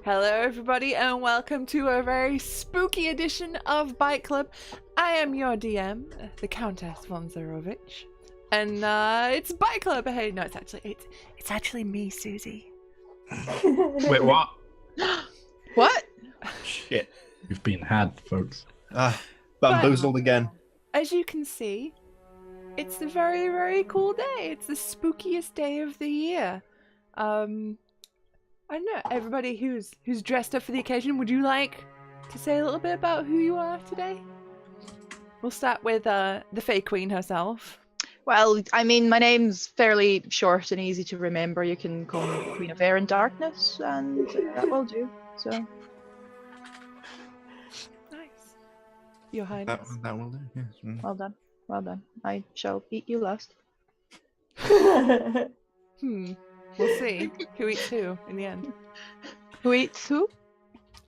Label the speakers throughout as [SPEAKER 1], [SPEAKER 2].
[SPEAKER 1] Hello everybody and welcome to a very spooky edition of Bite Club. I am your DM, the Countess von Zarovich. And it's Bite Club. Hey, no, it's actually me, Susie.
[SPEAKER 2] Wait, what?
[SPEAKER 3] What?
[SPEAKER 2] Shit.
[SPEAKER 4] You've been had, folks.
[SPEAKER 2] Bamboozled again.
[SPEAKER 1] As you can see, it's a very, very cool day. It's the spookiest day of the year. I don't know, everybody who's dressed up for the occasion, would you like to say a little bit about who you are today? We'll start with the Fae Queen herself.
[SPEAKER 3] Well, I mean, my name's fairly short and easy to remember. You can call me Queen of Air and Darkness, and that will do. So.
[SPEAKER 1] Nice. Your Highness.
[SPEAKER 2] That will do, yes.
[SPEAKER 3] Well done. Well done. I shall eat you last.
[SPEAKER 1] We'll see who eats who in the end.
[SPEAKER 3] Who eats who?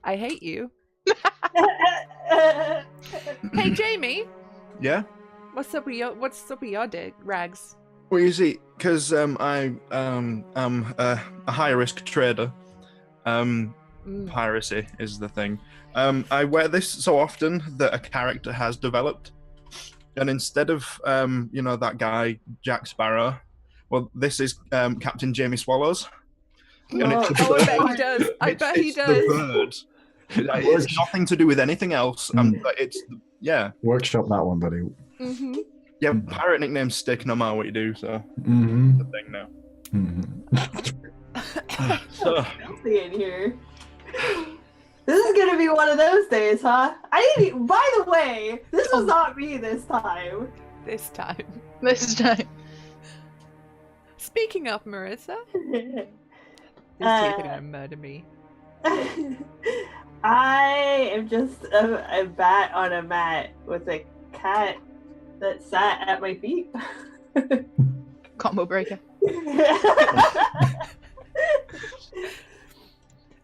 [SPEAKER 1] I hate you. Hey, Jamie.
[SPEAKER 2] Yeah?
[SPEAKER 1] What's up with your day, Rags?
[SPEAKER 2] Well, you see, because I am a high-risk trader. Piracy is the thing. I wear this so often that a character has developed. And instead of, that guy, Jack Sparrow, well, this is Captain Jamie Swallows. And it's
[SPEAKER 1] I bet he does. I bet he does.
[SPEAKER 2] The bird. It's nothing to do with anything else. Yeah.
[SPEAKER 4] Workshop that one, buddy.
[SPEAKER 1] Mm-hmm.
[SPEAKER 2] Yeah, pirate nicknames stick no matter what you do, so
[SPEAKER 4] Mm-hmm.
[SPEAKER 2] the thing now.
[SPEAKER 4] Mm-hmm.
[SPEAKER 2] So,
[SPEAKER 5] Filthy in here. This is gonna be one of those days, huh? By the way, this was not me this time.
[SPEAKER 1] This time.
[SPEAKER 3] This time.
[SPEAKER 1] Speaking of Marissa, these two are gonna murder me.
[SPEAKER 5] I am just a bat on a mat with a cat that sat at my feet.
[SPEAKER 3] Combo breaker.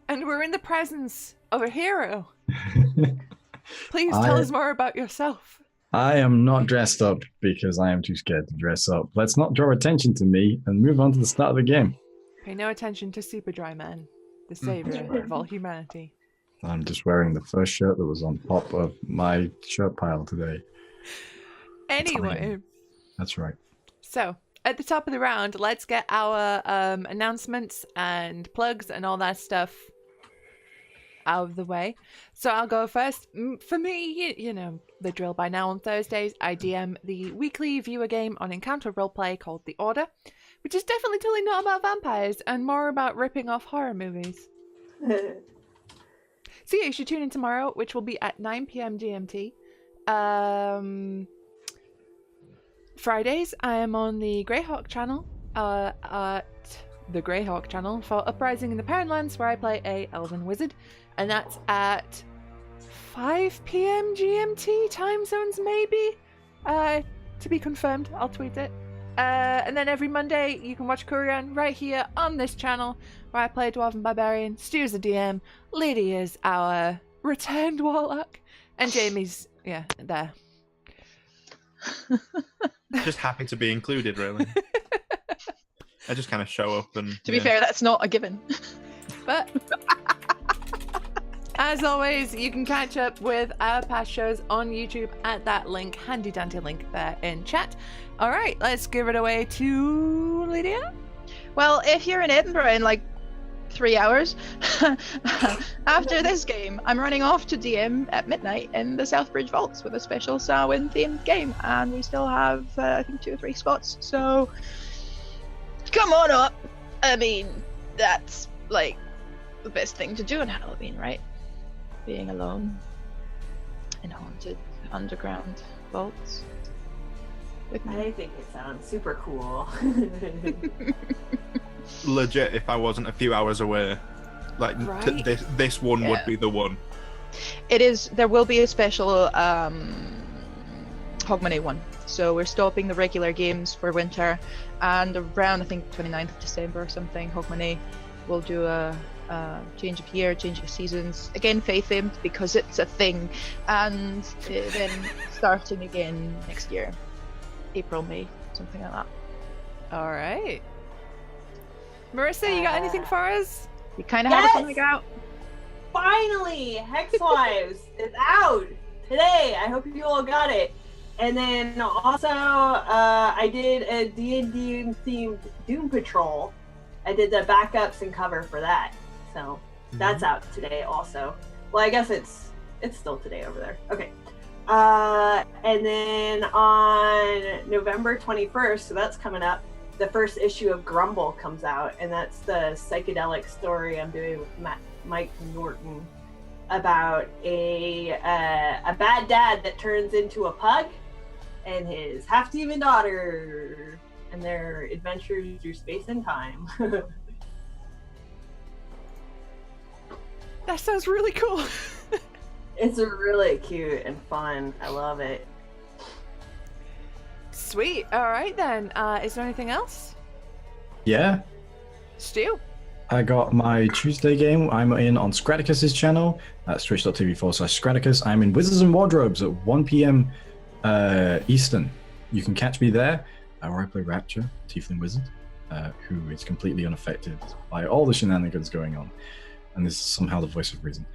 [SPEAKER 1] And we're in the presence of a hero. Please tell us more about yourself.
[SPEAKER 4] I am not dressed up because I am too scared to dress up. Let's not draw attention to me and move on to the start of the game.
[SPEAKER 1] Pay no attention to Super Dry Man, the savior of all humanity.
[SPEAKER 4] I'm just wearing the first shirt that was on top of my shirt pile today.
[SPEAKER 1] Anyway.
[SPEAKER 4] That's right.
[SPEAKER 1] So, at the top of the round, let's get our announcements and plugs and all that stuff out of the way. So I'll go first. For me, you know the drill by now. On Thursdays, I DM the weekly viewer game on Encounter Roleplay called The Order, which is definitely totally not about vampires and more about ripping off horror movies. So yeah, you should tune in tomorrow, which will be at 9 p.m. GMT. Fridays, I am on the Greyhawk channel, at the Greyhawk channel for Uprising in the Parentlands, where I play a elven wizard, and that's at 5 p.m. GMT time zones, maybe. To be confirmed, I'll tweet it. And then every Monday, you can watch Kurian right here on this channel, where I play Dwarven Barbarian. Stu's the DM, Lady is our returned warlock, and Jamie's, yeah, there.
[SPEAKER 2] just happy to be included, really. I just kind of show up and...
[SPEAKER 3] To be fair, that's not a given.
[SPEAKER 1] But as always, you can catch up with our past shows on YouTube at that link, handy dandy link there in chat. All right, let's give it away to Lydia.
[SPEAKER 3] Well, if you're in Edinburgh in like 3 hours, after this game, I'm running off to DM at midnight in the Southbridge Vaults with a special Samhain themed game, and we still have, I think, 2 or 3 spots, so come on up. I mean, that's like the best thing to do on Halloween, right? Being alone in haunted underground vaults.
[SPEAKER 5] I think it sounds super cool.
[SPEAKER 2] Legit, if I wasn't a few hours away, like
[SPEAKER 1] Right?
[SPEAKER 2] this one would
[SPEAKER 3] Yeah.
[SPEAKER 2] be the one.
[SPEAKER 3] It is. There will be a special Hogmanay one. So we're stopping the regular games for winter, and around I think 29th of December or something, Hogmanay will do a change of year, change of seasons. Again, Fae themed because it's a thing, and then starting again next year, April, May, something like that.
[SPEAKER 1] All right. Marissa, you got anything for us?
[SPEAKER 3] You kind of have it coming out.
[SPEAKER 5] finally, Hex Wives is out today. I hope you all got it. And then also, I did a D&D themed Doom Patrol. I did the backups and cover for that. So that's out today also. Well, I guess it's still today over there. Okay. And then on November 21st, so that's coming up, the first issue of Grumble comes out, and that's the psychedelic story I'm doing with Mike Norton about a bad dad that turns into a pug and his half-demon daughter and their adventures through space and time.
[SPEAKER 1] That sounds really cool.
[SPEAKER 5] It's really cute and fun. I love it.
[SPEAKER 1] Sweet. All right then. Is there anything else?
[SPEAKER 4] Yeah.
[SPEAKER 1] Stu?
[SPEAKER 4] I got my Tuesday game. I'm in on Scradicus's channel. That's twitch.tv/Scradicus. I'm in Wizards and Wardrobes at 1 p.m. Eastern. You can catch me there. Where I play Rapture, Tiefling Wizard, who is completely unaffected by all the shenanigans going on. And is somehow the voice of reason.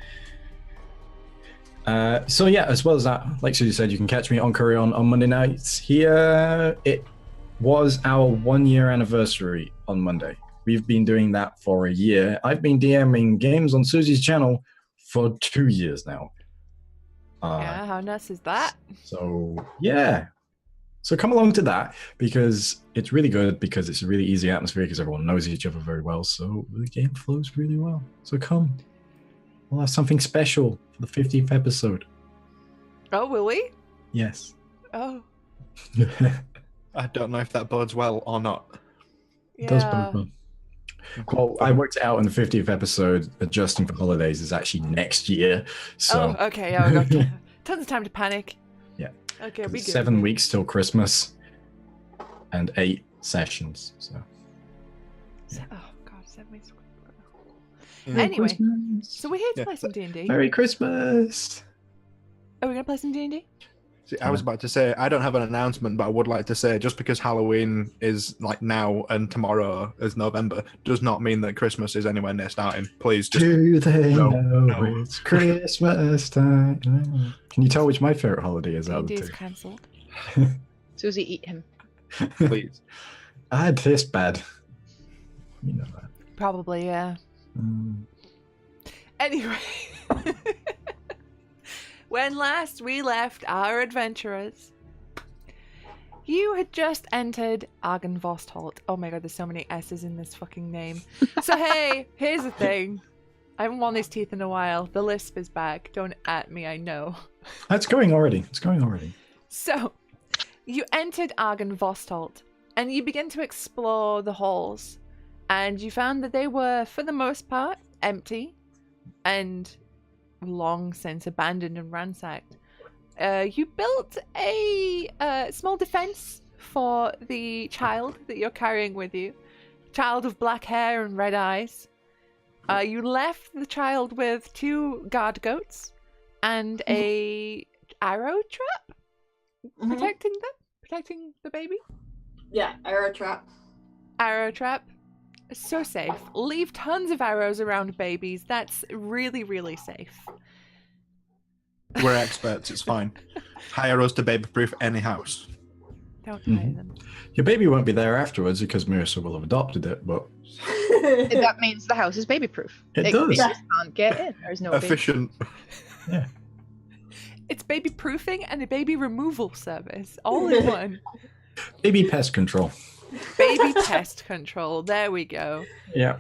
[SPEAKER 4] So yeah, as well as that, like Susie said, you can catch me on Curry on Monday nights. Here, it was our 1 year anniversary on Monday. We've been doing that for a year. I've been DMing games on Susie's channel for 2 years now.
[SPEAKER 1] Yeah, how nice is that?
[SPEAKER 4] So yeah. So come along to that, because it's really good, because it's a really easy atmosphere, because everyone knows each other very well, so the game flows really well. So come. We'll have something special for the 50th episode.
[SPEAKER 1] Oh, will we?
[SPEAKER 4] Yes.
[SPEAKER 1] Oh.
[SPEAKER 2] I don't know if that bodes well or not.
[SPEAKER 4] It does bode well. Well, I worked it out in the 50th episode, adjusting for holidays is actually next year. So.
[SPEAKER 1] Oh, okay. Oh, okay. Tons of time to panic.
[SPEAKER 4] Yeah.
[SPEAKER 1] Okay, we good.
[SPEAKER 4] 7 weeks till Christmas and 8 sessions. So.
[SPEAKER 1] Yeah. Oh, God, 7 weeks.
[SPEAKER 2] Yeah.
[SPEAKER 1] Anyway,
[SPEAKER 4] Christmas.
[SPEAKER 1] so we're here to play some D&D.
[SPEAKER 4] Merry Christmas.
[SPEAKER 1] Are we going to play some D&D?
[SPEAKER 2] See, I was about to say, I don't have an announcement, but I would like to say, just because Halloween is like now and tomorrow is November, does not mean that Christmas is anywhere near starting. Please just...
[SPEAKER 4] Do they
[SPEAKER 2] No,
[SPEAKER 4] know
[SPEAKER 2] no.
[SPEAKER 4] it's Christmas time? Can you tell which my favorite holiday is out of the
[SPEAKER 1] D&D is
[SPEAKER 4] two?
[SPEAKER 1] cancelled.
[SPEAKER 3] Susie, eat him.
[SPEAKER 2] Please.
[SPEAKER 4] I taste bad. You know that.
[SPEAKER 1] Probably, yeah. Anyway, when last we left our adventurers, you had just entered Argynvostholt. Oh my god, there's so many S's in this fucking name. So hey, here's the thing. I haven't worn these teeth in a while. The lisp is back. Don't at me, I know.
[SPEAKER 4] It's going already. It's going already.
[SPEAKER 1] So, you entered Argynvostholt, and you begin to explore the halls. And you found that they were, for the most part, empty and long since abandoned and ransacked. You built a small defense for the child that you're carrying with you. Child of black hair and red eyes. You left the child with 2 guard goats and a arrow trap protecting them, protecting the baby.
[SPEAKER 5] Yeah, arrow trap.
[SPEAKER 1] Arrow trap. So safe. Leave tons of arrows around babies. That's really, really safe.
[SPEAKER 2] We're experts, it's fine. Hire us to baby-proof any house.
[SPEAKER 1] Don't hire them.
[SPEAKER 4] Your baby won't be there afterwards because Marissa will have adopted it, but
[SPEAKER 3] That means the house is baby-proof.
[SPEAKER 4] It does.
[SPEAKER 3] Babies can't get in. There's no
[SPEAKER 2] Efficient.
[SPEAKER 4] yeah.
[SPEAKER 1] It's baby proofing and a baby removal service all in one.
[SPEAKER 4] Baby pest control.
[SPEAKER 1] Baby pest control. There we go.
[SPEAKER 4] Yeah.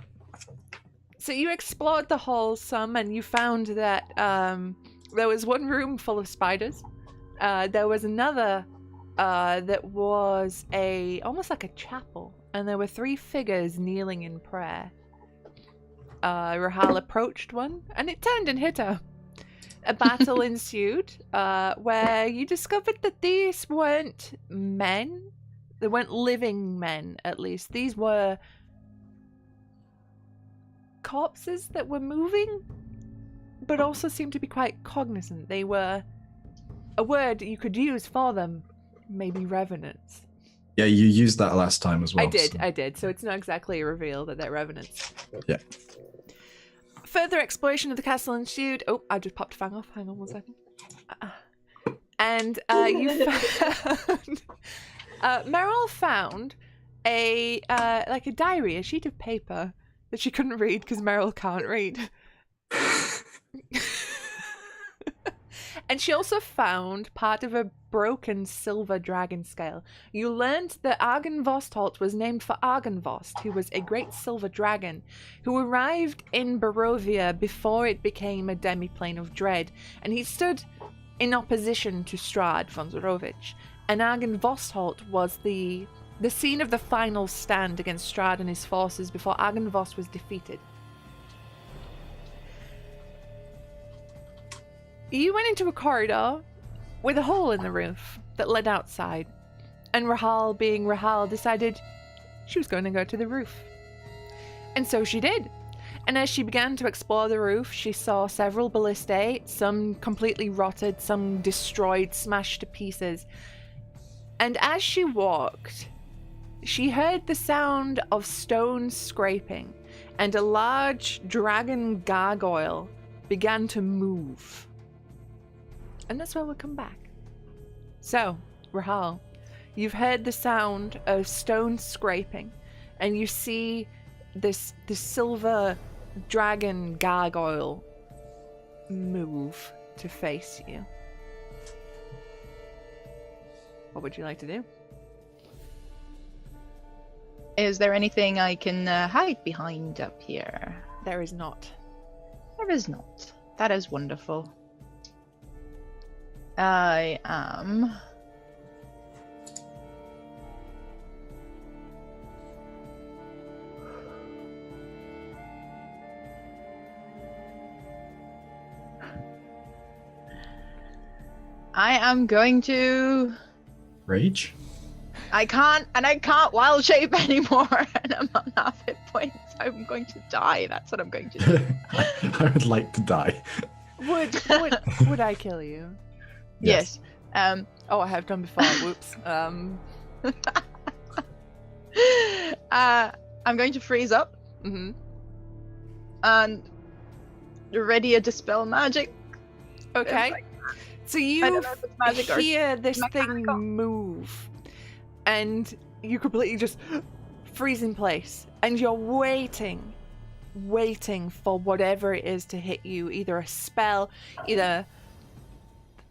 [SPEAKER 1] So you explored the halls some, and you found that there was one room full of spiders. There was another that was almost like a chapel, and there were 3 figures kneeling in prayer. Rahal approached one, and it turned and hit her. A battle ensued, where you discovered that these weren't men. They weren't living men, at least. These were corpses that were moving, but also seemed to be quite cognizant. They were a word you could use for them, maybe revenants.
[SPEAKER 4] Yeah, you used that last time as well.
[SPEAKER 1] I did. So it's not exactly a reveal that they're revenants.
[SPEAKER 4] Yeah.
[SPEAKER 1] Further exploration of the castle ensued. Oh, I just popped Fang off. Hang on 1 second. And you found... Meryl found a like a diary, a sheet of paper that she couldn't read because Meryl can't read. And she also found part of a broken silver dragon scale. You learned that Argynvostholt was named for Argynvost, who was a great silver dragon who arrived in Barovia before it became a demiplane of dread, and he stood in opposition to Strahd von Zarovich. And Argynvostholt was the scene of the final stand against Strahd and his forces before Argynvost was defeated. You went into a corridor with a hole in the roof that led outside, and Rahal, being Rahal, decided she was going to go to the roof. And so she did. And as she began to explore the roof, she saw several ballistae, some completely rotted, some destroyed, smashed to pieces. And as she walked, she heard the sound of stone scraping, and a large dragon gargoyle began to move. And that's where we'll come back. So, Rahal, you've heard the sound of stone scraping, and you see this silver dragon gargoyle move to face you. What would you like to do?
[SPEAKER 3] Is there anything I can hide behind up here?
[SPEAKER 1] There is not.
[SPEAKER 3] There is not. That is wonderful. I am... I am going to...
[SPEAKER 4] Rage?
[SPEAKER 3] I can't wild shape anymore, and I'm on half hit points. I'm going to die. That's what I'm going to do.
[SPEAKER 4] I would like to die.
[SPEAKER 1] Would I kill you?
[SPEAKER 3] Yes.
[SPEAKER 1] Oh, I have done before. Whoops.
[SPEAKER 3] I'm going to freeze up.
[SPEAKER 1] Mm-hmm.
[SPEAKER 3] And ready to dispel magic.
[SPEAKER 1] Okay. So you
[SPEAKER 3] I don't know if it's magic or
[SPEAKER 1] hear this
[SPEAKER 3] mechanical.
[SPEAKER 1] thing move, and you completely just freeze in place, and you're waiting for whatever it is to hit you, either a spell, either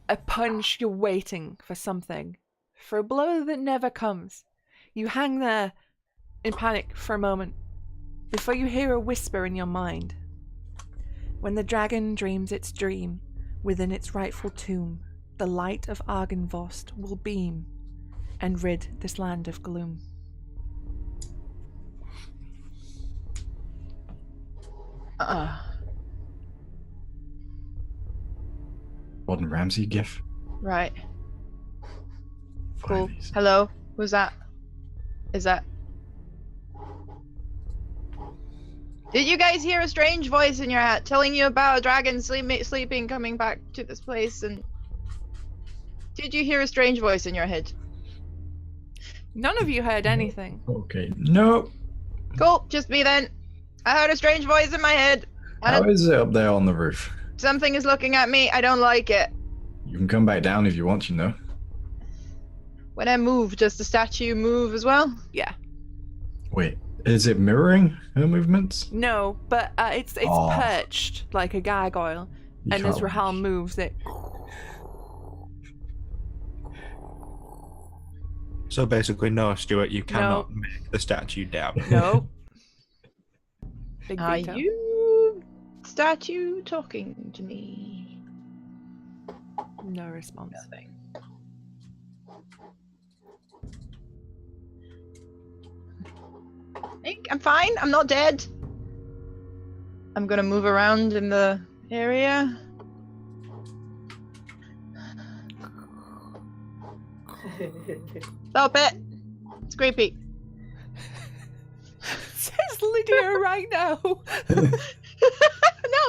[SPEAKER 1] a punch. You're waiting for something, for a blow that never comes. You hang there in panic for a moment before you hear a whisper in your mind. When the dragon dreams its dream within its rightful tomb, the light of Argynvost will beam and rid this land of gloom.
[SPEAKER 4] Gordon Ramsay gif.
[SPEAKER 3] Right. Cool.
[SPEAKER 4] Please.
[SPEAKER 3] Hello? Who's that? Is that... Did you guys hear a strange voice in your head telling you about a dragon sleeping, coming back to this place? And did you hear a strange voice in your head?
[SPEAKER 1] None of you heard anything.
[SPEAKER 4] Okay. No.
[SPEAKER 3] Cool, just me then. I heard a strange voice in my head.
[SPEAKER 4] How is it up there on the roof?
[SPEAKER 3] Something is looking at me. I don't like it.
[SPEAKER 4] You can come back down if you want, you know.
[SPEAKER 3] When I move, does the statue move as well?
[SPEAKER 1] Yeah.
[SPEAKER 4] Wait, is it mirroring her movements?
[SPEAKER 1] No, but it's perched like a gargoyle,
[SPEAKER 4] You
[SPEAKER 1] and as
[SPEAKER 4] can't
[SPEAKER 1] Rahal
[SPEAKER 4] reach.
[SPEAKER 1] moves, it.
[SPEAKER 2] So basically, no, Stuart, you cannot make the statue down.
[SPEAKER 1] No. Big
[SPEAKER 3] Are
[SPEAKER 1] veto.
[SPEAKER 3] you statue talking to me?
[SPEAKER 1] No response.
[SPEAKER 3] Nothing. I think I'm fine. I'm not dead. I'm gonna move around in the area. Stop it. It's creepy.
[SPEAKER 1] Says Lydia right now.
[SPEAKER 3] No,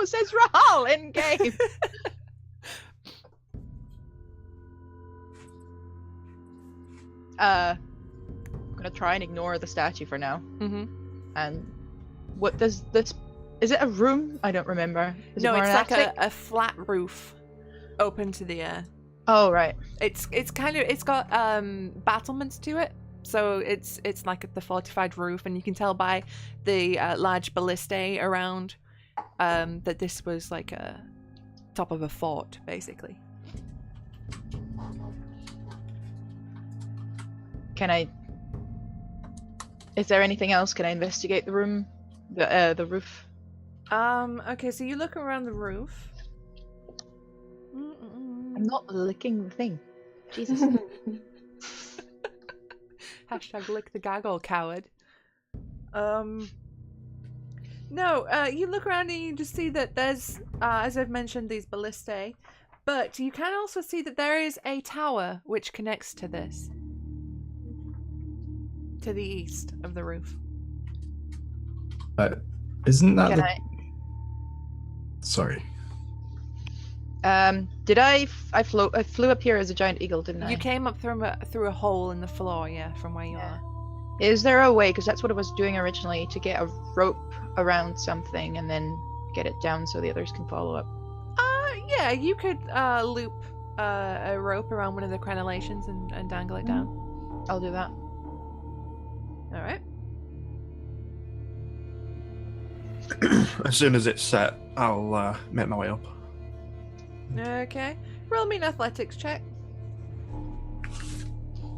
[SPEAKER 3] it says Rahal in game. I'm gonna try and ignore the statue for now.
[SPEAKER 1] Mm-hmm.
[SPEAKER 3] And what does this Is it a room? I don't remember. Is
[SPEAKER 1] No,
[SPEAKER 3] it more
[SPEAKER 1] it's
[SPEAKER 3] an
[SPEAKER 1] like
[SPEAKER 3] attic?
[SPEAKER 1] a flat roof, open to the air.
[SPEAKER 3] Oh right.
[SPEAKER 1] It's got battlements to it, so it's like the fortified roof, and you can tell by the large ballistae around that this was like a top of a fort, basically.
[SPEAKER 3] Is there anything else? Can I investigate the room? The roof?
[SPEAKER 1] Okay, so you look around the roof.
[SPEAKER 3] I'm not licking the thing. Jesus.
[SPEAKER 1] Hashtag lick the gaggle, coward. No, you look around and you just see that there's, as I've mentioned, these ballistae, but you can also see that there is a tower which connects to this. To the east of the roof.
[SPEAKER 4] Isn't that
[SPEAKER 3] Can
[SPEAKER 4] the...
[SPEAKER 3] I?
[SPEAKER 4] Sorry.
[SPEAKER 3] Did I flew up here as a giant eagle, didn't I?
[SPEAKER 1] You came up through a hole in the floor, yeah, from where you are.
[SPEAKER 3] Is there a way, because that's what I was doing originally, to get a rope around something and then get it down so the others can follow up?
[SPEAKER 1] Yeah, you could loop a rope around one of the crenellations and dangle it down.
[SPEAKER 3] I'll do that.
[SPEAKER 1] All right.
[SPEAKER 2] As soon as it's set, I'll make my way up.
[SPEAKER 1] Okay. Roll me an athletics check.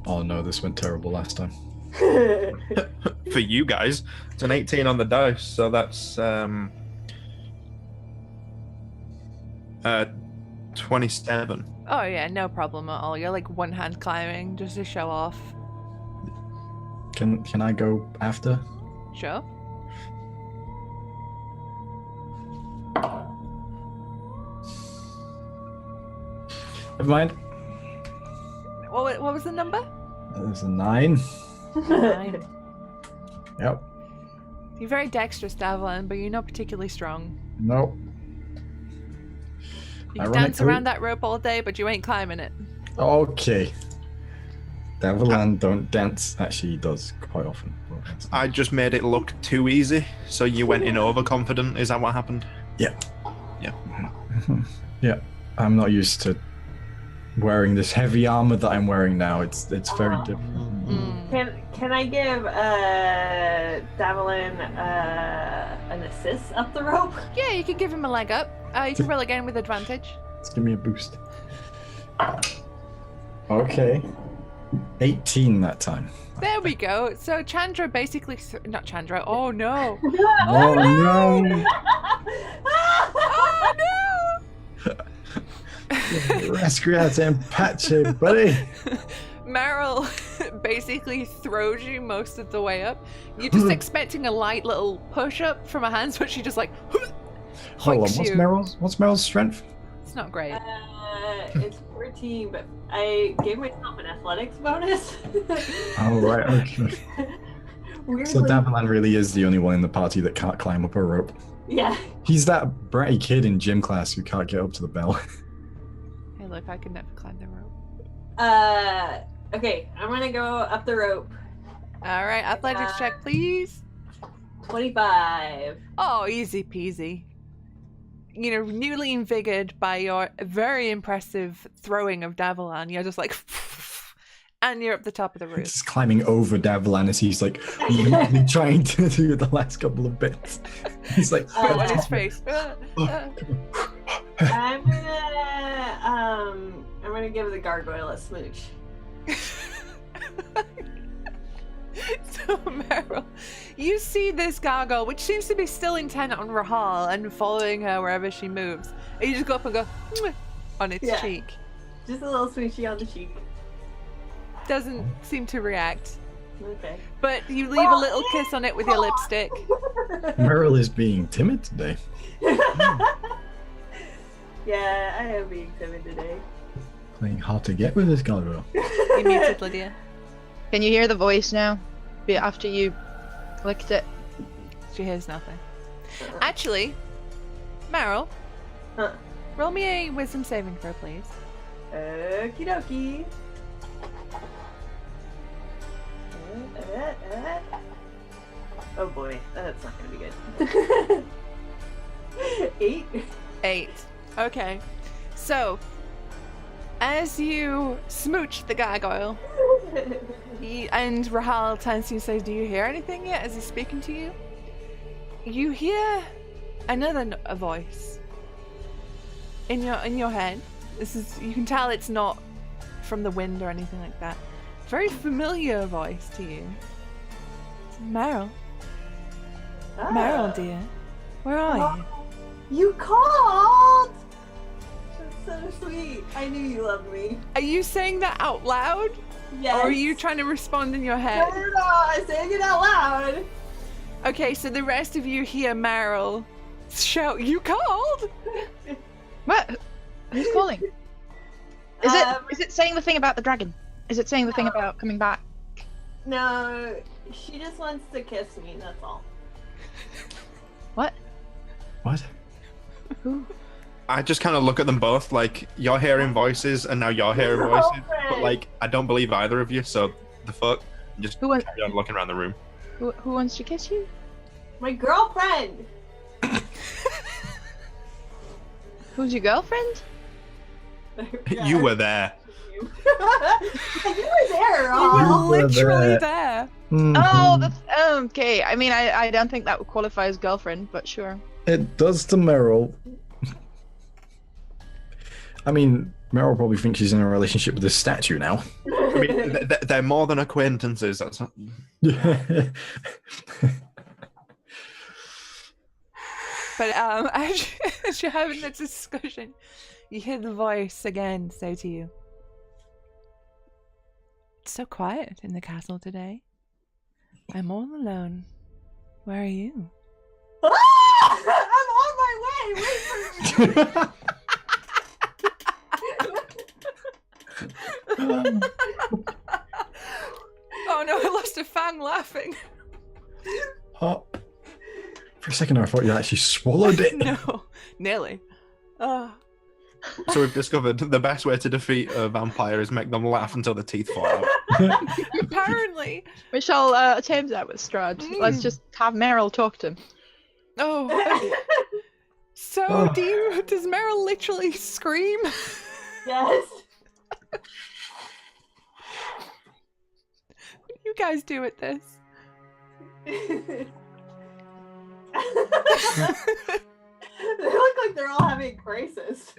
[SPEAKER 4] Oh no, this went terrible last time.
[SPEAKER 2] For you guys, it's an 18 on the dice, so that's 27.
[SPEAKER 1] Oh yeah, no problem at all. You're like one hand climbing just to show off.
[SPEAKER 4] Can I go after?
[SPEAKER 1] Sure.
[SPEAKER 4] Never mind.
[SPEAKER 1] What was the number?
[SPEAKER 4] There's a 9.
[SPEAKER 1] 9.
[SPEAKER 4] Yep.
[SPEAKER 1] You're very dexterous, Davlin, but you're not particularly strong.
[SPEAKER 4] Nope.
[SPEAKER 1] You can dance around that rope all day, but you ain't climbing it.
[SPEAKER 4] Okay. Devilan don't dance. Actually, he does quite often.
[SPEAKER 2] I just made it look too easy, so you went in overconfident. Is that what happened?
[SPEAKER 4] Yeah.
[SPEAKER 2] Yeah.
[SPEAKER 4] Yeah. I'm not used to wearing this heavy armor that I'm wearing now. It's very different.
[SPEAKER 5] Can I give Davalin an assist up the rope?
[SPEAKER 1] Yeah, you can give him a leg up. You can roll again with advantage.
[SPEAKER 4] Let's give me a boost. Okay. 18 that time.
[SPEAKER 1] There we go. So Chandra basically... not Chandra. Oh no.
[SPEAKER 4] Oh no!
[SPEAKER 1] Oh no!
[SPEAKER 4] Rescue out and patch it, buddy.
[SPEAKER 1] Meryl basically throws you most of the way up. You're just expecting a light little push up from her hands, but she just like
[SPEAKER 4] Hold on,
[SPEAKER 1] hoiks you.
[SPEAKER 4] what's Meryl's strength?
[SPEAKER 1] It's not great.
[SPEAKER 5] It's 14, but I gave myself an athletics bonus.
[SPEAKER 4] Oh right, okay.
[SPEAKER 5] Weirdly.
[SPEAKER 4] So Davilan really is the only one in the party that can't climb up a rope.
[SPEAKER 5] Yeah.
[SPEAKER 4] He's that bratty kid in gym class who can't get up to the bell.
[SPEAKER 1] Hey, look, I can never climb the rope.
[SPEAKER 5] Okay, I'm gonna go up the rope.
[SPEAKER 1] All right, athletics check, please.
[SPEAKER 5] 25.
[SPEAKER 1] Oh, easy peasy. You know, newly invigorated by your very impressive throwing of Davilan, you're just like, and you're up the top of the roof.
[SPEAKER 4] Just climbing over Davilan as he's like really trying to do the last couple of bits. He's like,
[SPEAKER 1] On his face.
[SPEAKER 5] I'm gonna give the gargoyle a smooch.
[SPEAKER 1] So, Meryl, you see this gargoyle, which seems to be still intent on Rahal and following her wherever she moves. And you just go up and go "Mwah," on its cheek.
[SPEAKER 5] Just a little smoochy on the cheek.
[SPEAKER 1] Doesn't seem to react.
[SPEAKER 5] Okay.
[SPEAKER 1] But you leave a little kiss on it with your lipstick.
[SPEAKER 4] Meryl is being timid today.
[SPEAKER 5] Yeah, I am being timid today.
[SPEAKER 4] Playing hard to get with this gargoyle.
[SPEAKER 1] You muted, Lydia.
[SPEAKER 3] Can you hear the voice now? After you clicked it.
[SPEAKER 1] She hears nothing. Actually, Meryl, roll me a wisdom saving throw, please.
[SPEAKER 5] Okie dokie. Oh boy, that's not gonna be good. 8.
[SPEAKER 1] 8. Okay. So, as you smooch the gargoyle, and Rahal turns to you and says, "Do you hear anything yet?" As he's speaking to you, you hear another voice in your head. You can tell it's not from the wind or anything like that. Very familiar voice to you. It's Meryl. Meryl, dear, where are you?
[SPEAKER 5] You called! That's so sweet. I knew you loved me.
[SPEAKER 1] Are you saying that out loud?
[SPEAKER 5] Yes.
[SPEAKER 1] Or are you trying to respond in your head?
[SPEAKER 5] No, I'm saying it out loud.
[SPEAKER 1] Okay, so the rest of you hear Meryl shout, "You called!"
[SPEAKER 3] What? Who's calling? Is it saying the thing about the dragon? Is it saying the thing about coming back?
[SPEAKER 5] No, she just wants to kiss me, that's all.
[SPEAKER 3] What?
[SPEAKER 4] What?
[SPEAKER 3] Who?
[SPEAKER 2] I just kind of look at them both like, you're hearing voices and now you're hearing voices, but like, I don't believe either of you, so the fuck? Just
[SPEAKER 3] Who was-
[SPEAKER 2] carry on looking around the room.
[SPEAKER 3] Who wants to kiss you?
[SPEAKER 5] My girlfriend!
[SPEAKER 3] Who's your girlfriend?
[SPEAKER 2] You were there.
[SPEAKER 5] You were there,
[SPEAKER 1] You
[SPEAKER 5] Rob.
[SPEAKER 1] were
[SPEAKER 4] were
[SPEAKER 1] literally
[SPEAKER 4] there.
[SPEAKER 1] there.
[SPEAKER 3] Oh,
[SPEAKER 4] Mhm.
[SPEAKER 3] that's okay. I mean, I don't think that would qualify as girlfriend, but sure.
[SPEAKER 4] It does to Meryl. I mean, Meryl probably thinks she's in a relationship with this statue now.
[SPEAKER 2] I mean, they're more than acquaintances. That's not...
[SPEAKER 1] But as you're having this discussion, you hear the voice again say to you, "It's so quiet in the castle today. I'm all alone. Where are you?"
[SPEAKER 5] Ah! I'm on my way! Wait for me!
[SPEAKER 1] Oh no, I lost a fan laughing.
[SPEAKER 4] Oh. For a second, I thought you actually swallowed it.
[SPEAKER 1] No, nearly. Oh.
[SPEAKER 2] So we've discovered the best way to defeat a vampire is make them laugh until the teeth fall out.
[SPEAKER 1] Apparently.
[SPEAKER 3] We shall attempt that with Strahd. Let's just have Meryl talk to him.
[SPEAKER 1] Oh. Okay. So
[SPEAKER 4] Oh.
[SPEAKER 1] does Meryl literally scream?
[SPEAKER 5] Yes.
[SPEAKER 1] What do you guys do with this?
[SPEAKER 5] They look like they're all having crisis.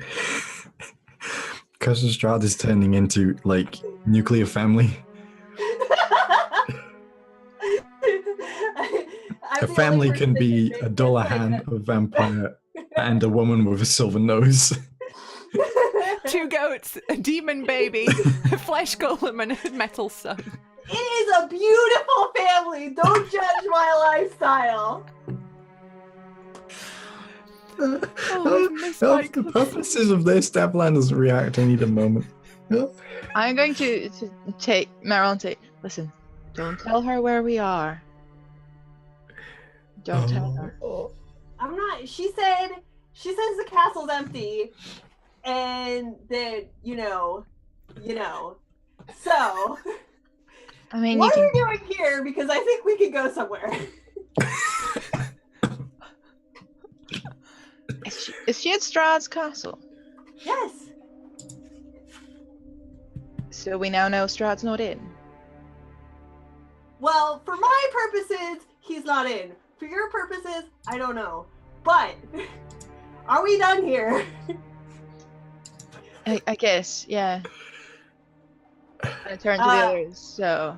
[SPEAKER 4] Cousin Strahd is turning into, like, nuclear family. A family can be a Dullahan, a vampire, and a woman with a silver nose.
[SPEAKER 1] 2 goats, a demon baby, a flesh golem, and a metal son.
[SPEAKER 5] It is a beautiful family. Don't judge my lifestyle.
[SPEAKER 4] Help the purposes of this, Devlan doesn't react. I need a moment.
[SPEAKER 3] I'm going to take Meryl and say, "Listen, don't tell her where we are. Don't tell her."
[SPEAKER 5] I'm not. She says the castle's empty, and then you know. So,
[SPEAKER 3] I mean,
[SPEAKER 5] what
[SPEAKER 3] you
[SPEAKER 5] are
[SPEAKER 3] can.
[SPEAKER 5] we doing here? Because I think we could go somewhere.
[SPEAKER 3] Is she at Strahd's castle?
[SPEAKER 5] Yes.
[SPEAKER 3] So we now know Strahd's not in.
[SPEAKER 5] Well, for my purposes, he's not in. For your purposes, I don't know. But are we done here?
[SPEAKER 3] I guess, yeah. I turn to the others, so.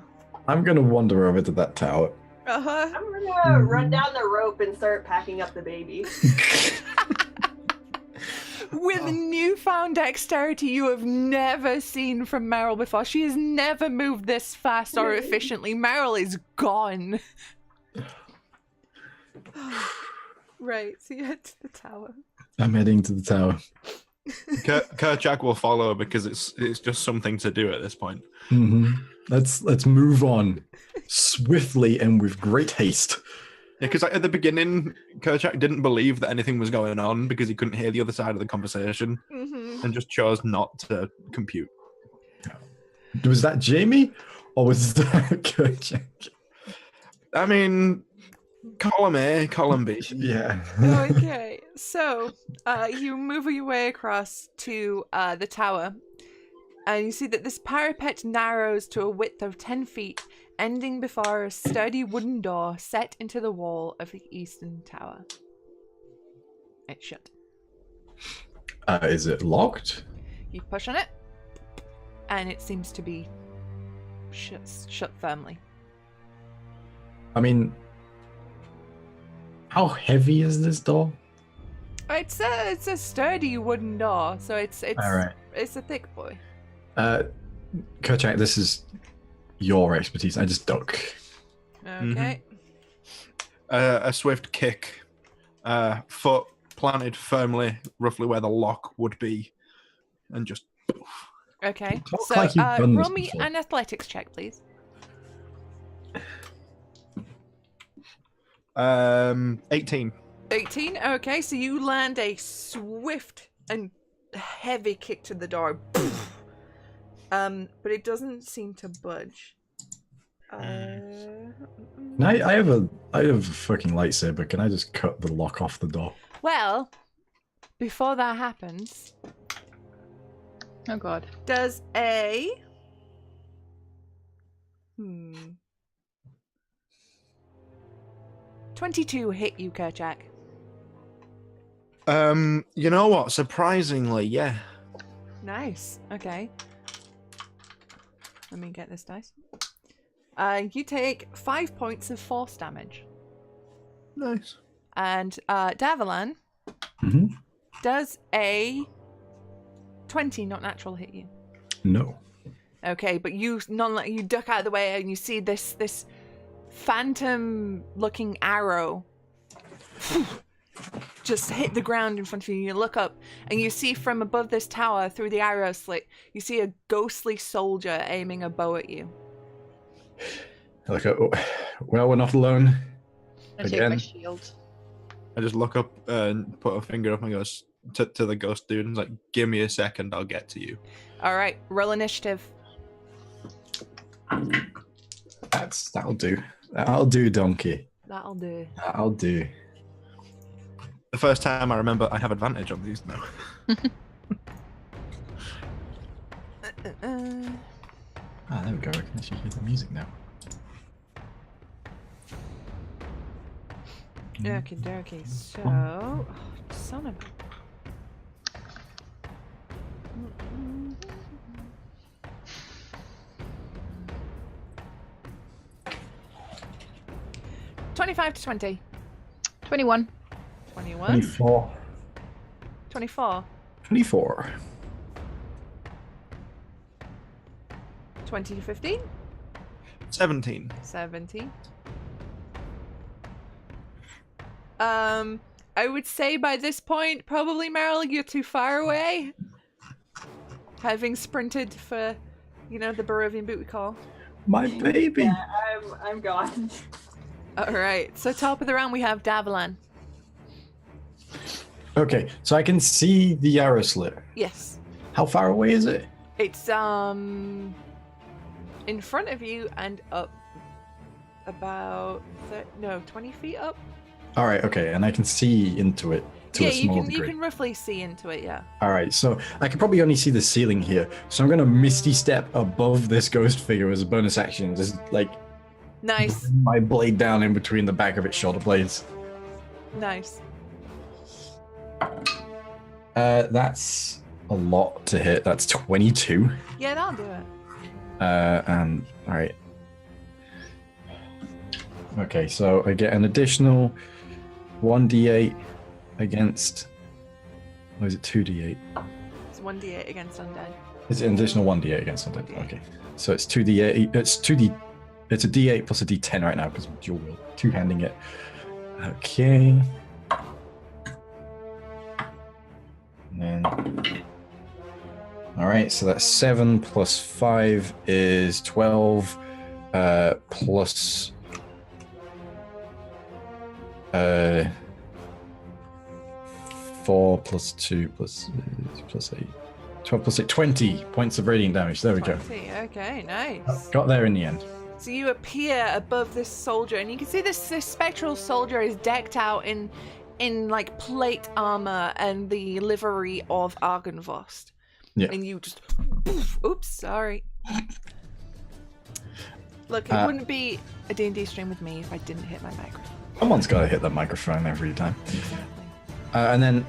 [SPEAKER 4] I'm gonna wander over to that tower.
[SPEAKER 1] Uh-huh.
[SPEAKER 5] I'm gonna run down the rope and start packing up the baby.
[SPEAKER 1] With newfound dexterity you have never seen from Meryl before. She has never moved this fast or efficiently. Meryl is gone. Right, so you head to the tower.
[SPEAKER 4] I'm heading to the tower.
[SPEAKER 2] Kerchak will follow because it's just something to do at this point.
[SPEAKER 4] Mm-hmm. Let's move on swiftly and with great haste.
[SPEAKER 2] Yeah, because at the beginning, Kerchak didn't believe that anything was going on because he couldn't hear the other side of the conversation
[SPEAKER 1] Mm-hmm.
[SPEAKER 2] and just chose not to compute.
[SPEAKER 4] Was that Jamie or was that Kerchak?
[SPEAKER 2] I mean, column A, column B.
[SPEAKER 4] Yeah.
[SPEAKER 1] Okay, So, you move your way across to the tower, and you see that this parapet narrows to a width of 10 feet, ending before a sturdy wooden door set into the wall of the eastern tower. It's shut.
[SPEAKER 4] Is it locked?
[SPEAKER 1] You push on it, and it seems to be shut firmly.
[SPEAKER 4] I mean, how heavy is this door?
[SPEAKER 1] It's a sturdy wooden door, so it's
[SPEAKER 4] All right.
[SPEAKER 1] it's a thick boy.
[SPEAKER 4] Kerchak, this is your expertise. I just duck.
[SPEAKER 1] Okay.
[SPEAKER 2] A swift kick, foot planted firmly, roughly where the lock would be, and just.
[SPEAKER 1] Okay.
[SPEAKER 4] Talk
[SPEAKER 1] So
[SPEAKER 4] like you've done
[SPEAKER 1] roll
[SPEAKER 4] this
[SPEAKER 1] me
[SPEAKER 4] before.
[SPEAKER 1] an athletics check, please.
[SPEAKER 2] 18.
[SPEAKER 1] 18. Okay, so you land a swift and heavy kick to the door. But it doesn't seem to budge.
[SPEAKER 4] I have a fucking lightsaber. Can I just cut the lock off the door?
[SPEAKER 1] Well, before that happens,
[SPEAKER 3] Oh god.
[SPEAKER 1] does a 22 hit you, Kerchak?
[SPEAKER 2] You know what? Surprisingly, yeah.
[SPEAKER 1] Nice. Okay. Let me get this dice. You take 5 points of force damage.
[SPEAKER 2] Nice.
[SPEAKER 1] And Davalan,
[SPEAKER 4] Mm-hmm.
[SPEAKER 1] does a 20 not natural hit you?
[SPEAKER 4] No.
[SPEAKER 1] Okay, but you duck out of the way and you see this phantom looking arrow just hit the ground in front of you. You look up and you see from above this tower through the arrow slit, you see a ghostly soldier aiming a bow at you.
[SPEAKER 4] Like, well, we're not alone.
[SPEAKER 3] I take my
[SPEAKER 4] Again.
[SPEAKER 3] shield.
[SPEAKER 2] I just look up and put a finger up and goes to the ghost dude and like, give me a second, I'll get to you.
[SPEAKER 1] All right, roll initiative.
[SPEAKER 4] That'll do. That'll do, donkey.
[SPEAKER 1] That'll do.
[SPEAKER 4] That'll do.
[SPEAKER 2] The first time I remember I have advantage on these now.
[SPEAKER 4] There we go. I can actually hear the music now.
[SPEAKER 1] Okie dokie. So, oh, son of a. 25 to 20.
[SPEAKER 3] 21.
[SPEAKER 1] 21.
[SPEAKER 4] 24.
[SPEAKER 1] 24.
[SPEAKER 4] 24.
[SPEAKER 1] 20 to 15.
[SPEAKER 2] 17.
[SPEAKER 1] 17. I would say by this point, probably, Meryl, you're too far away. Having sprinted for, the Barovian boot we call.
[SPEAKER 4] My baby.
[SPEAKER 5] Yeah, I'm gone.
[SPEAKER 1] Alright, so top of the round we have Davalan.
[SPEAKER 4] Okay, so I can see the arrow slit.
[SPEAKER 1] Yes.
[SPEAKER 4] How far away is it?
[SPEAKER 1] It's, in front of you and up about, 20 feet up?
[SPEAKER 4] All right, okay, and I can see into it to a small degree.
[SPEAKER 1] You can roughly see into it, yeah.
[SPEAKER 4] All right, so I can probably only see the ceiling here. So I'm going to Misty Step above this ghost figure as a bonus action. Just,
[SPEAKER 1] Nice.
[SPEAKER 4] bring my blade down in between the back of its shoulder blades.
[SPEAKER 1] Nice.
[SPEAKER 4] That's a lot to hit. That's 22.
[SPEAKER 1] Yeah, that'll do it.
[SPEAKER 4] And, all right. Okay, so I get an additional 1d8 against... Or is it 2d8?
[SPEAKER 1] It's 1d8 against undead.
[SPEAKER 4] Is it an additional 1d8 against something? Okay. So it's 2d8. It's a d8 plus a d10 right now because I'm dual wield. Two-handing it. Okay. And then... Alright, so that's 7 plus 5 is 12. Plus... 4 plus 2 plus 8. 12 plus 8. 20 points of radiant damage. There we go.
[SPEAKER 1] 20. Okay, nice.
[SPEAKER 4] Got there in the end.
[SPEAKER 1] So you appear above this soldier, and you can see this spectral soldier is decked out in in like plate armor and the livery of Argynvostholt.
[SPEAKER 4] Yeah.
[SPEAKER 1] And you just, oops, sorry. Look, it wouldn't be a D&D stream with me if I didn't hit my microphone.
[SPEAKER 4] Someone's got to hit that microphone every time. And then,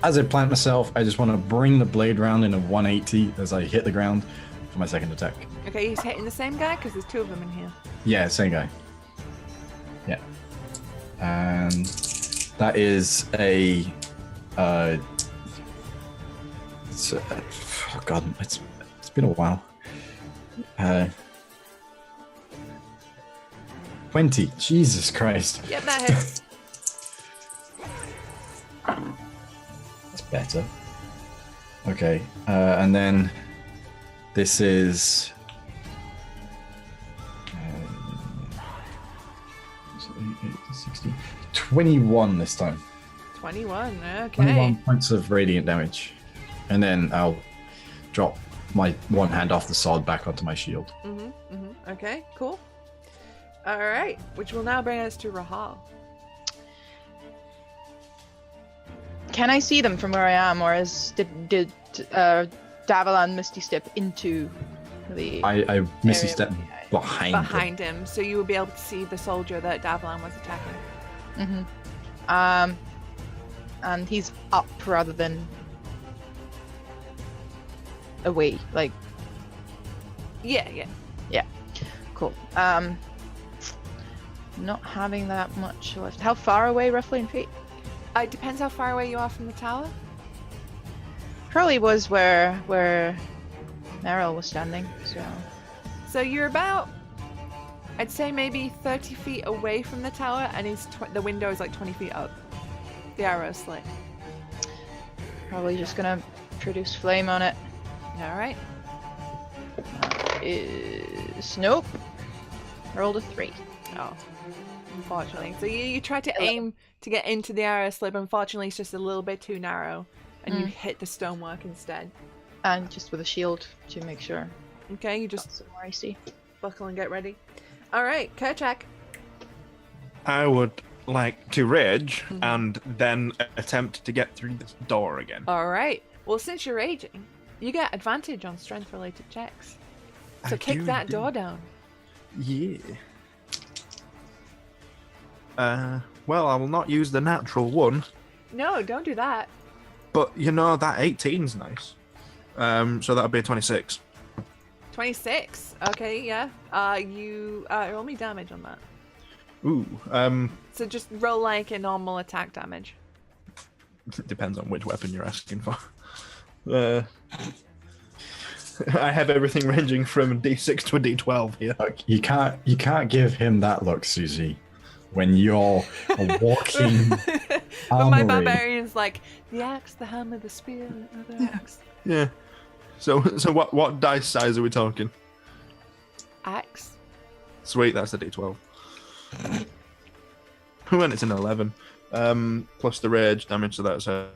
[SPEAKER 4] as I plant myself, I just want to bring the blade round in a 180 as I hit the ground for my second attack.
[SPEAKER 1] Okay, he's hitting the same guy because there's two of them in here.
[SPEAKER 4] Yeah, same guy. Yeah. And that is a... oh god, it's been a while. 20. Jesus Christ.
[SPEAKER 1] Yep, that hits.
[SPEAKER 4] That's better. Okay, and then this is 60, 21 this time.
[SPEAKER 1] 21, okay.
[SPEAKER 4] 21 points of radiant damage. And then I'll drop my one hand off the sword back onto my shield.
[SPEAKER 1] Okay, cool. All right, which will now bring us to Rahal.
[SPEAKER 3] Can I see them from where I am, or did Davalan Misty Step into the?
[SPEAKER 4] I Misty
[SPEAKER 3] area
[SPEAKER 4] Step behind
[SPEAKER 1] him, so you will be able to see the soldier that Davalan was attacking.
[SPEAKER 3] And he's up rather than away, like.
[SPEAKER 1] Yeah.
[SPEAKER 3] Cool. Not having that much left. How far away, roughly, in feet?
[SPEAKER 1] It depends how far away you are from the tower.
[SPEAKER 3] Probably was where Meryl was standing.
[SPEAKER 1] So you're about, I'd say maybe 30 feet away from the tower, and the window is like 20 feet up. The arrow slit.
[SPEAKER 3] Probably just gonna produce flame on it.
[SPEAKER 1] All right.
[SPEAKER 3] Nope. Rolled a 3.
[SPEAKER 1] Oh, unfortunately. So you try to aim to get into the arrow slit, but unfortunately it's just a little bit too narrow, and you hit the stonework instead.
[SPEAKER 3] And just with a shield to make sure.
[SPEAKER 1] Okay, you just
[SPEAKER 3] Some more icy.
[SPEAKER 1] buckle and get ready. All right, Kerchak.
[SPEAKER 2] I would like to rage and then attempt to get through this door again.
[SPEAKER 1] All right. Well, since you're raging, you get advantage on strength-related checks. So
[SPEAKER 2] I
[SPEAKER 1] kick
[SPEAKER 2] do
[SPEAKER 1] that
[SPEAKER 2] indeed.
[SPEAKER 1] door down.
[SPEAKER 2] Yeah. Well, I will not use the natural one,
[SPEAKER 1] No, don't do that.
[SPEAKER 2] but you know that 18's nice. So that'll be a 26.
[SPEAKER 1] 26. Okay, yeah. You roll me damage on that.
[SPEAKER 2] Ooh.
[SPEAKER 1] So just roll like a normal attack damage.
[SPEAKER 2] It depends on which weapon you're asking for. I have everything ranging from D6 to a D12 here.
[SPEAKER 4] Look, you can't give him that look, Susie. When you're a walking
[SPEAKER 1] But
[SPEAKER 4] armory.
[SPEAKER 1] my barbarian's like the axe, the hammer, the spear, and other axe.
[SPEAKER 2] Yeah. So what dice size are we talking?
[SPEAKER 1] Axe.
[SPEAKER 2] Sweet, that's a D12. When it's an 11. Plus the rage damage, so that's a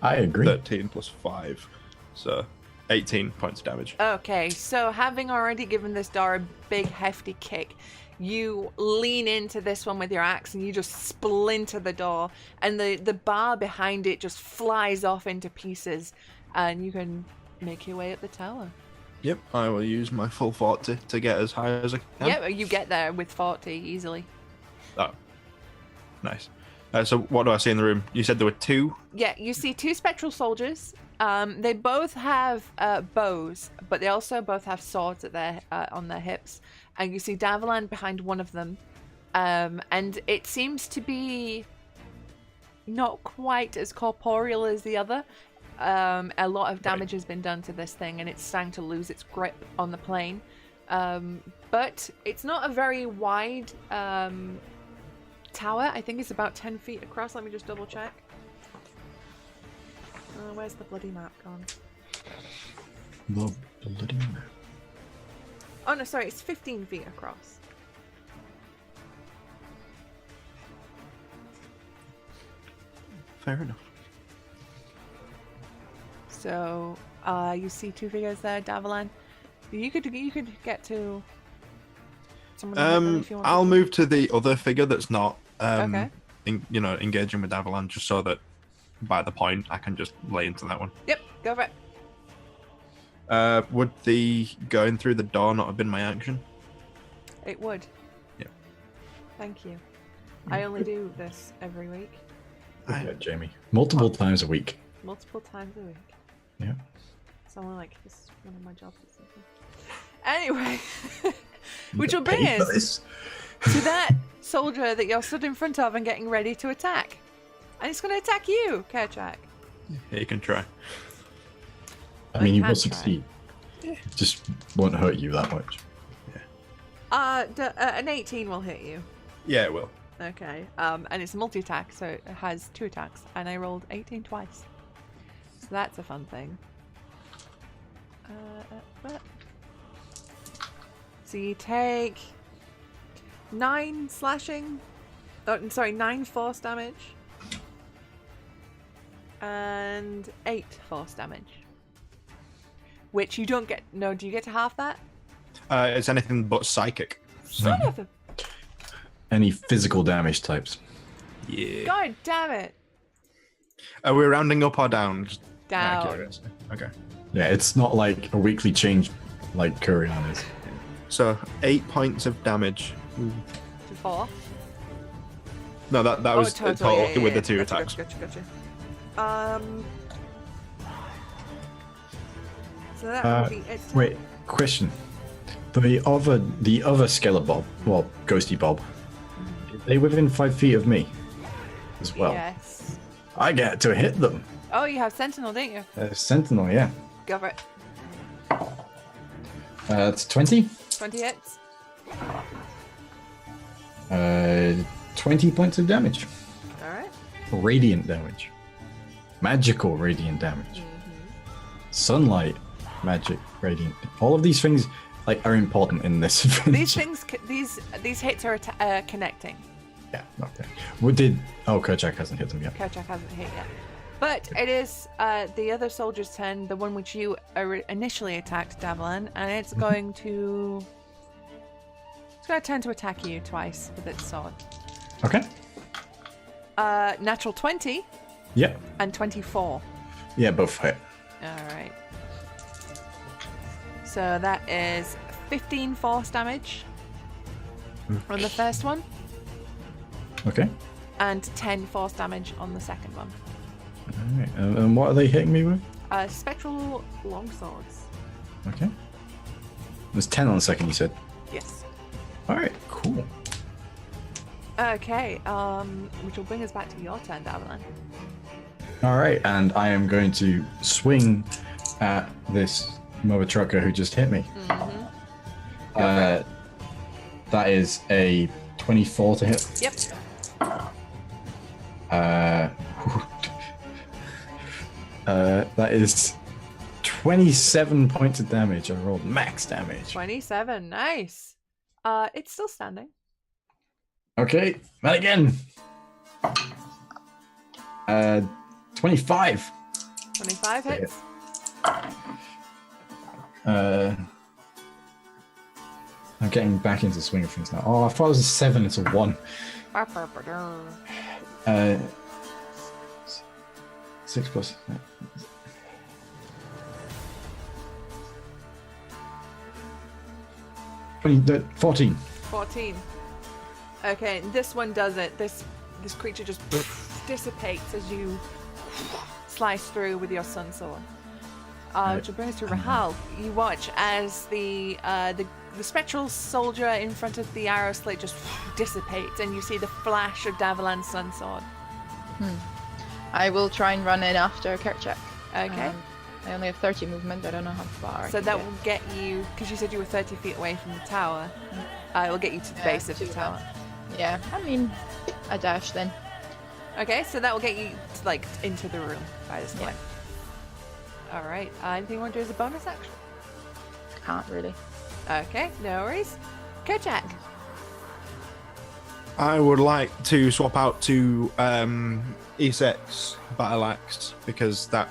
[SPEAKER 4] I agree.
[SPEAKER 2] 13 plus 5. So 18 points of damage.
[SPEAKER 1] Okay, so having already given this door a big hefty kick, you lean into this one with your axe and you just splinter the door, and the bar behind it just flies off into pieces, and you can make your way up the tower.
[SPEAKER 2] Yep, I will use my full 40 to get as high as I can.
[SPEAKER 1] Yeah, you get there with 40 easily.
[SPEAKER 2] Oh, nice. So what do I see in the room? You said there were 2?
[SPEAKER 1] Yeah, you see 2 spectral soldiers. They both have bows, but they also both have swords at on their hips. And you see Davalan behind one of them. And it seems to be not quite as corporeal as the other. A lot of damage has been done to this thing, and it's starting to lose its grip on the plane. But it's not a very wide tower. I think it's about 10 feet across. Let me just double check. Where's the bloody map gone?
[SPEAKER 4] The bloody map.
[SPEAKER 1] Oh no, sorry, it's 15 feet across.
[SPEAKER 2] Fair enough.
[SPEAKER 1] So, you see 2 figures there, Davalan. You could get to someone if you want.
[SPEAKER 2] I'll move to the other figure that's not
[SPEAKER 1] Okay.
[SPEAKER 2] Engaging with Davalan, just so that by the point I can just lay into that one.
[SPEAKER 1] Yep, go for it.
[SPEAKER 2] Would the going through the door not have been my action?
[SPEAKER 1] It would.
[SPEAKER 2] Yeah.
[SPEAKER 1] Thank you. I only do this every week.
[SPEAKER 4] Yeah, Jamie. Multiple times a week.
[SPEAKER 1] Multiple times a week.
[SPEAKER 4] Yeah.
[SPEAKER 1] It's only like this is one of my jobs or something. Anyway, which will
[SPEAKER 4] You
[SPEAKER 1] bring
[SPEAKER 4] pay for
[SPEAKER 1] us
[SPEAKER 4] this?
[SPEAKER 1] to that soldier that you're stood in front of and getting ready to attack. And it's going to attack you, Kerchak.
[SPEAKER 2] Yeah, you can try.
[SPEAKER 4] I mean,
[SPEAKER 1] I
[SPEAKER 4] you
[SPEAKER 1] can
[SPEAKER 4] will
[SPEAKER 1] try.
[SPEAKER 4] succeed. Just won't hurt you that much.
[SPEAKER 1] An 18 will hit you.
[SPEAKER 2] Yeah, it will.
[SPEAKER 1] Okay. And it's a multi-attack, so it has 2 attacks. And I rolled 18 twice. So that's a fun thing. So you take 9 slashing. Oh, sorry, 9 force damage. And 8 force damage. Which you don't get. No, do you get to half that?
[SPEAKER 2] It's anything but psychic.
[SPEAKER 1] Son of a.
[SPEAKER 4] Any physical damage types?
[SPEAKER 2] Yeah.
[SPEAKER 1] God damn it.
[SPEAKER 2] Are we rounding up or down? Just out of
[SPEAKER 1] Down.
[SPEAKER 2] curiosity. Okay.
[SPEAKER 4] Yeah, it's not like a weekly change like Kurion is.
[SPEAKER 2] So 8 points of damage.
[SPEAKER 1] To 4.
[SPEAKER 2] No, that was the total
[SPEAKER 1] yeah,
[SPEAKER 2] with
[SPEAKER 1] yeah.
[SPEAKER 2] the 2
[SPEAKER 1] Gotcha,
[SPEAKER 2] attacks.
[SPEAKER 1] Gotcha. So that would be its turn.
[SPEAKER 4] Wait, question. The other Skeller Bob, well, Ghosty Bob, are they within 5 feet of me as well?
[SPEAKER 1] Yes.
[SPEAKER 4] I get to hit them.
[SPEAKER 1] Oh, you have Sentinel, don't you?
[SPEAKER 4] Sentinel, yeah.
[SPEAKER 1] Go for it.
[SPEAKER 4] It's 20.
[SPEAKER 1] 20 hits.
[SPEAKER 4] 20 points of damage.
[SPEAKER 1] Alright.
[SPEAKER 4] Radiant damage. Magical radiant damage. Sunlight, magic, radiant. All of these things are important in this adventure.
[SPEAKER 1] These hits are connecting.
[SPEAKER 4] Yeah, okay. Kerchak hasn't hit them yet.
[SPEAKER 1] Kerchak hasn't hit yet. But it is the other soldier's turn, the one which you initially attacked, Davalan, and it's going to... It's going to turn to attack you twice with its sword.
[SPEAKER 4] Okay.
[SPEAKER 1] Natural 20
[SPEAKER 4] Yep.
[SPEAKER 1] and 24.
[SPEAKER 4] Yeah, both hit.
[SPEAKER 1] Alright. So that is 15 force damage on the first one,
[SPEAKER 4] Okay.
[SPEAKER 1] and 10 force damage on the second one.
[SPEAKER 4] Alright. And what are they hitting me with?
[SPEAKER 1] Spectral longswords.
[SPEAKER 4] Okay. There's 10 on the second, you said.
[SPEAKER 1] Yes.
[SPEAKER 4] Alright, cool.
[SPEAKER 1] Okay, which will bring us back to your turn, Davalan.
[SPEAKER 4] Alright, and I am going to swing at this mother trucker who just hit me. That is a 24 to hit.
[SPEAKER 1] Yep.
[SPEAKER 4] That is 27 points of damage. I rolled max damage.
[SPEAKER 1] 27, nice. It's still standing.
[SPEAKER 4] Okay, and again. 25.
[SPEAKER 1] 25 hits.
[SPEAKER 4] I'm getting back into the swing of things now. Oh, I thought it was a 7, it's a 1. 6 plus. 14.
[SPEAKER 1] 14. Okay, this one does it. This creature just dissipates as you slice through with your sun sword. Which will bring us to Rahal. You watch as the spectral soldier in front of the arrow slit just dissipates, and you see the flash of Davalan's sun sword.
[SPEAKER 3] I will try and run in after Kerchak.
[SPEAKER 1] Okay.
[SPEAKER 3] I only have 30 movement. I don't know how far.
[SPEAKER 1] So that will get you, because you said you were 30 feet away from the tower. It will get you to the base of the tower.
[SPEAKER 3] Yeah, I mean, a dash then.
[SPEAKER 1] Okay, so that will get you into the room by this point. All right. Anything you want to do as a bonus action?
[SPEAKER 3] Can't really.
[SPEAKER 1] Okay, no worries. Kerchak.
[SPEAKER 2] I would like to swap out to E6 Battle Axe because that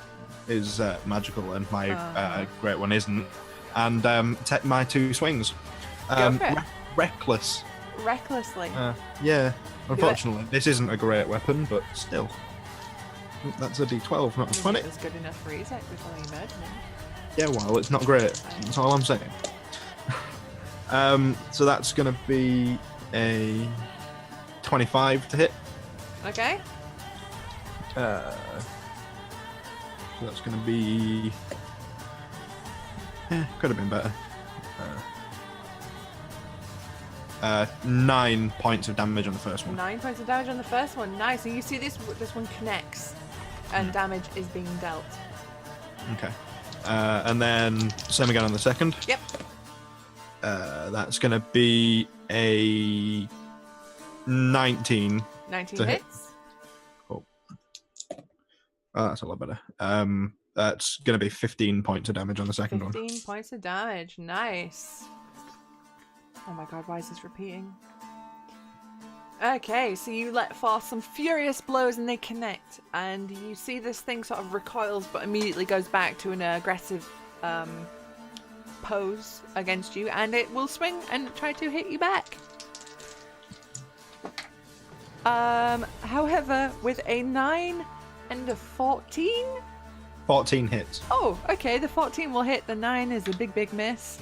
[SPEAKER 2] is magical and my great one isn't. And take my 2 swings.
[SPEAKER 1] Go for it.
[SPEAKER 2] Reckless
[SPEAKER 1] recklessly.
[SPEAKER 2] Yeah. Unfortunately, this isn't a great weapon, but still. That's a D12, not a 20.
[SPEAKER 1] It was good enough for Isaac before he murdered him.
[SPEAKER 2] Yeah, well, it's not great. That's all I'm saying. So that's going to be a 25 to hit.
[SPEAKER 1] Okay.
[SPEAKER 2] So that's going to be... could have been better. 9 points of damage on the first one.
[SPEAKER 1] 9 points of damage on the first one. Nice. And you see this one connects, and damage is being dealt.
[SPEAKER 2] Okay. And then same again on the second.
[SPEAKER 1] Yep.
[SPEAKER 2] That's going to be a 19.
[SPEAKER 1] 19
[SPEAKER 2] to hit.
[SPEAKER 1] hits.
[SPEAKER 2] Oh, that's a lot better. That's going to be 15 points of damage on the second
[SPEAKER 1] 15 points of damage. Nice. Oh my god, why is this repeating? Okay, so you let fall some furious blows and they connect, and you see this thing sort of recoils but immediately goes back to an aggressive pose against you, and it will swing and try to hit you back. However, with a 9 and a 14?
[SPEAKER 2] 14 hits.
[SPEAKER 1] Oh, okay, the 14 will hit. The 9 is a big miss.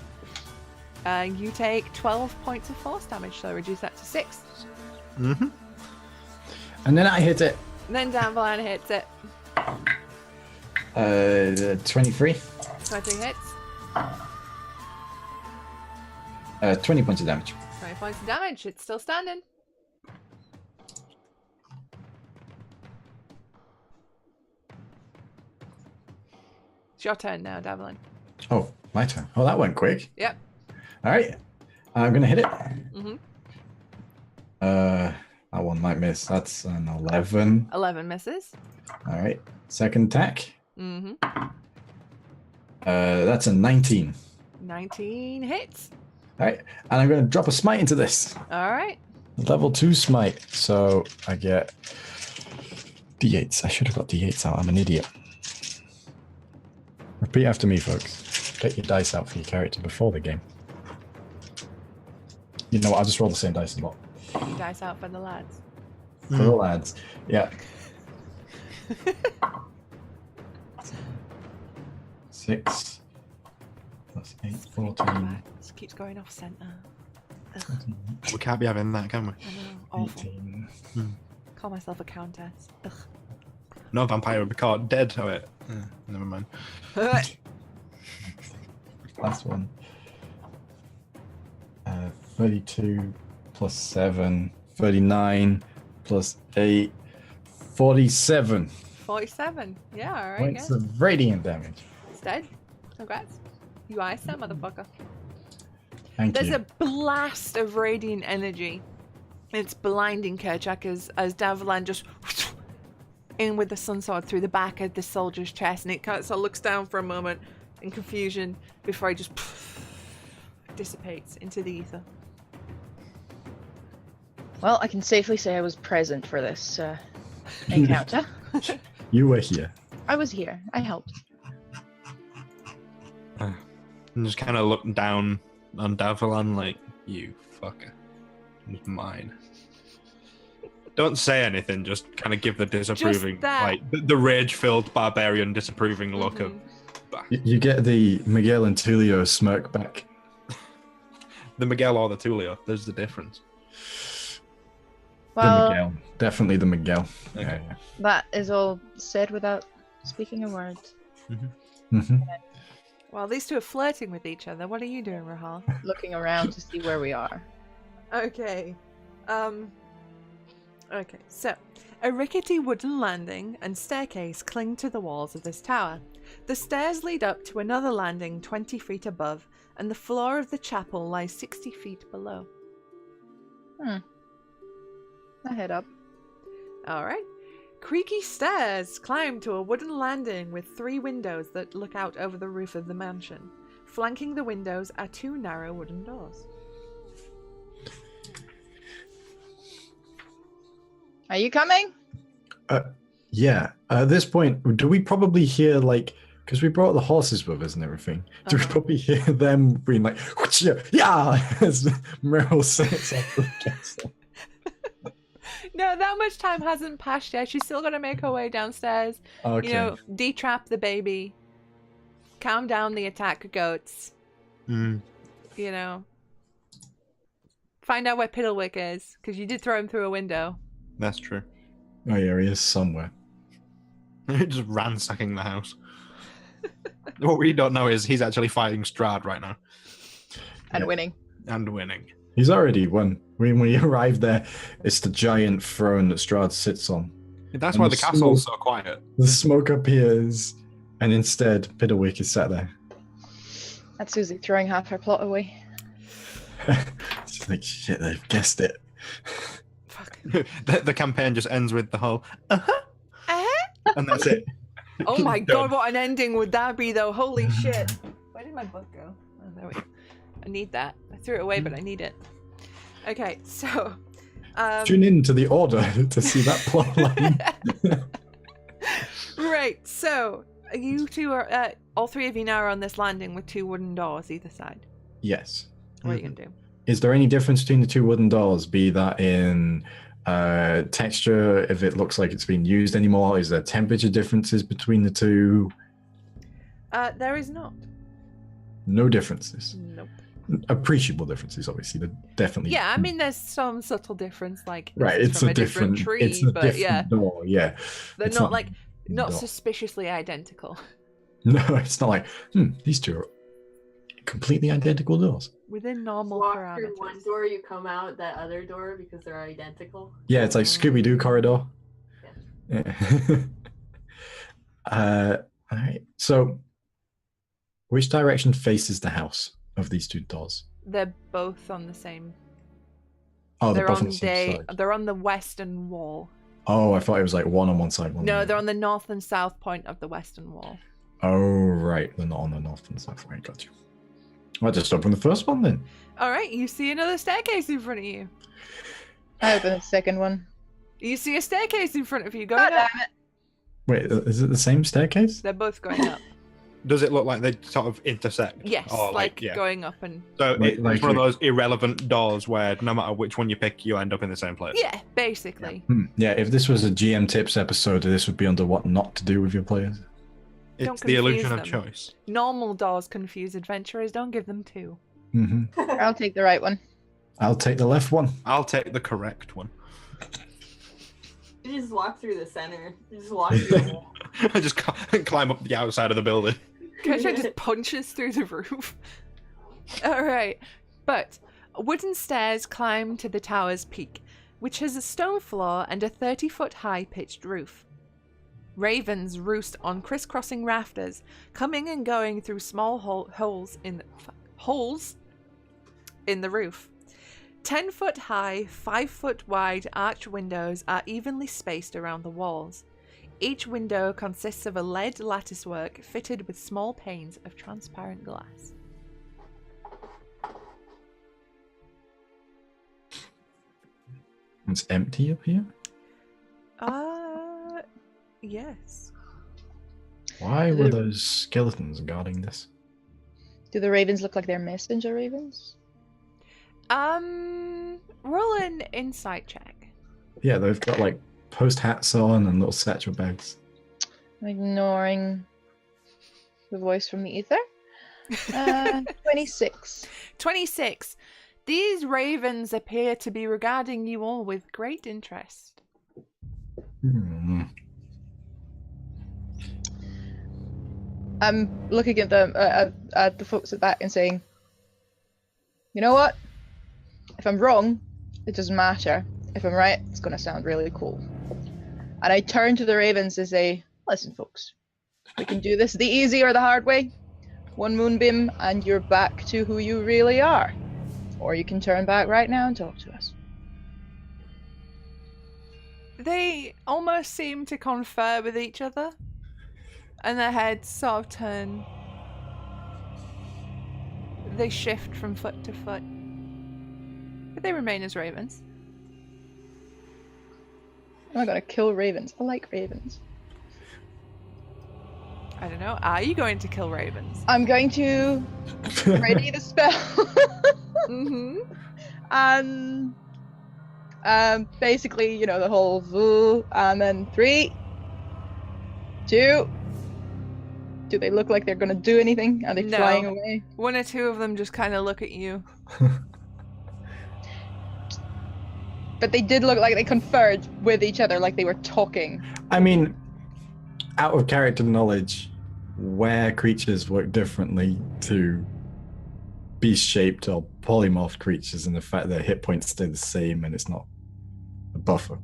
[SPEAKER 1] You take 12 points of force damage, so reduce that to 6.
[SPEAKER 2] Mm-hmm.
[SPEAKER 4] And then I hit it.
[SPEAKER 1] And then Danvalan hits it.
[SPEAKER 4] 23.
[SPEAKER 1] 20 hits.
[SPEAKER 4] 20 points of damage.
[SPEAKER 1] 20 points of damage. It's still standing. It's your turn now, Danvalan.
[SPEAKER 4] Oh, my turn. Oh, that went quick.
[SPEAKER 1] Yep.
[SPEAKER 4] All right. I'm going to hit it.
[SPEAKER 1] Mm-hmm.
[SPEAKER 4] That one might miss. That's an 11.
[SPEAKER 1] 11 misses.
[SPEAKER 4] All right. Second attack.
[SPEAKER 1] Mm-hmm.
[SPEAKER 4] That's a 19.
[SPEAKER 1] 19 hits.
[SPEAKER 4] All right. And I'm going to drop a smite into this.
[SPEAKER 1] All right.
[SPEAKER 4] Level 2 smite. So I get D8s. I should have got D8s out. I'm an idiot. Repeat after me, folks. Get your dice out for your character before the game. You know what? I'll just roll the same dice as well.
[SPEAKER 1] You dice out for the lads.
[SPEAKER 4] For the lads. Yeah. 6 plus 8, 14.
[SPEAKER 1] Just keeps going off center.
[SPEAKER 2] We can't be having that, can we?
[SPEAKER 1] I know. Awful.
[SPEAKER 4] 18.
[SPEAKER 1] Call myself a countess. Ugh.
[SPEAKER 2] No vampire would be caught dead. Oh, wait. Never mind.
[SPEAKER 4] Last one. 32 plus 7. 39 plus 8. 47.
[SPEAKER 1] 47. Yeah, alright.
[SPEAKER 4] Points
[SPEAKER 1] Yeah.
[SPEAKER 4] of radiant damage.
[SPEAKER 1] It's dead. Congrats. You iced that motherfucker.
[SPEAKER 4] Thank
[SPEAKER 1] There's
[SPEAKER 4] you.
[SPEAKER 1] a blast of radiant energy. It's blinding Kerchak as Danvalan just in with the sun sword through the back of the soldier's chest, and it kind of looks down for a moment in confusion before he just dissipates into the ether.
[SPEAKER 3] Well, I can safely say I was present for this encounter.
[SPEAKER 4] You were here.
[SPEAKER 3] I was here. I helped.
[SPEAKER 2] And just kind of look down on Davalan like, you fucker. It's mine. Don't say anything, just kind of give the disapproving,
[SPEAKER 1] that.
[SPEAKER 2] like, the rage-filled barbarian disapproving look of...
[SPEAKER 4] You get the Miguel and Tulio smirk back.
[SPEAKER 2] The Miguel or the Tulio, there's the difference.
[SPEAKER 3] Well,
[SPEAKER 4] The Miguel. Definitely the Miguel.
[SPEAKER 2] Okay.
[SPEAKER 4] Yeah.
[SPEAKER 3] that is all said without speaking a word.
[SPEAKER 4] Mhm.
[SPEAKER 1] While these two are flirting with each other, what are you doing, Rahal?
[SPEAKER 3] Looking around to see where we are.
[SPEAKER 1] Okay. Okay, so a rickety wooden landing and staircase cling to the walls of this tower. The stairs lead up to another landing 20 feet above, and the floor of the chapel lies 60 feet below.
[SPEAKER 3] I head up.
[SPEAKER 1] Alright. Creaky stairs climb to a wooden landing with 3 windows that look out over the roof of the mansion. Flanking the windows are 2 narrow wooden doors.
[SPEAKER 3] Are you coming?
[SPEAKER 4] Yeah. At this point, do we probably hear like because we brought the horses with us and everything, do we
[SPEAKER 1] Uh-huh.
[SPEAKER 4] probably hear them being like, yeah, as Meryl sits off the castle?
[SPEAKER 1] No, that much time hasn't passed yet. She's still got to make her way downstairs.
[SPEAKER 4] Okay.
[SPEAKER 1] You know, detrap the baby, calm down the attack goats.
[SPEAKER 2] Mm.
[SPEAKER 1] You know, find out where Piddlewick is, because you did throw him through a window.
[SPEAKER 2] That's true.
[SPEAKER 4] Oh yeah, he is somewhere.
[SPEAKER 2] Just ransacking the house. What we don't know is he's actually fighting Strahd right now
[SPEAKER 3] And
[SPEAKER 4] Yeah.
[SPEAKER 3] winning.
[SPEAKER 2] and winning.
[SPEAKER 4] He's already won. When we arrive there, it's the giant throne that Strahd sits on.
[SPEAKER 2] That's
[SPEAKER 4] And
[SPEAKER 2] why
[SPEAKER 4] the
[SPEAKER 2] the castle's so quiet.
[SPEAKER 4] The smoke appears, and instead, Piddlewick is sat there.
[SPEAKER 3] That's Susie throwing half her plot away.
[SPEAKER 4] She's like, shit, they've guessed it.
[SPEAKER 1] Fuck.
[SPEAKER 2] The campaign just ends with the whole and that's it.
[SPEAKER 1] Oh my
[SPEAKER 2] Done.
[SPEAKER 1] god, what an ending would that be, though? Holy shit. Where did my book go? Oh, there we go. I need that. I threw it away, but I need it. Okay, so...
[SPEAKER 4] Tune in to the Order to see that plot line.
[SPEAKER 1] Right, so you two are... all three of you now are on this landing with two wooden doors either side.
[SPEAKER 4] Yes.
[SPEAKER 1] What are you going to do?
[SPEAKER 4] Is there any difference between the two wooden doors? Be that in texture, if it looks like it's being used anymore? Is there temperature differences between the two?
[SPEAKER 1] There is not.
[SPEAKER 4] No differences.
[SPEAKER 1] Nope.
[SPEAKER 4] Appreciable differences, obviously. They're definitely.
[SPEAKER 1] Yeah, I mean, there's some subtle difference, like
[SPEAKER 4] Right,
[SPEAKER 1] this is
[SPEAKER 4] it's
[SPEAKER 1] from
[SPEAKER 4] a different
[SPEAKER 1] tree,
[SPEAKER 4] it's a
[SPEAKER 1] but
[SPEAKER 4] different
[SPEAKER 1] yeah,
[SPEAKER 4] door. Yeah,
[SPEAKER 1] they're
[SPEAKER 4] it's
[SPEAKER 1] not like not
[SPEAKER 4] door.
[SPEAKER 1] suspiciously identical
[SPEAKER 4] No, it's not like these two are completely identical doors.
[SPEAKER 1] within normal
[SPEAKER 5] Walk
[SPEAKER 1] parameters.
[SPEAKER 5] through one door, you come out that other door because they're identical.
[SPEAKER 4] Yeah, it's like Scooby-Doo corridor. Yeah. All right. So, which direction faces the house of these two doors?
[SPEAKER 1] They're both on the same.
[SPEAKER 4] Oh,
[SPEAKER 1] they're
[SPEAKER 4] both
[SPEAKER 1] on
[SPEAKER 4] the same side.
[SPEAKER 1] They're on the western wall.
[SPEAKER 4] Oh, I thought it was like one on one side. One
[SPEAKER 1] No,
[SPEAKER 4] on
[SPEAKER 1] they're on the north and south point of the western wall.
[SPEAKER 4] Oh, right. They're not on the north and south. Right, got you. I'll just open the first one then.
[SPEAKER 1] All right, you see another staircase in front of you.
[SPEAKER 3] I open the second one.
[SPEAKER 1] You see a staircase in front of you going
[SPEAKER 3] God
[SPEAKER 1] up.
[SPEAKER 3] damn it.
[SPEAKER 4] Wait, is it the same staircase?
[SPEAKER 1] They're both going up.
[SPEAKER 2] Does it look like they sort of intersect?
[SPEAKER 1] Yes,
[SPEAKER 2] Or
[SPEAKER 1] like
[SPEAKER 2] yeah.
[SPEAKER 1] going up and
[SPEAKER 2] So
[SPEAKER 4] Like-
[SPEAKER 2] it's
[SPEAKER 4] like
[SPEAKER 2] one of
[SPEAKER 4] it-
[SPEAKER 2] those irrelevant doors where no matter which one you pick, you end up in the same place.
[SPEAKER 1] yeah, basically.
[SPEAKER 4] Yeah, if this was a GM tips episode, this would be under what not to do with your players.
[SPEAKER 2] It's
[SPEAKER 1] Don't
[SPEAKER 2] the illusion of
[SPEAKER 1] confuse them.
[SPEAKER 2] choice.
[SPEAKER 1] Normal doors confuse adventurers. Don't give them two.
[SPEAKER 4] hmm
[SPEAKER 3] I'll take the right one.
[SPEAKER 4] I'll take the left one.
[SPEAKER 2] I'll take the correct one.
[SPEAKER 5] You just walk through the center. You just walk through the wall.
[SPEAKER 2] I just climb up the outside of the building.
[SPEAKER 1] Kesha just punches through the roof. Alright, but wooden stairs climb to the tower's peak, which has a stone floor and a 30-foot high pitched roof. Ravens roost on crisscrossing rafters, coming and going through small holes in the roof. 10-foot high, 5-foot wide arched windows are evenly spaced around the walls. Each window consists of a lead latticework fitted with small panes of transparent glass.
[SPEAKER 4] It's empty up here.
[SPEAKER 1] Yes.
[SPEAKER 4] Why were those skeletons guarding this?
[SPEAKER 3] Do the ravens look like they're messenger ravens?
[SPEAKER 1] Roll an insight check.
[SPEAKER 4] Yeah, they've got like post hats on and little satchel bags.
[SPEAKER 3] I'm ignoring the voice from the ether. 26.
[SPEAKER 1] 26. These ravens appear to be regarding you all with great interest.
[SPEAKER 3] I'm looking at them at the folks at the back and saying, you know what? If I'm wrong, it doesn't matter. If I'm right, it's gonna sound really cool. And I turn to the ravens and say, listen folks, we can do this the easy or the hard way. One moonbeam and you're back to who you really are. Or you can turn back right now and talk to us.
[SPEAKER 1] They almost seem to confer with each other, and their heads sort of turn. They shift from foot to foot, but they remain as ravens.
[SPEAKER 3] I'm not gonna kill ravens. I like ravens.
[SPEAKER 1] I don't know. Are you going to kill ravens?
[SPEAKER 3] I'm going to ready the spell.
[SPEAKER 1] Mm-hmm.
[SPEAKER 3] And basically, you know, the whole zoo, and then 3, 2. Do they look like they're gonna do anything? Are they
[SPEAKER 1] No.
[SPEAKER 3] flying away?
[SPEAKER 1] One or two of them just kind of look at you.
[SPEAKER 3] But they did look like they conferred with each other, like they were talking.
[SPEAKER 4] I mean, out of character knowledge, where creatures work differently to beast-shaped or polymorphed creatures, and the fact that hit points stay the same and it's not a buffer.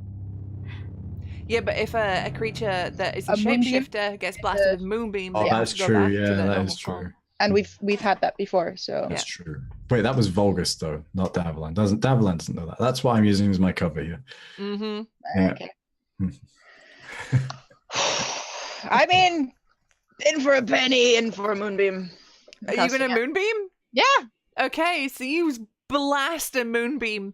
[SPEAKER 1] Yeah, but if a creature that is a
[SPEAKER 3] moonbeam?
[SPEAKER 1] shapeshifter gets blasted with moonbeams,
[SPEAKER 4] Oh,
[SPEAKER 1] they have
[SPEAKER 4] that's
[SPEAKER 1] to go
[SPEAKER 4] true.
[SPEAKER 1] back to
[SPEAKER 4] Yeah,
[SPEAKER 1] their
[SPEAKER 4] that
[SPEAKER 1] normal
[SPEAKER 4] is true.
[SPEAKER 1] form.
[SPEAKER 3] And we've had that before, so
[SPEAKER 4] That's true. Wait, that was Vulgus though, not Davalan. Davalan doesn't know that. That's what I'm using as my cover here.
[SPEAKER 1] Mm-hmm.
[SPEAKER 4] Yeah.
[SPEAKER 3] okay. I mean, in for a penny, in for a moonbeam.
[SPEAKER 1] Are you gonna moonbeam?
[SPEAKER 3] Yeah.
[SPEAKER 1] Okay, so you blast a moonbeam,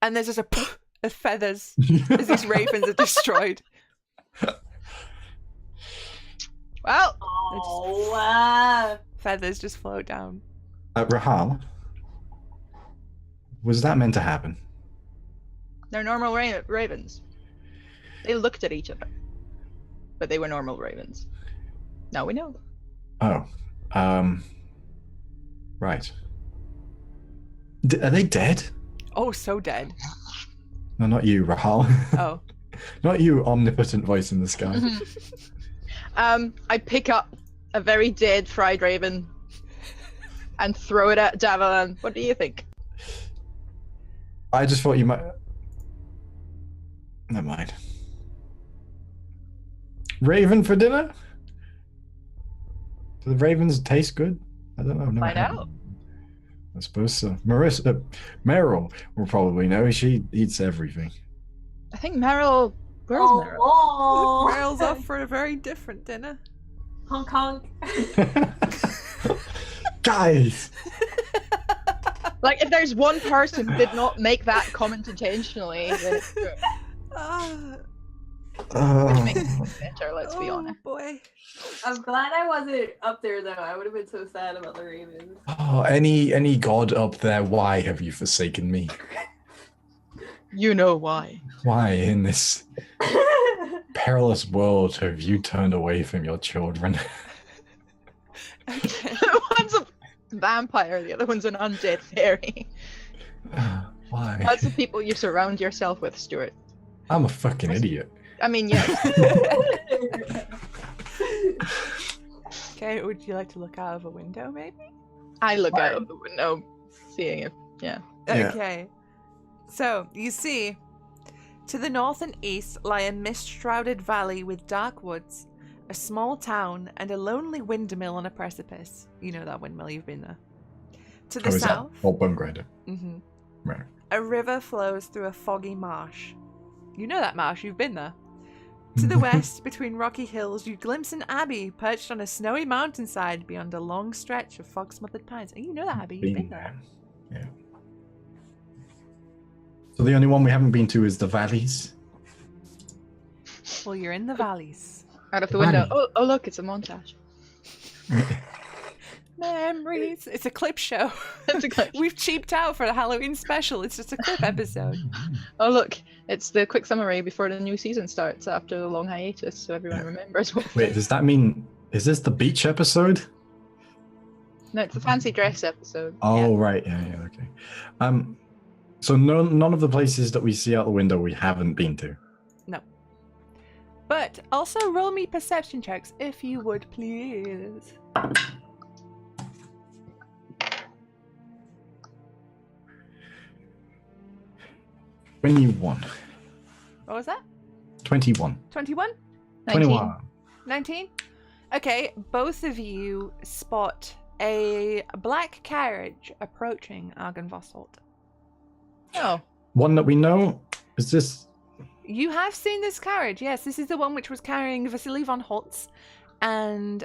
[SPEAKER 1] and there's just a poof of feathers as these ravens are destroyed.
[SPEAKER 3] Well,
[SPEAKER 5] Oh,
[SPEAKER 1] Feathers just float down.
[SPEAKER 4] Rahal, was that meant to happen?
[SPEAKER 3] they're normal ravens. They looked at each other, but they were normal ravens. Now we know.
[SPEAKER 4] Oh, right. Are they dead?
[SPEAKER 1] Oh, so dead.
[SPEAKER 4] No, not you, Rahal.
[SPEAKER 1] Oh.
[SPEAKER 4] Not you, omnipotent voice in the sky.
[SPEAKER 3] I pick up a very dead fried raven and throw it at Davalan. What do you think?
[SPEAKER 4] I just thought you might. Never mind. Raven for dinner? Do the ravens taste good? I don't know. I've never
[SPEAKER 3] Find
[SPEAKER 4] had
[SPEAKER 3] out.
[SPEAKER 4] them. I suppose so. Meryl will probably know. She eats everything.
[SPEAKER 3] I think Meryl. Where's Meryl?
[SPEAKER 5] Oh,
[SPEAKER 1] Meryl's off for a very different dinner.
[SPEAKER 5] honk honk.
[SPEAKER 4] Guys!
[SPEAKER 3] Like, if there's one person who did not make that comment intentionally, then it's good. Which makes it better, let's be honest.
[SPEAKER 1] Boy.
[SPEAKER 5] I'm glad I wasn't up there though. I would have been so sad about the ravens.
[SPEAKER 4] Oh, any god up there, why have you forsaken me?
[SPEAKER 3] You know why.
[SPEAKER 4] Why in this perilous world have you turned away from your children?
[SPEAKER 1] Okay.
[SPEAKER 3] One's a vampire, the other one's an undead fairy.
[SPEAKER 4] Why?
[SPEAKER 3] That's the people you surround yourself with, Stuart.
[SPEAKER 4] I'm a fucking idiot.
[SPEAKER 3] I mean, yes.
[SPEAKER 1] Okay, would you like to look out of a window, maybe?
[SPEAKER 3] I look out of the window, seeing if, yeah.
[SPEAKER 4] Yeah.
[SPEAKER 1] Okay. So, you see, to the north and east lie a mist-shrouded valley with dark woods, a small town, and a lonely windmill on a precipice. You know that windmill, you've been there. To the
[SPEAKER 4] Is that
[SPEAKER 1] south,
[SPEAKER 4] old bone grinder?
[SPEAKER 1] mhm,
[SPEAKER 4] Right.
[SPEAKER 1] a river flows through a foggy marsh. You know that marsh, you've been there. To the west, between rocky hills, you glimpse an abbey perched on a snowy mountainside beyond a long stretch of fog-smothered pines. And you know that abbey, you've been there.
[SPEAKER 4] Yeah. So the only one we haven't been to is the valleys.
[SPEAKER 1] Well, you're in the valleys.
[SPEAKER 3] Out of the window. Oh, look, it's a montage.
[SPEAKER 1] Memories. It's a clip show.
[SPEAKER 3] It's a clip.
[SPEAKER 1] We've cheaped out for the Halloween special. It's just a clip episode.
[SPEAKER 3] Oh, look, it's the quick summary before the new season starts after the long hiatus, so everyone remembers what.
[SPEAKER 4] Wait, does that mean is this the beach episode?
[SPEAKER 3] No, it's the fancy dress episode.
[SPEAKER 4] Oh, right. Yeah, okay. So none of the places that we see out the window we haven't been to.
[SPEAKER 1] No. But also roll me perception checks, if you would, please.
[SPEAKER 4] 21.
[SPEAKER 1] What was that?
[SPEAKER 4] 21.
[SPEAKER 1] 21?
[SPEAKER 4] 21.
[SPEAKER 1] 19? Okay, both of you spot a black carriage approaching Argynvostholt.
[SPEAKER 3] Oh.
[SPEAKER 4] One that we know? Is this...
[SPEAKER 1] You have seen this carriage, yes. This is the one which was carrying Vasily von Holtz and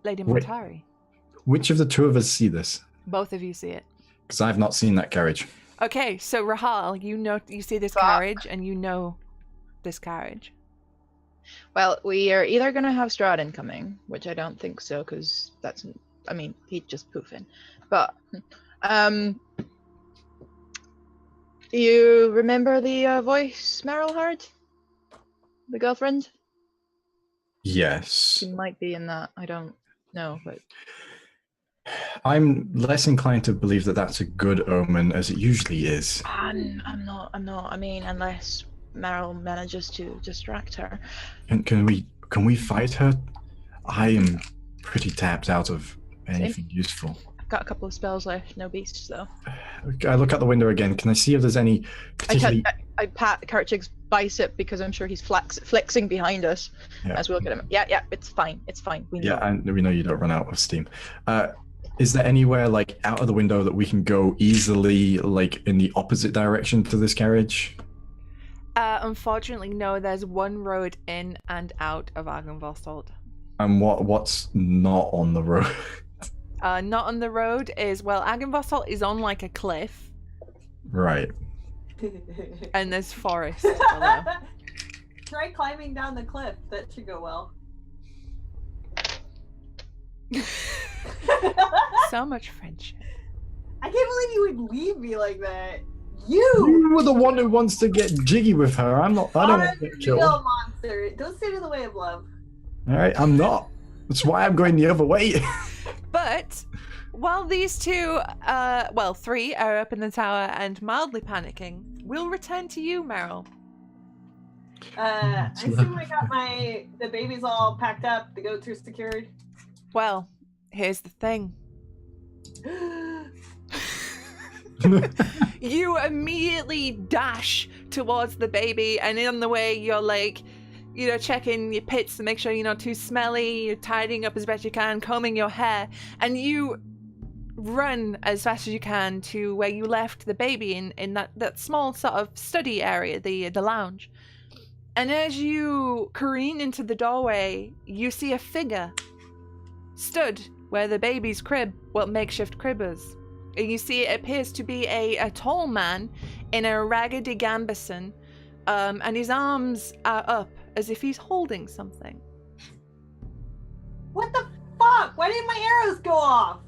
[SPEAKER 1] Lady
[SPEAKER 4] Wait.
[SPEAKER 1] Montari.
[SPEAKER 4] Which of the two of us see this?
[SPEAKER 1] Both of you see it.
[SPEAKER 4] Because I've not seen that carriage.
[SPEAKER 1] Okay, so Rahal, you see this
[SPEAKER 3] Fuck.
[SPEAKER 1] carriage and you know this carriage.
[SPEAKER 3] Well, we are either going to have Strahd incoming, which I don't think so, because that's, I mean, he'd just poof in. But, you remember the voice Meryl heard? The girlfriend?
[SPEAKER 4] Yes.
[SPEAKER 3] She might be in that. I don't know, but
[SPEAKER 4] I'm less inclined to believe that that's a good omen, as it usually is.
[SPEAKER 3] I'm not. I mean, unless Meryl manages to distract her.
[SPEAKER 4] Can we fight her? I am pretty tapped out of anything useful.
[SPEAKER 3] I've got a couple of spells left, no beasts though.
[SPEAKER 4] I look out the window again. Can I see if there's any particularly...
[SPEAKER 3] I pat Karchik's bicep because I'm sure he's flexing behind us as we look at him. Yeah, it's fine. It's fine. We know.
[SPEAKER 4] Yeah, and we know you don't run out of steam. Is there anywhere like out of the window that we can go easily, like in the opposite direction to this carriage?
[SPEAKER 1] Unfortunately, no. There's one road in and out of Argynvostholt.
[SPEAKER 4] And what's not on the road?
[SPEAKER 1] Not on the road is, well, Argynvostholt is on like a cliff.
[SPEAKER 4] Right.
[SPEAKER 1] And there's forest below.
[SPEAKER 5] Try climbing down the cliff. That should go well.
[SPEAKER 1] So much friendship.
[SPEAKER 5] I can't believe you would leave me like that. You
[SPEAKER 4] were the one who wants to get jiggy with her. I don't want to get killed.
[SPEAKER 5] Real monster. Don't stand in the way of love.
[SPEAKER 4] All right, I'm not. That's why I'm going the other way.
[SPEAKER 1] But while these two, three are up in the tower and mildly panicking, we'll return to you, Meryl.
[SPEAKER 5] I assume I got the babies all packed up, the goats are secured.
[SPEAKER 1] Well, here's the thing. You immediately dash towards the baby, and on the way you're like, checking your pits to make sure you're not too smelly, you're tidying up as best you can, combing your hair, and you run as fast as you can to where you left the baby in that small sort of study area, the lounge. And as you careen into the doorway, you see a figure stood where the baby's makeshift crib is. And you see it appears to be a tall man in a raggedy gambeson, and his arms are up as if he's holding something.
[SPEAKER 5] What the fuck? Why didn't my arrows go off?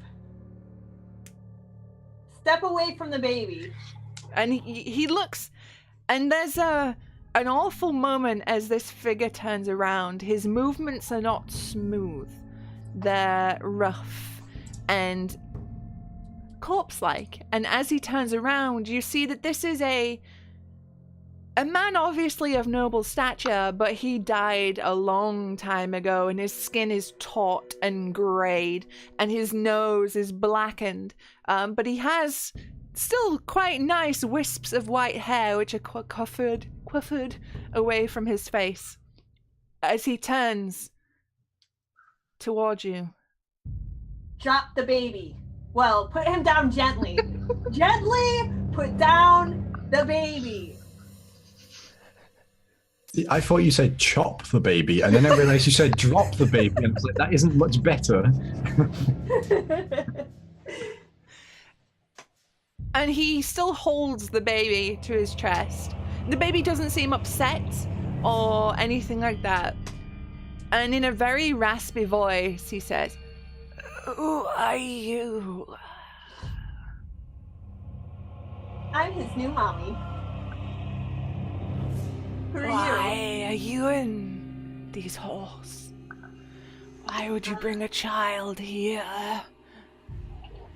[SPEAKER 5] Step away from the baby.
[SPEAKER 1] And he looks, and there's an awful moment as this figure turns around. His movements are not smooth. They're rough and corpse-like. And as he turns around, you see that this is a man obviously of noble stature, but he died a long time ago, and his skin is taut and greyed, and his nose is blackened. But he has still quite nice wisps of white hair, which are coiffured away from his face. As he turns towards you.
[SPEAKER 5] Drop the baby. Well, put him down gently. Gently put down the baby.
[SPEAKER 4] I thought you said chop the baby, and then I realized you said drop the baby, and I was like, that isn't much better.
[SPEAKER 1] And he still holds the baby to his chest. The baby doesn't seem upset or anything like that. And in a very raspy voice, he says, "Who are you?"
[SPEAKER 5] I'm his new mommy. Who are
[SPEAKER 1] Why are you in these halls? Why would you bring a child here?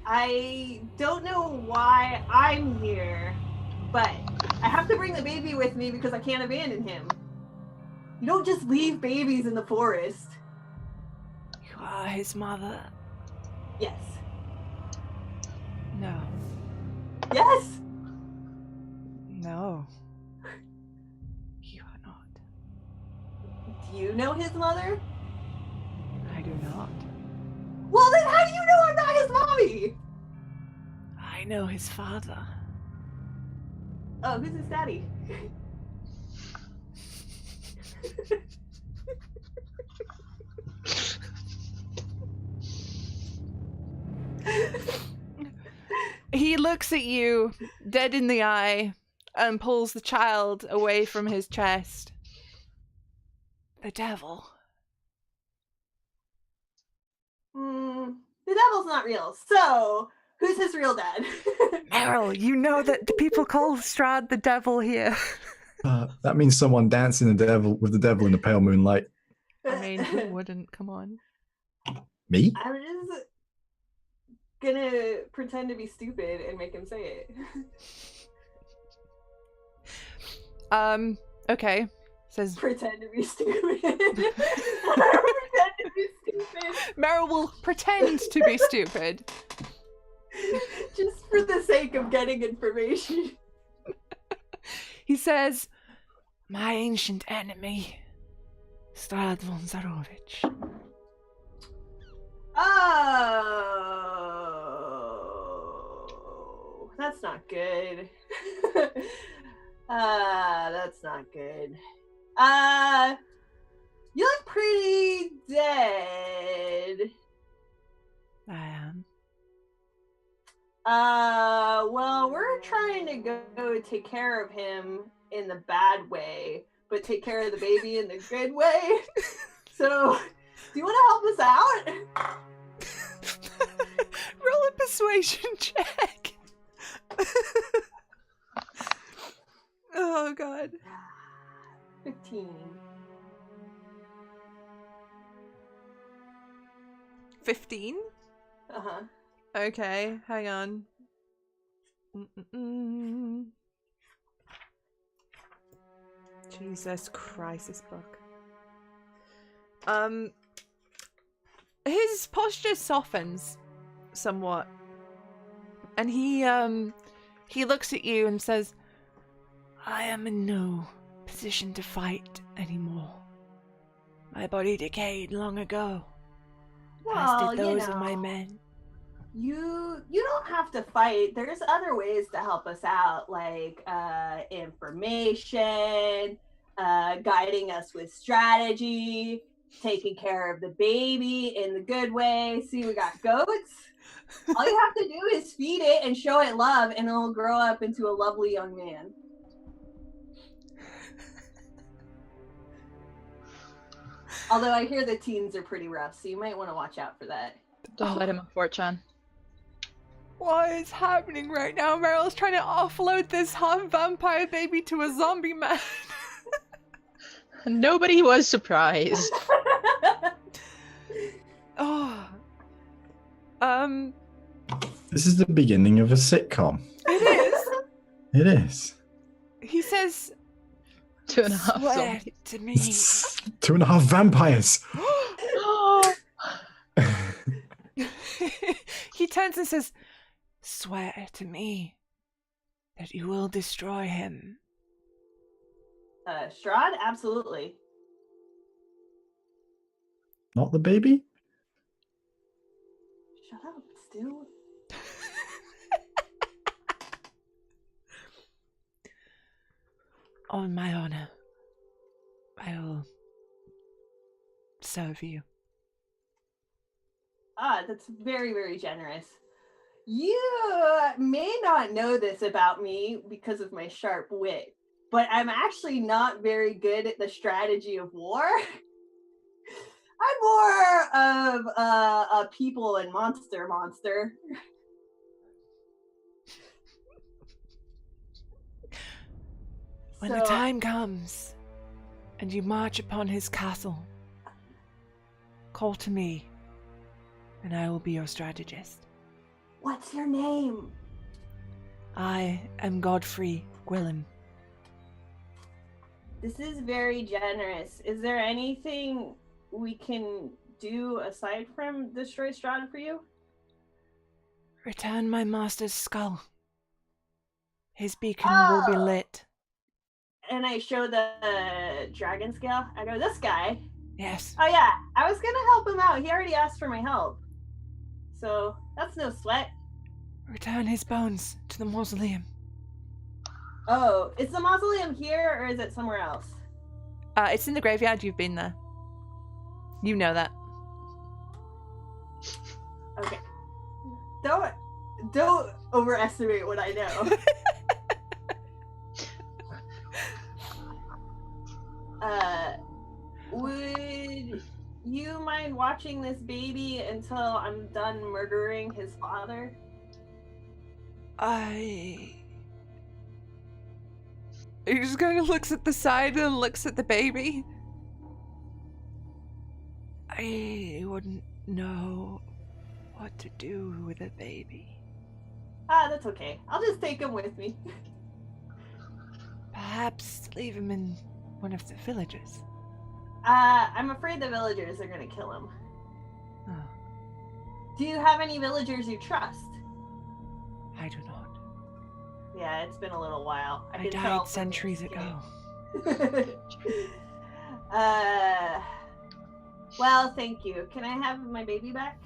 [SPEAKER 5] I don't know why I'm here, but I have to bring the baby with me because I can't abandon him. You don't just leave babies in the forest.
[SPEAKER 1] You are his mother?
[SPEAKER 5] Yes.
[SPEAKER 1] No.
[SPEAKER 5] Yes!
[SPEAKER 1] No. You are not.
[SPEAKER 5] Do you know his mother?
[SPEAKER 1] I do not.
[SPEAKER 5] Well, then how do you know I'm not his mommy?
[SPEAKER 1] I know his father.
[SPEAKER 5] Oh, who's his daddy?
[SPEAKER 1] He looks at you, dead in the eye, and pulls the child away from his chest. The devil.
[SPEAKER 5] The devil's not real. So, who's his real dad?
[SPEAKER 1] Meryl, you know that the people call Strahd the devil here.
[SPEAKER 4] That means someone dancing with the devil in the pale moonlight.
[SPEAKER 1] I mean, who wouldn't? Come on.
[SPEAKER 4] Me?
[SPEAKER 5] I'm just gonna pretend to be stupid and make him say it.
[SPEAKER 1] Okay. Says
[SPEAKER 5] Pretend to be stupid. Pretend to be stupid.
[SPEAKER 1] Meryl will pretend to be stupid.
[SPEAKER 5] Just for the sake of getting information.
[SPEAKER 1] He says, my ancient enemy, Strahd von Zarovich.
[SPEAKER 5] Oh, that's not good. That's not good. You look pretty dead.
[SPEAKER 1] I am.
[SPEAKER 5] Well, we're trying to go take care of him in the bad way, but take care of the baby in the good way. So, do you want to help us out?
[SPEAKER 1] Roll a persuasion check. Oh, God.
[SPEAKER 5] 15.
[SPEAKER 1] 15?
[SPEAKER 5] Uh-huh.
[SPEAKER 1] Okay, hang on. Jesus Christ, this book. His posture softens somewhat, and he looks at you and says, I am in no position to fight anymore. My body decayed long ago, as did those of my men.
[SPEAKER 5] You don't have to fight. There's other ways to help us out, like information, guiding us with strategy, taking care of the baby in the good way. See, we got goats. All you have to do is feed it and show it love, and it'll grow up into a lovely young man. Although I hear the teens are pretty rough, so you might want to watch out for that.
[SPEAKER 3] Don't let him on 4chan.
[SPEAKER 1] What is happening right now? Meryl's trying to offload this half-vampire baby to a zombie man.
[SPEAKER 3] Nobody was surprised.
[SPEAKER 1] Oh.
[SPEAKER 4] This is the beginning of a sitcom.
[SPEAKER 1] It is.
[SPEAKER 4] It is.
[SPEAKER 1] He says,
[SPEAKER 3] 2.5
[SPEAKER 1] swear
[SPEAKER 3] zombies.
[SPEAKER 1] to me.
[SPEAKER 4] 2.5 vampires.
[SPEAKER 1] He turns and says, swear to me that you will destroy him.
[SPEAKER 5] Strahd, absolutely.
[SPEAKER 4] Not the baby?
[SPEAKER 5] Shut up, Stu.
[SPEAKER 1] On my honor, I will serve you.
[SPEAKER 5] That's very, very generous. You may not know this about me because of my sharp wit, but I'm actually not very good at the strategy of war. I'm more of a people and monster.
[SPEAKER 1] When the time comes and you march upon his castle, call to me and I will be your strategist.
[SPEAKER 5] What's your name?
[SPEAKER 1] I am Godfrey Gwillem.
[SPEAKER 5] This is very generous. Is there anything we can do aside from destroy Strahd for you?
[SPEAKER 1] Return my master's skull. His beacon will be lit.
[SPEAKER 5] And I show the dragon scale. I go, this guy.
[SPEAKER 1] Yes.
[SPEAKER 5] Oh yeah, I was gonna help him out. He already asked for my help. So that's no sweat.
[SPEAKER 1] Return his bones to the mausoleum.
[SPEAKER 5] Oh, is the mausoleum here or is it somewhere else?
[SPEAKER 1] It's in the graveyard. You've been there. You know that.
[SPEAKER 5] Okay. Don't overestimate what I know. you mind watching this baby until I'm done murdering his father?
[SPEAKER 1] He just kind of looks at the side and looks at the baby. I wouldn't know what to do with a baby.
[SPEAKER 5] Ah, that's okay. I'll just take him with me.
[SPEAKER 1] Perhaps leave him in one of the villages.
[SPEAKER 5] I'm afraid the villagers are gonna kill him.
[SPEAKER 1] Oh,
[SPEAKER 5] Do you have any villagers you trust?
[SPEAKER 1] I do not.
[SPEAKER 5] Yeah, it's been a little while.
[SPEAKER 1] I
[SPEAKER 5] can tell
[SPEAKER 1] died
[SPEAKER 5] from
[SPEAKER 1] centuries
[SPEAKER 5] his
[SPEAKER 1] ago.
[SPEAKER 5] skin. Well, thank you. Can I have my baby back?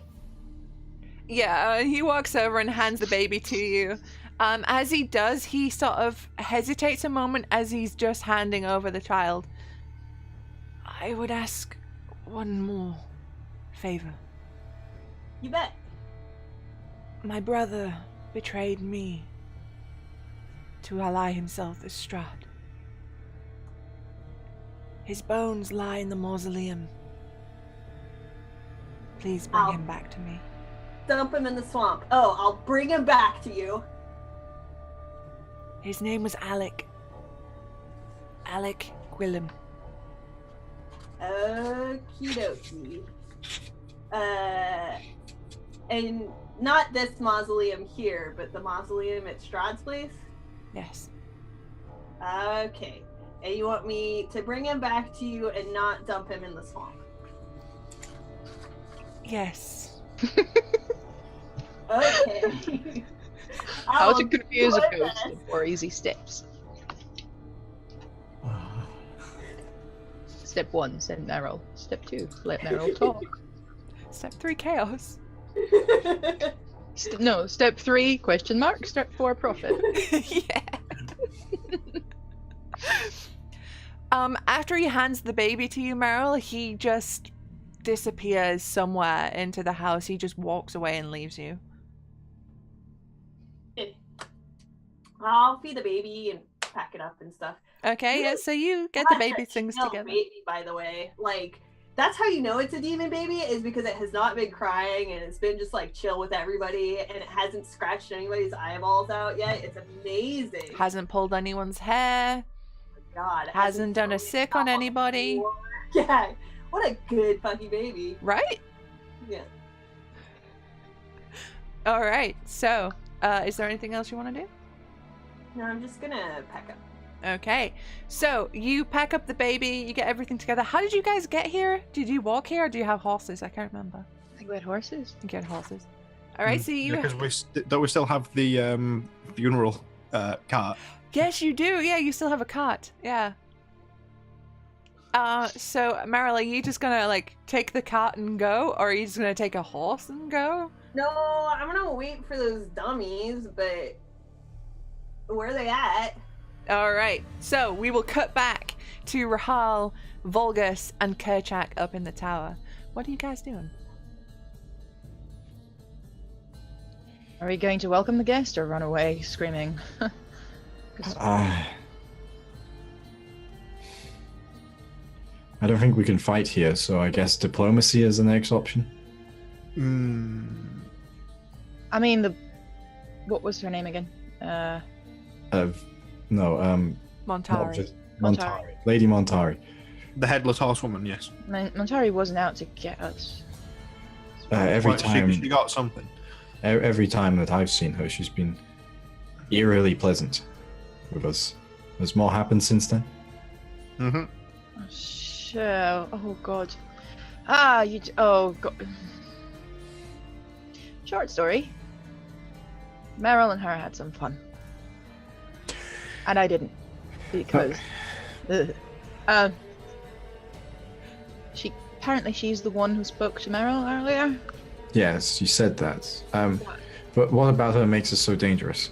[SPEAKER 1] Yeah, he walks over and hands the baby to you. As he does, he sort of hesitates a moment as he's just handing over the child. I would ask one more favor.
[SPEAKER 5] You bet.
[SPEAKER 1] My brother betrayed me to ally himself as Strahd. His bones lie in the mausoleum. Please bring him back to me.
[SPEAKER 5] Dump him in the swamp. Oh, I'll bring him back to you.
[SPEAKER 1] His name was Alec. Alec Gwillem.
[SPEAKER 5] Okie dokie. And not this mausoleum here, but the mausoleum at Strahd's place?
[SPEAKER 1] Yes.
[SPEAKER 5] Okay. And you want me to bring him back to you and not dump him in the swamp?
[SPEAKER 1] Yes.
[SPEAKER 5] Okay.
[SPEAKER 3] How to
[SPEAKER 5] I'll
[SPEAKER 3] confuse
[SPEAKER 5] do
[SPEAKER 3] a
[SPEAKER 5] my
[SPEAKER 3] ghost
[SPEAKER 5] best.
[SPEAKER 3] in 4 easy steps. Step 1, send Meryl. Step 2, let Meryl talk.
[SPEAKER 1] Step 3, chaos.
[SPEAKER 3] Step 3, question mark. Step 4, profit.
[SPEAKER 1] Yeah. After he hands the baby to you, Meryl, he just disappears somewhere into the house. He just walks away and leaves you.
[SPEAKER 5] I'll feed the baby and pack it up and stuff.
[SPEAKER 1] Okay, yeah, so you get the baby things
[SPEAKER 5] Chill
[SPEAKER 1] together.
[SPEAKER 5] Baby, by the way, like that's how you know it's a demon baby is because it has not been crying and it's been just like chill with everybody and it hasn't scratched anybody's eyeballs out yet. It's amazing.
[SPEAKER 1] Hasn't pulled anyone's hair.
[SPEAKER 5] God, it
[SPEAKER 1] Hasn't done a
[SPEAKER 5] thrown
[SPEAKER 1] sick on
[SPEAKER 5] itself
[SPEAKER 1] anybody.
[SPEAKER 5] the floor. Yeah, what a good fucking baby.
[SPEAKER 1] Right?
[SPEAKER 5] Yeah.
[SPEAKER 1] All right. So, is there anything else you want to do?
[SPEAKER 5] No, I'm just gonna pack up.
[SPEAKER 1] Okay. So, you pack up the baby, you get everything together. How did you guys get here? Did you walk here or do you have horses? I can't remember.
[SPEAKER 3] I think we had horses.
[SPEAKER 1] You get horses. All right, so you...
[SPEAKER 2] Because don't we still have the funeral cart?
[SPEAKER 1] Yes, you do. Yeah, you still have a cart. Yeah. So, Meryl, are you just gonna, like, take the cart and go? Or are you just gonna take a horse and go?
[SPEAKER 5] No, I'm gonna wait for those dummies, but where are they at?
[SPEAKER 1] All right. So, we will cut back to Rahal, Volgus, and Kerchak up in the tower. What are you guys doing?
[SPEAKER 3] Are we going to welcome the guest or run away screaming? 'Cause
[SPEAKER 4] I don't think we can fight here, so I guess diplomacy is the next option.
[SPEAKER 3] I mean, what was her name again?
[SPEAKER 4] No,
[SPEAKER 1] Montari.
[SPEAKER 4] Montari. Lady Montari.
[SPEAKER 2] The headless horsewoman, yes.
[SPEAKER 3] Montari wasn't out to get us.
[SPEAKER 4] Every
[SPEAKER 2] Well,
[SPEAKER 4] time,
[SPEAKER 2] she got something.
[SPEAKER 4] every time that I've seen her, she's been eerily pleasant with us. Has more happened since then?
[SPEAKER 2] Mm-hmm.
[SPEAKER 3] Oh, sure. Oh god. Oh god. Short story. Meryl and her had some fun. And I didn't. Because she's the one who spoke to Meryl earlier.
[SPEAKER 4] Yes, you said that. But what about her makes us so dangerous?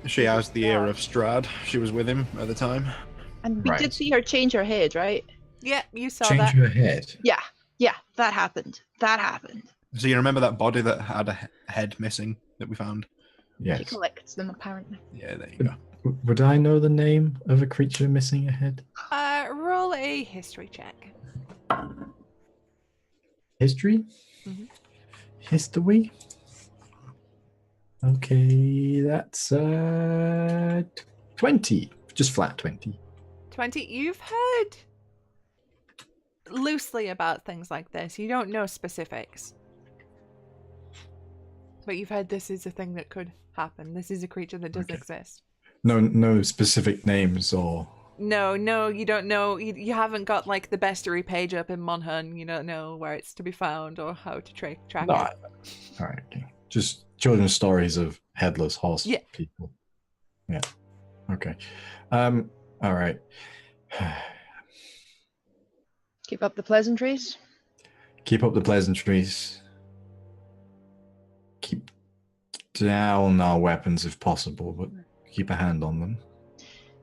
[SPEAKER 2] She has the ear of Strahd. She was with him at the time.
[SPEAKER 3] And we
[SPEAKER 4] Right.
[SPEAKER 3] did see her change her head, right?
[SPEAKER 1] Yeah, you saw
[SPEAKER 4] Change
[SPEAKER 1] that.
[SPEAKER 4] her head.
[SPEAKER 3] Yeah, that happened.
[SPEAKER 2] So you remember that body that had a head missing that we found?
[SPEAKER 3] She
[SPEAKER 4] Yes.
[SPEAKER 3] collects them apparently.
[SPEAKER 2] Yeah, there you go.
[SPEAKER 4] Would I know the name of a creature missing a head?
[SPEAKER 1] Roll a history check.
[SPEAKER 4] History?
[SPEAKER 1] Mhm.
[SPEAKER 4] History? Okay, that's 20. Just flat 20.
[SPEAKER 1] 20. You've heard loosely about things like this. You don't know specifics. But you've heard this is a thing that could happen. This is a creature that does exist.
[SPEAKER 4] No specific names or...
[SPEAKER 1] No, you don't know. You haven't got like the bestiary page up in Monhun. You don't know where it's to be found or how to track it.
[SPEAKER 4] All right, okay. Just children's stories of headless horse people. Yeah. Okay. All right.
[SPEAKER 3] Keep up the pleasantries.
[SPEAKER 4] Keep up the pleasantries. Keep down our weapons if possible, but keep a hand on them.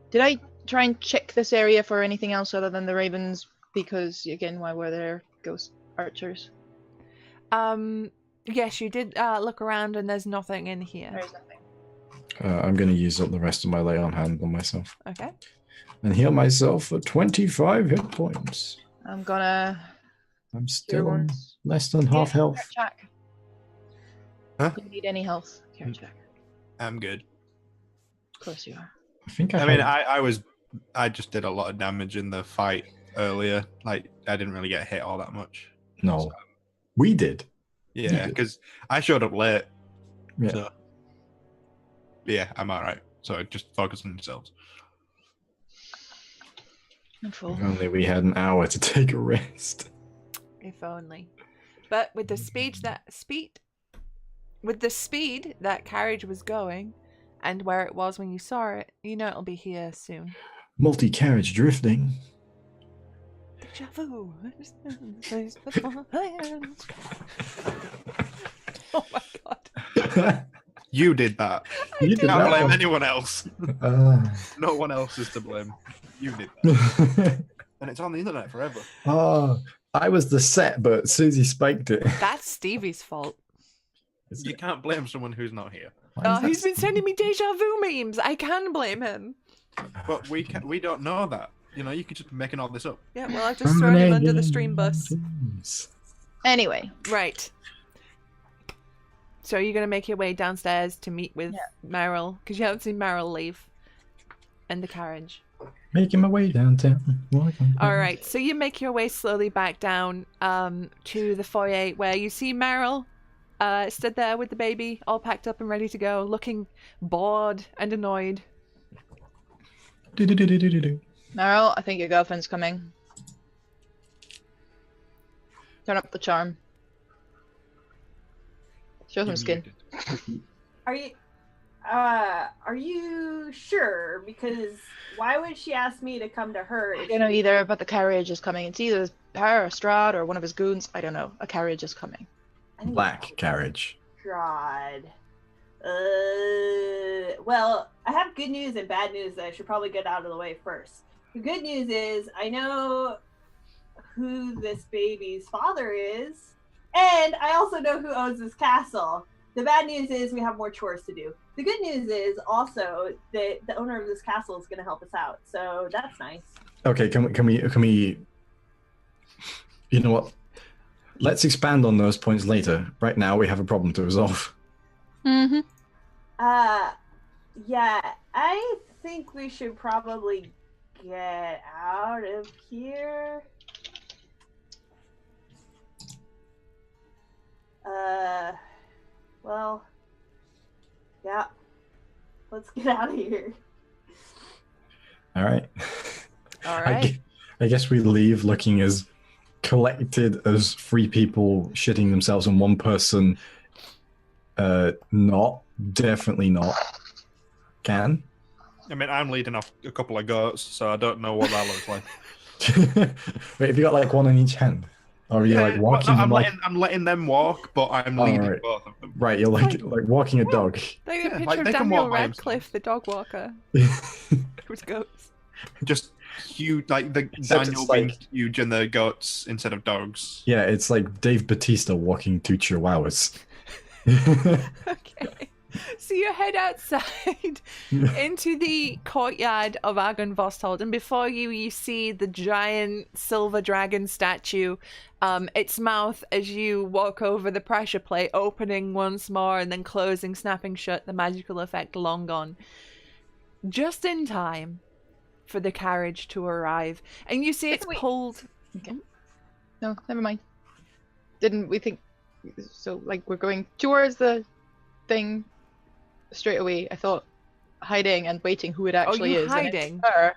[SPEAKER 3] Did I try and check this area for anything else other than the ravens? Because again, why were there ghost archers?
[SPEAKER 1] Yes, you did look around, and there's nothing in here.
[SPEAKER 3] There's nothing.
[SPEAKER 4] I'm going to use up the rest of my lay on hand on myself.
[SPEAKER 1] Okay.
[SPEAKER 4] And heal myself for 25 hit points.
[SPEAKER 3] I'm
[SPEAKER 4] still on less than half health.
[SPEAKER 3] Jack.
[SPEAKER 2] Huh?
[SPEAKER 3] Do you need any health, Jack?
[SPEAKER 2] I'm good.
[SPEAKER 3] Of course you are.
[SPEAKER 2] I just did a lot of damage in the fight earlier. Like, I didn't really get hit all that much.
[SPEAKER 4] No.
[SPEAKER 2] So,
[SPEAKER 4] we did.
[SPEAKER 2] Yeah, because I showed up late.
[SPEAKER 4] Yeah.
[SPEAKER 2] So, yeah, I'm alright. So just focus on yourselves.
[SPEAKER 4] If only we had an hour to take a rest.
[SPEAKER 1] If only. But with the speed that carriage was going, and where it was when you saw it, you know it'll be here soon.
[SPEAKER 4] Multi-carriage drifting.
[SPEAKER 1] Deja vu. Oh my god.
[SPEAKER 2] You did that.
[SPEAKER 4] You did
[SPEAKER 2] Can't
[SPEAKER 4] that
[SPEAKER 2] blame
[SPEAKER 4] one.
[SPEAKER 2] anyone else. No one else is to blame. You did that. And it's on the internet forever.
[SPEAKER 4] I was the set, but Susie spiked it.
[SPEAKER 1] That's Stevie's fault.
[SPEAKER 2] You can't blame someone who's not here.
[SPEAKER 1] He's been sending me deja vu memes. I can blame him.
[SPEAKER 2] But we don't know that. You know, you could just be making all this up.
[SPEAKER 1] Yeah, well, I've just thrown him under the stream bus.
[SPEAKER 3] Anyway.
[SPEAKER 1] Right. So you're going to make your way downstairs to meet with Meryl, because you haven't seen Meryl leave. And the carriage.
[SPEAKER 4] Making my way downtown.
[SPEAKER 1] Alright, so you make your way slowly back down to the foyer where you see Meryl stood there with the baby, all packed up and ready to go, looking bored and annoyed.
[SPEAKER 3] Meryl, I think your girlfriend's coming. Turn up the charm. Show some skin.
[SPEAKER 5] Are you sure? Because why would she ask me to come to her?
[SPEAKER 3] I don't know either, but the carriage is coming. It's either her or Strahd or one of his goons. I don't know. A carriage is coming.
[SPEAKER 4] Black carriage.
[SPEAKER 5] Strahd. Well, I have good news and bad news that I should probably get out of the way first. The good news is I know who this baby's father is, and I also know who owns this castle. The bad news is we have more chores to do. The good news is also that the owner of this castle is going to help us out, so that's nice.
[SPEAKER 4] Okay, can we? You know what? Let's expand on those points later. Right now, we have a problem to resolve.
[SPEAKER 3] Mm-hmm.
[SPEAKER 5] Yeah, I think we should probably get out of here. Well, yeah. Let's get out of here.
[SPEAKER 4] All right.
[SPEAKER 1] All right.
[SPEAKER 4] I guess we leave looking as collected as 3 people shitting themselves and 1 person not. Definitely not. Can?
[SPEAKER 2] I mean, I'm leading off a couple of goats, so I don't know what that looks like.
[SPEAKER 4] Wait, have you got like one in each hand? Or are you like walking?
[SPEAKER 2] No, I'm letting them walk, but I'm leading both of them.
[SPEAKER 4] Right, you're like walking a dog.
[SPEAKER 1] Like a picture
[SPEAKER 2] like
[SPEAKER 1] of
[SPEAKER 2] they can
[SPEAKER 1] Daniel
[SPEAKER 2] walk by
[SPEAKER 1] Radcliffe, the dog walker. With goats.
[SPEAKER 2] Just huge, like the
[SPEAKER 4] Except
[SPEAKER 2] Daniel
[SPEAKER 4] it's
[SPEAKER 2] being
[SPEAKER 4] like-
[SPEAKER 2] huge and the goats instead of dogs.
[SPEAKER 4] Yeah, it's like Dave Bautista walking 2 chihuahuas.
[SPEAKER 1] Okay. So you head outside into the courtyard of Argynvostholt, and before you see the giant silver dragon statue, its mouth as you walk over the pressure plate, opening once more and then closing, snapping shut, the magical effect long gone. Just in time for the carriage to arrive. And you see it's pulled...
[SPEAKER 3] Okay. No, never mind. Didn't we think... So, like, we're going towards the thing straight away. I thought hiding and waiting who it actually is.
[SPEAKER 1] Hiding?
[SPEAKER 3] And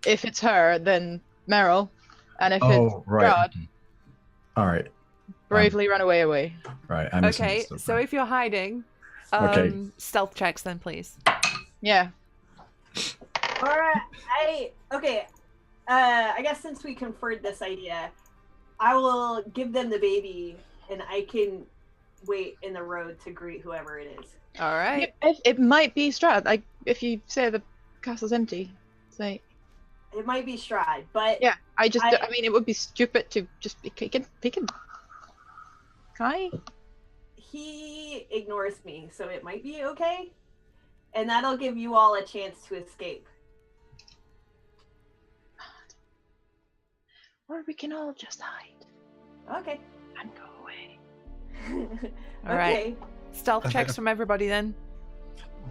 [SPEAKER 3] if it's her, then Meryl. And if it's
[SPEAKER 4] right.
[SPEAKER 3] Strahd,
[SPEAKER 4] All right.
[SPEAKER 3] bravely run away.
[SPEAKER 4] Right.
[SPEAKER 1] Okay, so if you're hiding, stealth checks then, please.
[SPEAKER 3] Yeah.
[SPEAKER 5] Alright, I guess since we conferred this idea, I will give them the baby and I can wait in the road to greet whoever it is.
[SPEAKER 1] All right.
[SPEAKER 3] It might be Strahd. Like, if you say the castle's empty, say.
[SPEAKER 5] It might be Strahd, but
[SPEAKER 3] Yeah, I mean, it would be stupid to just be taken. Kai?
[SPEAKER 5] he ignores me, so it might be okay. And that'll give you all a chance to escape.
[SPEAKER 3] Or we can all just hide
[SPEAKER 5] Okay.
[SPEAKER 3] and go away.
[SPEAKER 1] All right. Stealth checks from everybody then.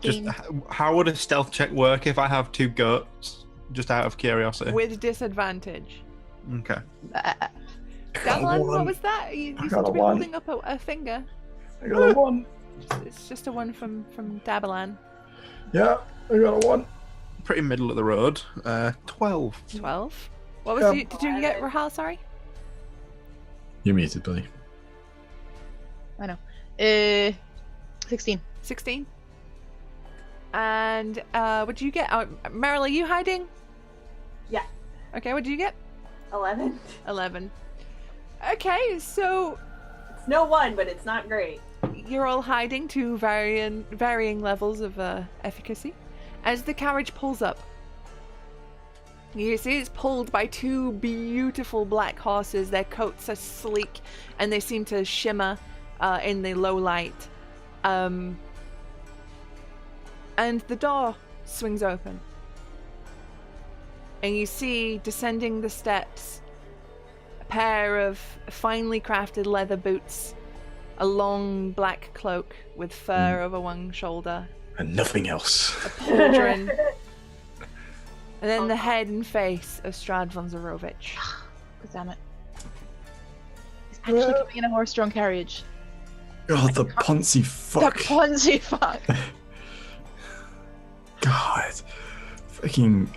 [SPEAKER 2] Just how would a stealth check work if I have two goats? Just out of curiosity.
[SPEAKER 1] With disadvantage.
[SPEAKER 2] Okay.
[SPEAKER 1] Devlin, what was that? You seem to be holding up a finger.
[SPEAKER 4] I got a 1.
[SPEAKER 1] It's just a one from Dabalan.
[SPEAKER 4] Yeah, I got a 1.
[SPEAKER 2] Pretty middle of the road. 12.
[SPEAKER 1] 12. What was did you get, Rahal? Sorry.
[SPEAKER 4] You're muted, Billy.
[SPEAKER 3] I know. 16.
[SPEAKER 1] 16. And what did you get? Meryl, are you hiding?
[SPEAKER 5] Yeah.
[SPEAKER 1] Okay, what did you get?
[SPEAKER 5] 11.
[SPEAKER 1] 11. Okay, so
[SPEAKER 5] It's no 1, but it's not great.
[SPEAKER 1] you're all hiding to varying levels of efficacy. As the carriage pulls up, you see it's pulled by two beautiful black horses. Their coats are sleek and they seem to shimmer in the low light. And the door swings open. And you see, descending the steps, a pair of finely crafted leather boots, a long black cloak with fur over one shoulder,
[SPEAKER 4] And nothing else.
[SPEAKER 1] a pauldron, and then the head and face of Strahd von Zarovich.
[SPEAKER 3] God damn it. He's actually coming in a horse-drawn carriage.
[SPEAKER 4] Oh, the poncy fuck.
[SPEAKER 3] The Ponzi fuck.
[SPEAKER 4] God. Fucking.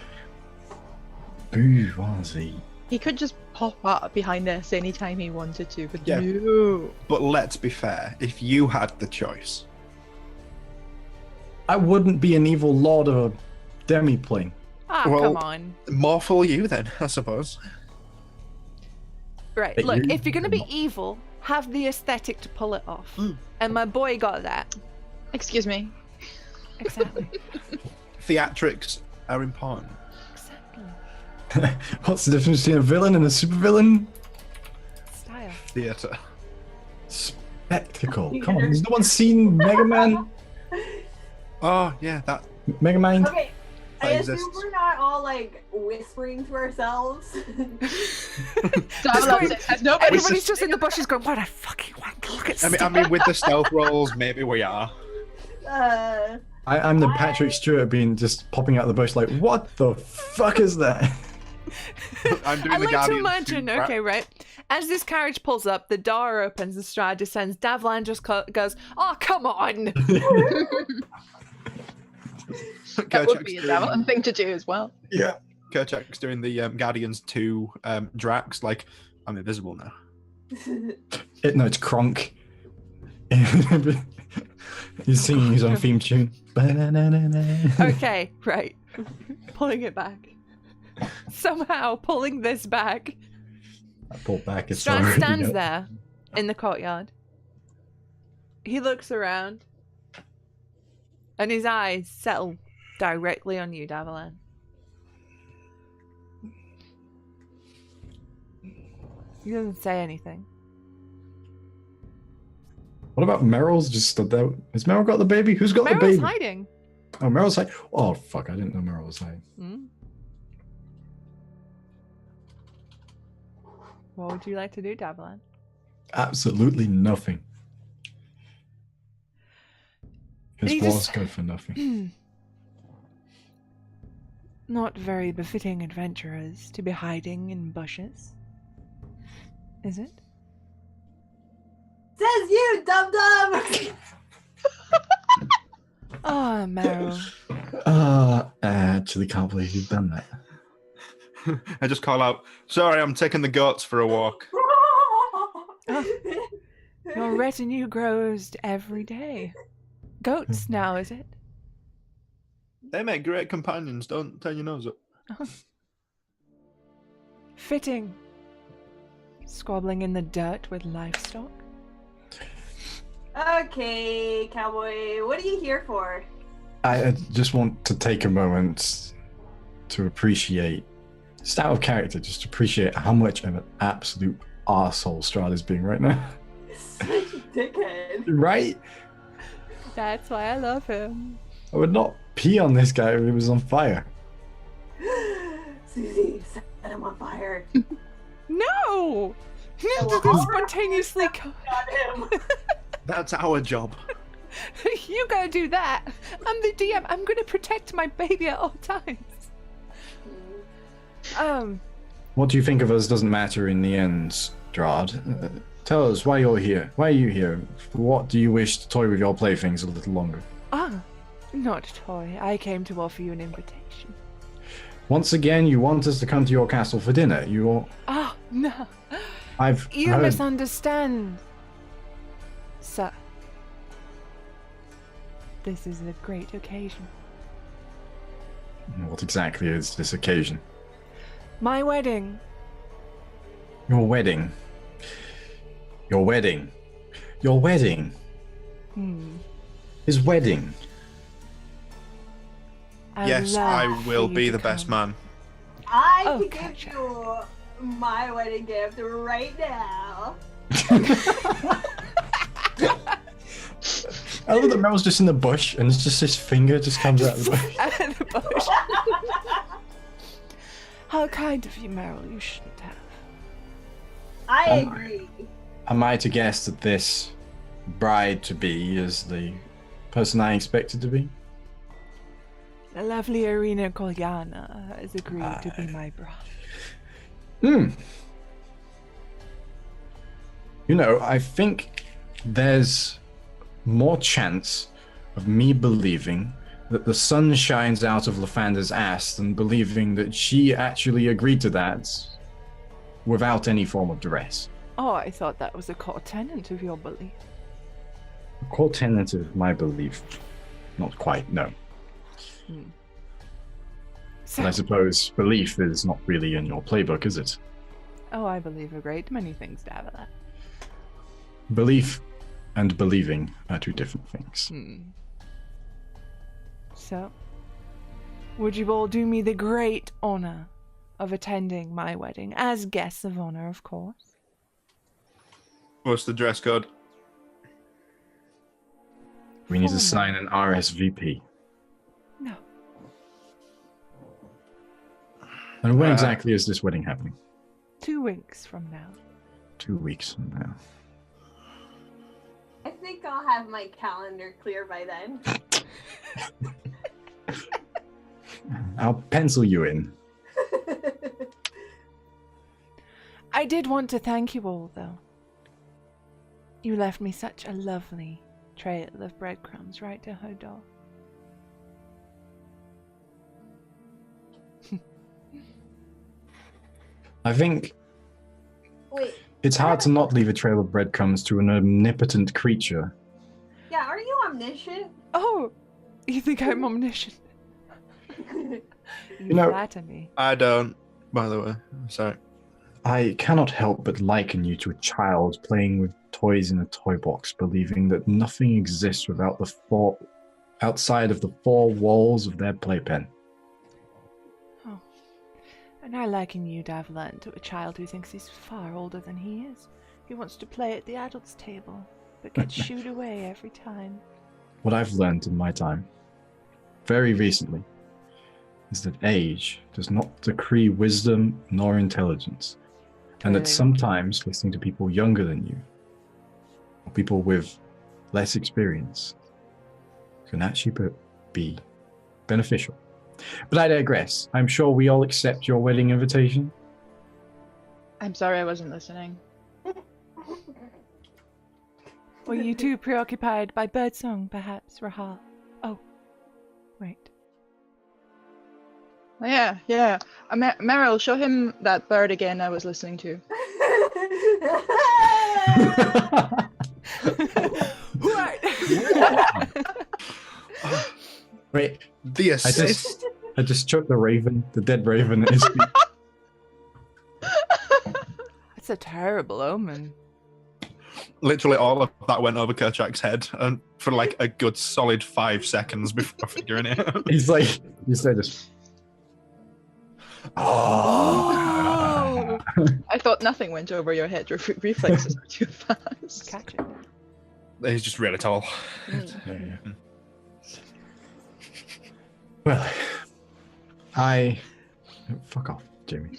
[SPEAKER 4] Bourgeoisie.
[SPEAKER 3] He could just pop up behind us anytime he wanted to, but
[SPEAKER 2] Yeah.
[SPEAKER 3] no.
[SPEAKER 2] But let's be fair. If you had the choice,
[SPEAKER 4] I wouldn't be an evil lord of a demi-plane.
[SPEAKER 1] Ah,
[SPEAKER 2] Well-
[SPEAKER 1] come on.
[SPEAKER 2] more for you then, I suppose.
[SPEAKER 1] Right,
[SPEAKER 4] But
[SPEAKER 1] look,
[SPEAKER 4] you-
[SPEAKER 1] if you're gonna be evil, have the aesthetic to pull it off. And my boy got that.
[SPEAKER 3] Excuse me.
[SPEAKER 1] Exactly.
[SPEAKER 2] Theatrics are important.
[SPEAKER 1] Exactly.
[SPEAKER 4] What's the difference between a villain and a supervillain?
[SPEAKER 1] Style.
[SPEAKER 2] Theatre.
[SPEAKER 4] Spectacle. Come on, has no one seen Mega Man?
[SPEAKER 2] Oh, yeah, that.
[SPEAKER 4] Mega Man?
[SPEAKER 5] Okay. I
[SPEAKER 2] That
[SPEAKER 5] assume
[SPEAKER 2] exists.
[SPEAKER 5] we're not all like whispering to ourselves.
[SPEAKER 3] Has nobody
[SPEAKER 1] Everybody's just in the bushes going, what a fucking wank, look at
[SPEAKER 2] I mean, with the stealth rolls, maybe we are.
[SPEAKER 4] I'm the Patrick Stewart being just popping out of the bush like, what the fuck is that?
[SPEAKER 2] I'm doing
[SPEAKER 1] I
[SPEAKER 2] the
[SPEAKER 1] like to
[SPEAKER 2] Guardians
[SPEAKER 1] imagine,
[SPEAKER 2] too,
[SPEAKER 1] okay, right? As this carriage pulls up, the door opens and Strahd descends. Davlan just goes, oh, come on!
[SPEAKER 3] That would be a Davalin thing to do as well.
[SPEAKER 4] Yeah.
[SPEAKER 2] Kerchak's doing the Guardians 2 Drax, like, I'm invisible now.
[SPEAKER 4] No, it's Kronk. He's singing his own theme tune.
[SPEAKER 1] Okay, right. Pulling it back. Somehow pulling this back.
[SPEAKER 4] I pulled back. It's
[SPEAKER 1] Strahd
[SPEAKER 4] already
[SPEAKER 1] stands
[SPEAKER 4] up.
[SPEAKER 1] there in the courtyard. He looks around. And his eyes settle directly on you, Davalan. He doesn't say anything.
[SPEAKER 4] What about Meryl's just stood there? Has Meryl got the baby? Who's got the
[SPEAKER 1] Meryl's
[SPEAKER 4] baby?
[SPEAKER 1] hiding.
[SPEAKER 4] Oh, Meryl's hiding. Oh, fuck. I didn't know Meryl was hiding.
[SPEAKER 1] Hmm? What would you like to do, Davilan?
[SPEAKER 4] Absolutely nothing. His
[SPEAKER 1] He
[SPEAKER 4] wars
[SPEAKER 1] just-
[SPEAKER 4] go for nothing.
[SPEAKER 1] Not very befitting adventurers to be hiding in bushes. Is it?
[SPEAKER 5] Says you, dum dum.
[SPEAKER 1] Ah, Meryl.
[SPEAKER 4] I actually can't believe you've done that.
[SPEAKER 2] I just call out, sorry, I'm taking the goats for a walk.
[SPEAKER 1] Your retinue grows every day. Goats now, is it?
[SPEAKER 2] They make great companions, don't turn your nose up.
[SPEAKER 1] Fitting. Squabbling in the dirt with livestock.
[SPEAKER 5] Okay, cowboy, what are you here for?
[SPEAKER 4] I just want to take a moment to appreciate, just out of character, just appreciate how much of an absolute arsehole Strahd is being right now.
[SPEAKER 5] Such a dickhead.
[SPEAKER 4] Right?
[SPEAKER 1] That's why I love him.
[SPEAKER 4] I would not pee on this guy if he was on fire.
[SPEAKER 5] Susie, set him on fire.
[SPEAKER 1] No!
[SPEAKER 5] will
[SPEAKER 1] Just
[SPEAKER 5] all
[SPEAKER 1] spontaneously
[SPEAKER 5] Got him.
[SPEAKER 2] That's our job.
[SPEAKER 1] You gotta do that. I'm the DM. I'm gonna protect my baby at all times.
[SPEAKER 4] What do you think of us doesn't matter in the end, Strahd. Tell us why you're here. Why are you here? What do you wish to toy with your playthings a little longer?
[SPEAKER 1] Not a toy. I came to offer you an invitation.
[SPEAKER 4] Once again, you want us to come to your castle for dinner.
[SPEAKER 1] No.
[SPEAKER 4] I've
[SPEAKER 1] You
[SPEAKER 4] heard...
[SPEAKER 1] misunderstand. Sir. This is a great occasion.
[SPEAKER 4] What exactly is this occasion?
[SPEAKER 1] My wedding.
[SPEAKER 4] Your wedding. Your wedding. Your wedding. His wedding.
[SPEAKER 2] Yes,
[SPEAKER 1] love
[SPEAKER 2] I
[SPEAKER 1] for
[SPEAKER 2] will
[SPEAKER 1] you
[SPEAKER 2] be
[SPEAKER 1] to
[SPEAKER 2] the best
[SPEAKER 1] come.
[SPEAKER 2] man.
[SPEAKER 5] I
[SPEAKER 1] Oh,
[SPEAKER 5] can
[SPEAKER 1] gotcha.
[SPEAKER 5] give you my wedding gift right now.
[SPEAKER 4] I love that Mel's just in the bush and it's just his finger just comes out of the bush.
[SPEAKER 1] Out of the bush. How kind of you, Meryl. You shouldn't have.
[SPEAKER 5] I agree.
[SPEAKER 4] Am I to guess that this bride-to-be is the person I expected to be?
[SPEAKER 1] The lovely Irina Kolyana has agreed to be my bride.
[SPEAKER 4] You know, I think there's more chance of me believing that the sun shines out of Lathander's ass than believing that she actually agreed to that without any form of duress.
[SPEAKER 1] Oh, I thought that was a core tenet of your belief.
[SPEAKER 4] A core tenet of my belief. Not quite, no.
[SPEAKER 1] So,
[SPEAKER 4] But I suppose belief is not really in your playbook, is it?
[SPEAKER 1] oh, I believe a great many things, Davila.
[SPEAKER 4] Belief and believing are two different things.
[SPEAKER 1] So, would you all do me the great honor of attending my wedding as guests of honor, of course?
[SPEAKER 2] What's the dress code?
[SPEAKER 4] We need to
[SPEAKER 1] Oh.
[SPEAKER 4] sign an RSVP.
[SPEAKER 1] No.
[SPEAKER 4] And when exactly is this wedding happening?
[SPEAKER 1] 2 weeks from now.
[SPEAKER 4] 2 weeks from now.
[SPEAKER 5] I think I'll have my calendar clear by then.
[SPEAKER 4] I'll pencil you in.
[SPEAKER 1] I did want to thank you all, though. You left me such a lovely trail of breadcrumbs right to her door.
[SPEAKER 4] I think
[SPEAKER 5] Wait,
[SPEAKER 4] it's hard to not leave a trail of breadcrumbs to an omnipotent creature.
[SPEAKER 5] yeah, are you omniscient?
[SPEAKER 1] Oh, you think I'm omniscient? You
[SPEAKER 4] know-
[SPEAKER 1] flatter me.
[SPEAKER 2] I don't, by the way. Sorry.
[SPEAKER 4] I cannot help but liken you to a child playing with toys in a toy box, believing that nothing exists without outside of the 4 walls of their playpen.
[SPEAKER 1] Oh. And I liken you, Davlan, to a child who thinks he's far older than he is. He wants to play at the adults' table. but gets shooed away every time.
[SPEAKER 4] What I've learned in my time, very recently, is that age does not decree wisdom nor intelligence. And that
[SPEAKER 1] True.
[SPEAKER 4] sometimes listening to people younger than you, or people with less experience, can actually be beneficial. But I digress. I'm sure we all accept your wedding invitation.
[SPEAKER 3] I'm sorry I wasn't listening.
[SPEAKER 1] Were you too preoccupied by birdsong, perhaps, Rahal? Oh, wait.
[SPEAKER 3] Yeah. Meryl, show him that bird again I was listening to.
[SPEAKER 1] What?
[SPEAKER 4] Wait,
[SPEAKER 2] The assist.
[SPEAKER 4] I just took the raven, the dead raven at his feet.
[SPEAKER 1] That's a terrible omen.
[SPEAKER 2] Literally all of that went over Kerchak's head and for like a good solid 5 seconds before figuring it out.
[SPEAKER 4] He's like, you say this.
[SPEAKER 1] Oh!
[SPEAKER 3] I thought nothing went over your head. Your reflexes are too fast.
[SPEAKER 1] Catch it.
[SPEAKER 2] He's just really tall.
[SPEAKER 4] Yeah. Well, fuck off, Jamie.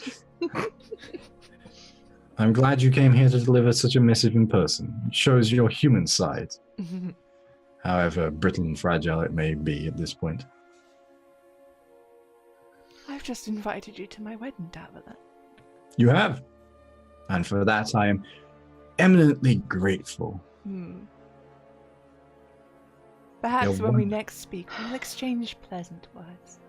[SPEAKER 4] I'm glad you came here to deliver such a message in person. It shows your human side, however brittle and fragile it may be at this point.
[SPEAKER 1] I've just invited you to my wedding, Davila.
[SPEAKER 4] You have. And for that I am eminently grateful.
[SPEAKER 1] Perhaps
[SPEAKER 4] You're
[SPEAKER 1] when we
[SPEAKER 4] wonderful.
[SPEAKER 1] next speak, we'll exchange pleasant words.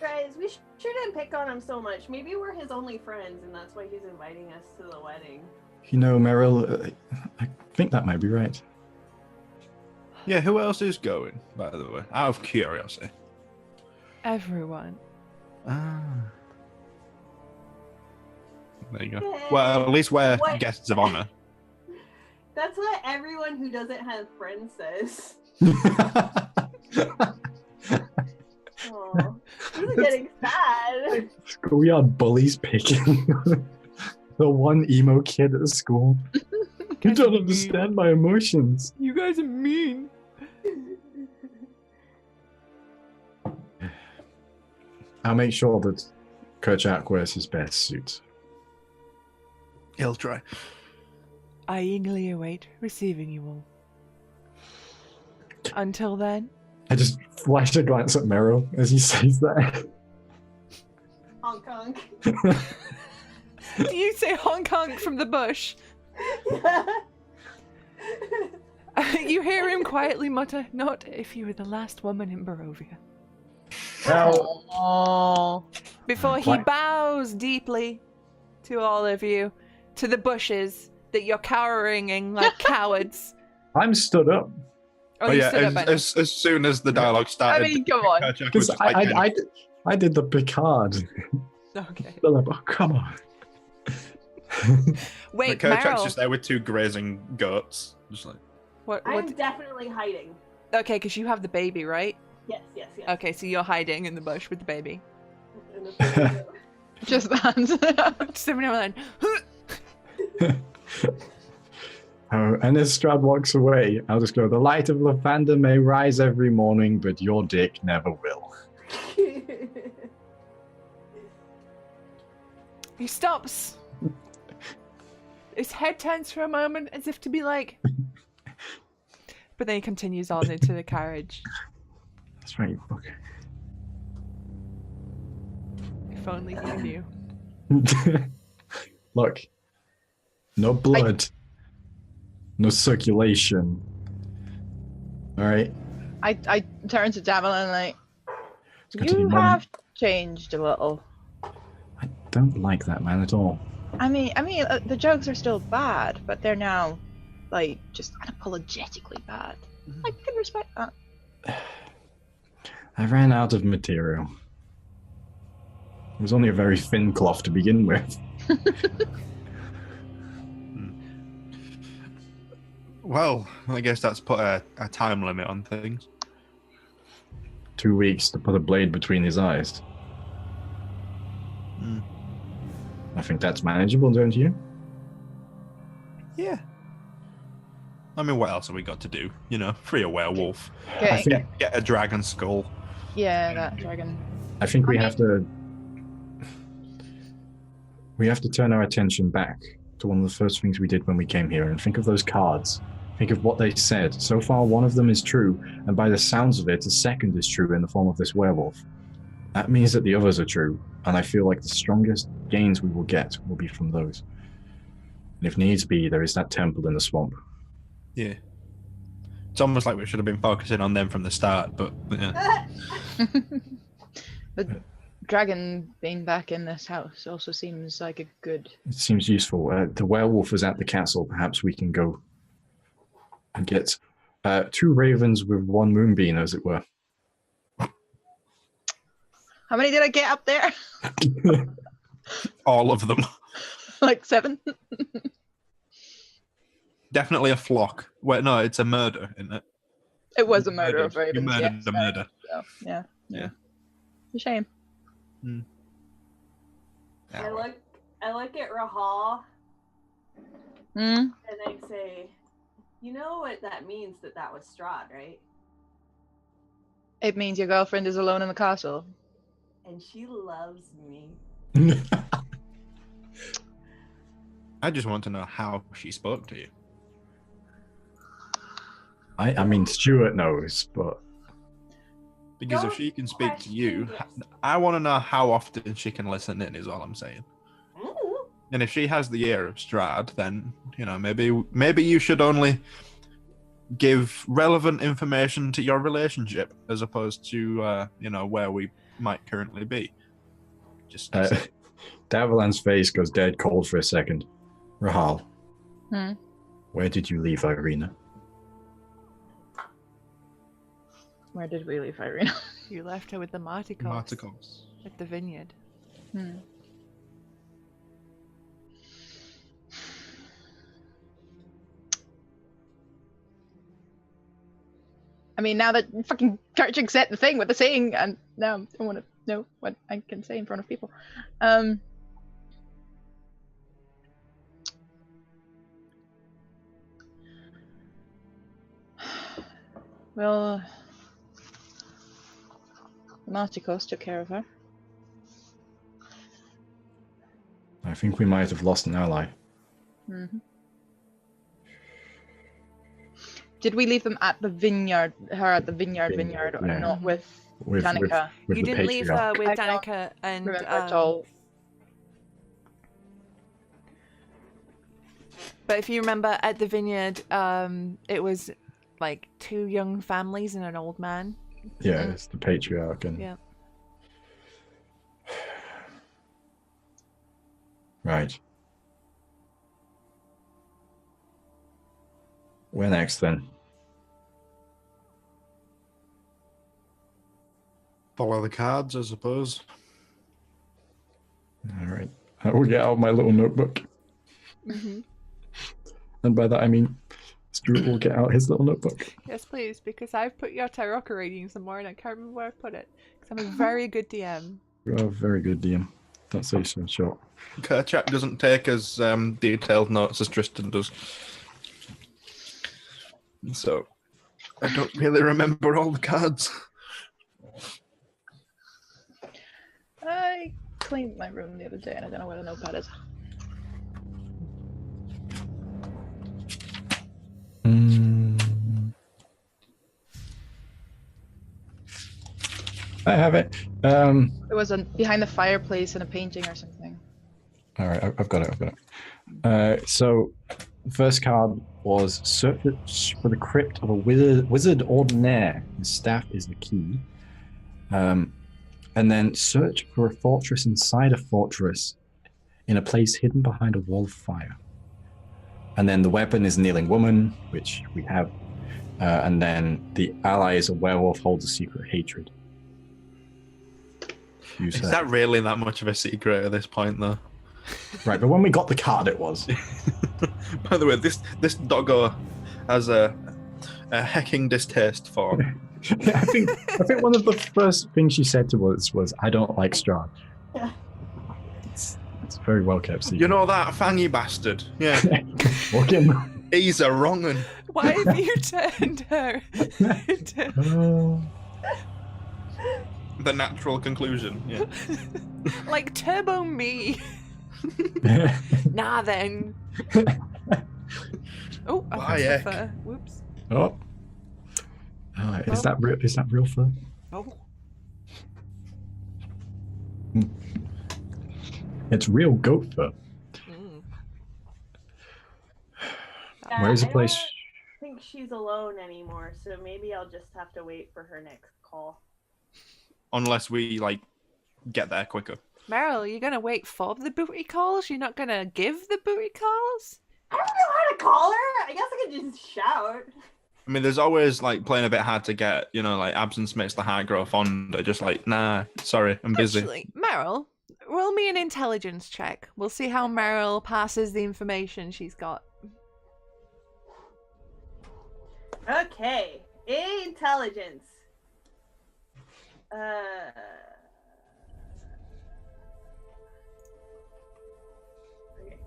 [SPEAKER 5] Guys, we shouldn't pick on him so much. Maybe we're his only friends, and that's why he's inviting us to the wedding.
[SPEAKER 4] You know, Meryl, I think that might be right.
[SPEAKER 2] Yeah, who else is going, by the way? Out of curiosity.
[SPEAKER 1] Everyone.
[SPEAKER 2] Ah. There you go.
[SPEAKER 5] Yay.
[SPEAKER 2] Well, at least we're
[SPEAKER 5] What?
[SPEAKER 2] guests of honor.
[SPEAKER 5] That's what everyone who doesn't have friends says. Oh, this is getting sad.
[SPEAKER 4] Schoolyard bullies picking the one emo kid at school. You don't understand my emotions.
[SPEAKER 1] You guys are mean.
[SPEAKER 4] I'll make sure that Kerchak wears his best suit.
[SPEAKER 2] He'll try.
[SPEAKER 1] I eagerly await receiving you all. Until then,
[SPEAKER 4] I just flash a glance at Meryl as he says that.
[SPEAKER 5] Honk honk.
[SPEAKER 1] do you say Hong Kong from the bush? You hear him quietly mutter, "Not if you were the last woman in Barovia."
[SPEAKER 4] Well,
[SPEAKER 3] Oh.
[SPEAKER 1] Before he
[SPEAKER 4] What?
[SPEAKER 1] bows deeply to all of you, to the bushes that you're cowering in like cowards.
[SPEAKER 4] I'm stood up.
[SPEAKER 1] Oh, you stood up, I know.
[SPEAKER 2] as soon as the dialogue started,
[SPEAKER 3] I mean, come on.
[SPEAKER 2] Kerchak was
[SPEAKER 4] Because
[SPEAKER 2] just like,
[SPEAKER 4] I did the Picard.
[SPEAKER 1] Okay.
[SPEAKER 4] They're like, oh, come on.
[SPEAKER 1] Wait,
[SPEAKER 2] Kerchak's
[SPEAKER 1] Meryl.
[SPEAKER 2] just there with 2 grazing goats. Just like,
[SPEAKER 1] What?
[SPEAKER 5] I'm definitely hiding.
[SPEAKER 1] Okay, because you have the baby, right?
[SPEAKER 5] Yes.
[SPEAKER 1] Okay, so you're hiding in the bush with the baby.
[SPEAKER 5] In the photo.
[SPEAKER 3] Just that.
[SPEAKER 1] Just every now and then.
[SPEAKER 4] Oh, and as Strahd walks away, I'll just go, the light of Lavanda may rise every morning, but your dick never will.
[SPEAKER 1] He stops. His head turns for a moment as if to be like... But then he continues on into the carriage.
[SPEAKER 4] That's right, you fuck.
[SPEAKER 1] If only you knew.
[SPEAKER 4] Look, no blood, no circulation. All right.
[SPEAKER 3] I turn to Davila and like,
[SPEAKER 4] continue,
[SPEAKER 3] you
[SPEAKER 4] Mum.
[SPEAKER 3] have changed a little.
[SPEAKER 4] I don't like that man at all.
[SPEAKER 3] I mean, the jokes are still bad, but they're now, like, just unapologetically bad. I can respect that.
[SPEAKER 4] I ran out of material. It was only a very thin cloth to begin with.
[SPEAKER 2] well, I guess that's put a time limit on things.
[SPEAKER 4] 2 weeks to put a blade between his eyes. I think that's manageable, don't you?
[SPEAKER 2] Yeah. I mean, what else have we got to do? You know, free a werewolf,
[SPEAKER 3] Okay.
[SPEAKER 2] get a dragon skull.
[SPEAKER 3] Yeah, that dragon.
[SPEAKER 4] I think we have to turn our attention back to one of the first things we did when we came here and think of those cards. Think of what they said. So far, one of them is true, and by the sounds of it, a second is true in the form of this werewolf. That means that the others are true, and I feel like the strongest gains we will get will be from those. And if needs be, there is that temple in the swamp.
[SPEAKER 2] Yeah. It's almost like we should have been focusing on them from the start, but yeah.
[SPEAKER 3] The dragon being back in this house also seems like a good...
[SPEAKER 4] It seems useful. The werewolf is at the castle. Perhaps we can go and get 2 ravens with 1 moonbeam, as it were.
[SPEAKER 3] How many did I get up there?
[SPEAKER 2] All of them.
[SPEAKER 3] Like 7?
[SPEAKER 2] Definitely a flock. Wait, no, it's a murder, isn't it?
[SPEAKER 3] It was a murder of
[SPEAKER 2] You
[SPEAKER 3] ravens.
[SPEAKER 2] murdered
[SPEAKER 3] yes.
[SPEAKER 2] the murder.
[SPEAKER 3] So, yeah.
[SPEAKER 2] Yeah.
[SPEAKER 3] A shame.
[SPEAKER 5] I look at Rahal
[SPEAKER 3] Hmm?
[SPEAKER 5] and I say, you know what that means, that was Strahd, right?
[SPEAKER 3] It means your girlfriend is alone in the castle.
[SPEAKER 5] And she loves me.
[SPEAKER 2] I just want to know how she spoke to you.
[SPEAKER 4] I mean, Stuart knows, but
[SPEAKER 2] Because if
[SPEAKER 5] Don't
[SPEAKER 2] she can speak to you,
[SPEAKER 5] question this.
[SPEAKER 2] I want to know how often she can listen in, is all I'm saying.
[SPEAKER 5] Ooh.
[SPEAKER 2] And if she has the ear of Strahd, then, you know, maybe you should only give relevant information to your relationship as opposed to, you know, where we might currently be. Just
[SPEAKER 4] Davalan's face goes dead cold for a second. Rahal,
[SPEAKER 3] Hmm?
[SPEAKER 4] where did you leave Irina?
[SPEAKER 3] Where did we leave Irina?
[SPEAKER 1] You left her with the Marticos
[SPEAKER 2] Marticos.
[SPEAKER 1] at the vineyard.
[SPEAKER 3] Hmm. I mean, now that fucking Karchik set the thing with the saying, and now I want to know what I can say in front of people. Well, Martikos took care of her.
[SPEAKER 4] I think we might have lost an ally.
[SPEAKER 3] Mm-hmm. Did we leave them at the vineyard? Her at the vineyard, or
[SPEAKER 4] Yeah.
[SPEAKER 3] not with
[SPEAKER 4] With
[SPEAKER 3] Danica?
[SPEAKER 4] with
[SPEAKER 1] You
[SPEAKER 4] the
[SPEAKER 1] didn't leave her
[SPEAKER 4] patriarch.
[SPEAKER 1] with
[SPEAKER 3] I don't
[SPEAKER 1] Danica and
[SPEAKER 3] remember at all.
[SPEAKER 1] but if you remember at the vineyard, it was like 2 young families and an old man.
[SPEAKER 4] Yeah, it's the patriarch and
[SPEAKER 1] Yeah.
[SPEAKER 4] right. Where next then?
[SPEAKER 2] Follow the cards, I suppose.
[SPEAKER 4] All right. I will get out my little notebook.
[SPEAKER 1] Mm-hmm.
[SPEAKER 4] And by that I mean Stuart will get out his little notebook.
[SPEAKER 1] Yes, please, because I've put your Tyroka rating somewhere and I can't remember where I put it. Because I'm a very good DM.
[SPEAKER 4] You're a very good DM. Don't say so short.
[SPEAKER 2] Kerchak doesn't take as detailed notes as Tristan does. So, I don't really remember all the cards.
[SPEAKER 3] I cleaned my room the other day and I don't know where the notepad is.
[SPEAKER 4] I have it.
[SPEAKER 3] It was behind the fireplace in a painting or something.
[SPEAKER 4] All right, I've got it. So, the first card was search for the crypt of a wizard ordinaire. His staff is the key. And then search for a fortress inside a fortress in a place hidden behind a wall of fire. And then the weapon is Kneeling Woman, which we have. And then the ally is a werewolf holds a secret hatred. Use
[SPEAKER 2] Is
[SPEAKER 4] her.
[SPEAKER 2] that really that much of a secret at this point, though?
[SPEAKER 4] Right, but when we got the card, it was.
[SPEAKER 2] By the way, this doggo has a hecking distaste for.
[SPEAKER 4] I think one of the first things she said to us was, "I don't like Strahd."
[SPEAKER 5] Yeah.
[SPEAKER 4] It's a very well kept secret.
[SPEAKER 2] You know that fangy bastard? Yeah,
[SPEAKER 4] Fuck him.
[SPEAKER 2] he's a wrong'un.
[SPEAKER 1] Why have you turned her into...
[SPEAKER 4] Oh.
[SPEAKER 2] The natural conclusion. Yeah.
[SPEAKER 1] like Turbo Me? Nah, then. Oh, I pressed the
[SPEAKER 2] Bayek.
[SPEAKER 1] fur. Whoops.
[SPEAKER 4] Oh. Is that real? Is that real fur?
[SPEAKER 1] Oh.
[SPEAKER 4] It's real goat fur.
[SPEAKER 1] Mm.
[SPEAKER 4] Where's the
[SPEAKER 5] I
[SPEAKER 4] place?
[SPEAKER 5] don't think she's alone anymore, so maybe I'll just have to wait for her next call.
[SPEAKER 2] Unless we like get there quicker.
[SPEAKER 1] Meryl, you're gonna wait for the booty calls? You're not gonna give the booty calls?
[SPEAKER 5] I don't know how to call her. I guess I could just shout.
[SPEAKER 2] I mean, there's always like playing a bit hard to get, you know, like absence makes the heart grow fonder. Just like, nah, sorry, I'm busy.
[SPEAKER 1] Actually, Meryl, roll me an intelligence check. We'll see how Meryl passes the information she's got.
[SPEAKER 5] Okay, intelligence.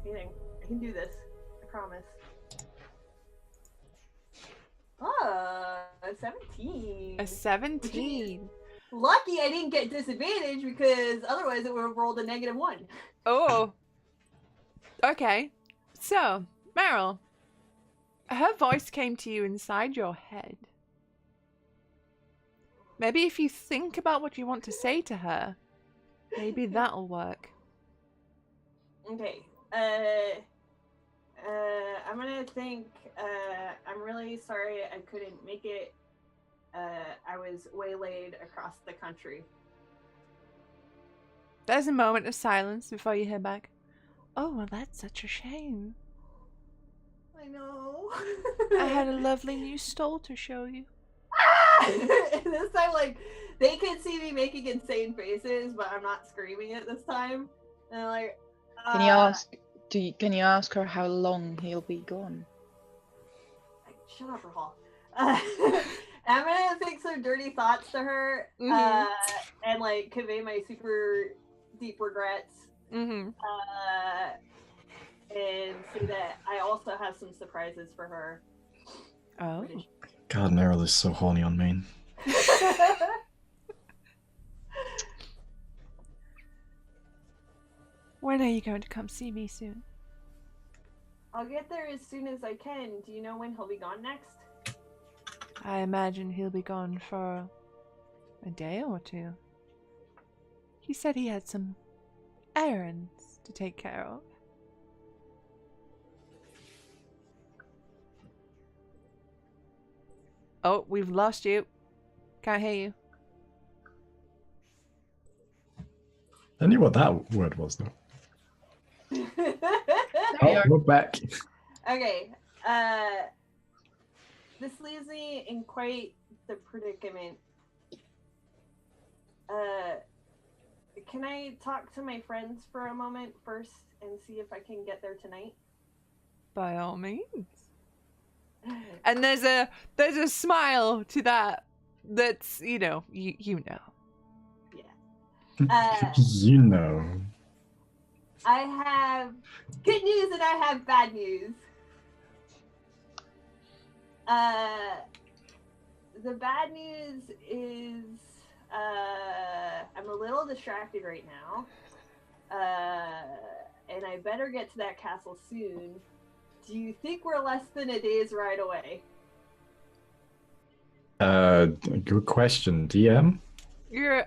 [SPEAKER 5] Okay, I can do this. I promise. A 17.
[SPEAKER 1] A 17.
[SPEAKER 5] Lucky I didn't get disadvantage because otherwise it would have rolled a -1.
[SPEAKER 1] Oh. Okay. So, Meryl, her voice came to you inside your head. Maybe if you think about what you want to say to her, maybe that'll work.
[SPEAKER 5] Okay. I'm gonna think. I'm really sorry I couldn't make it. I was waylaid across the country.
[SPEAKER 1] There's a moment of silence before you hear back. Oh, well, that's such a shame.
[SPEAKER 5] I know.
[SPEAKER 1] I had a lovely new stole to show you.
[SPEAKER 5] And this time, like, they can see me making insane faces, but I'm not screaming it this time. And I'm like,
[SPEAKER 3] Can you ask? Can you ask her how long he'll be gone?
[SPEAKER 5] Shut up, Rahal. I'm gonna think some dirty thoughts to her, and like convey my super deep regrets, and say that I also have some surprises for her.
[SPEAKER 1] Oh.
[SPEAKER 4] God, Meryl is so horny on me.
[SPEAKER 1] When are you going to come see me soon?
[SPEAKER 5] I'll get there as soon as I can. Do you know when he'll be gone next?
[SPEAKER 1] I imagine he'll be gone for a day or two. He said he had some errands to take care of. Oh, we've lost you. Can't hear you.
[SPEAKER 4] I knew what that word was, though.
[SPEAKER 3] you
[SPEAKER 4] Oh,
[SPEAKER 3] are.
[SPEAKER 4] we're back.
[SPEAKER 5] Okay. This leaves me in quite the predicament. Can I talk to my friends for a moment first and see if I can get there tonight?
[SPEAKER 1] By all means. And there's a smile to that. That's you know.
[SPEAKER 5] Yeah.
[SPEAKER 4] You know.
[SPEAKER 5] I have good news and I have bad news. The bad news is I'm a little distracted right now. And I better get to that castle soon. Do you think we're less than a day's ride away?
[SPEAKER 4] Good question. DM?
[SPEAKER 1] You're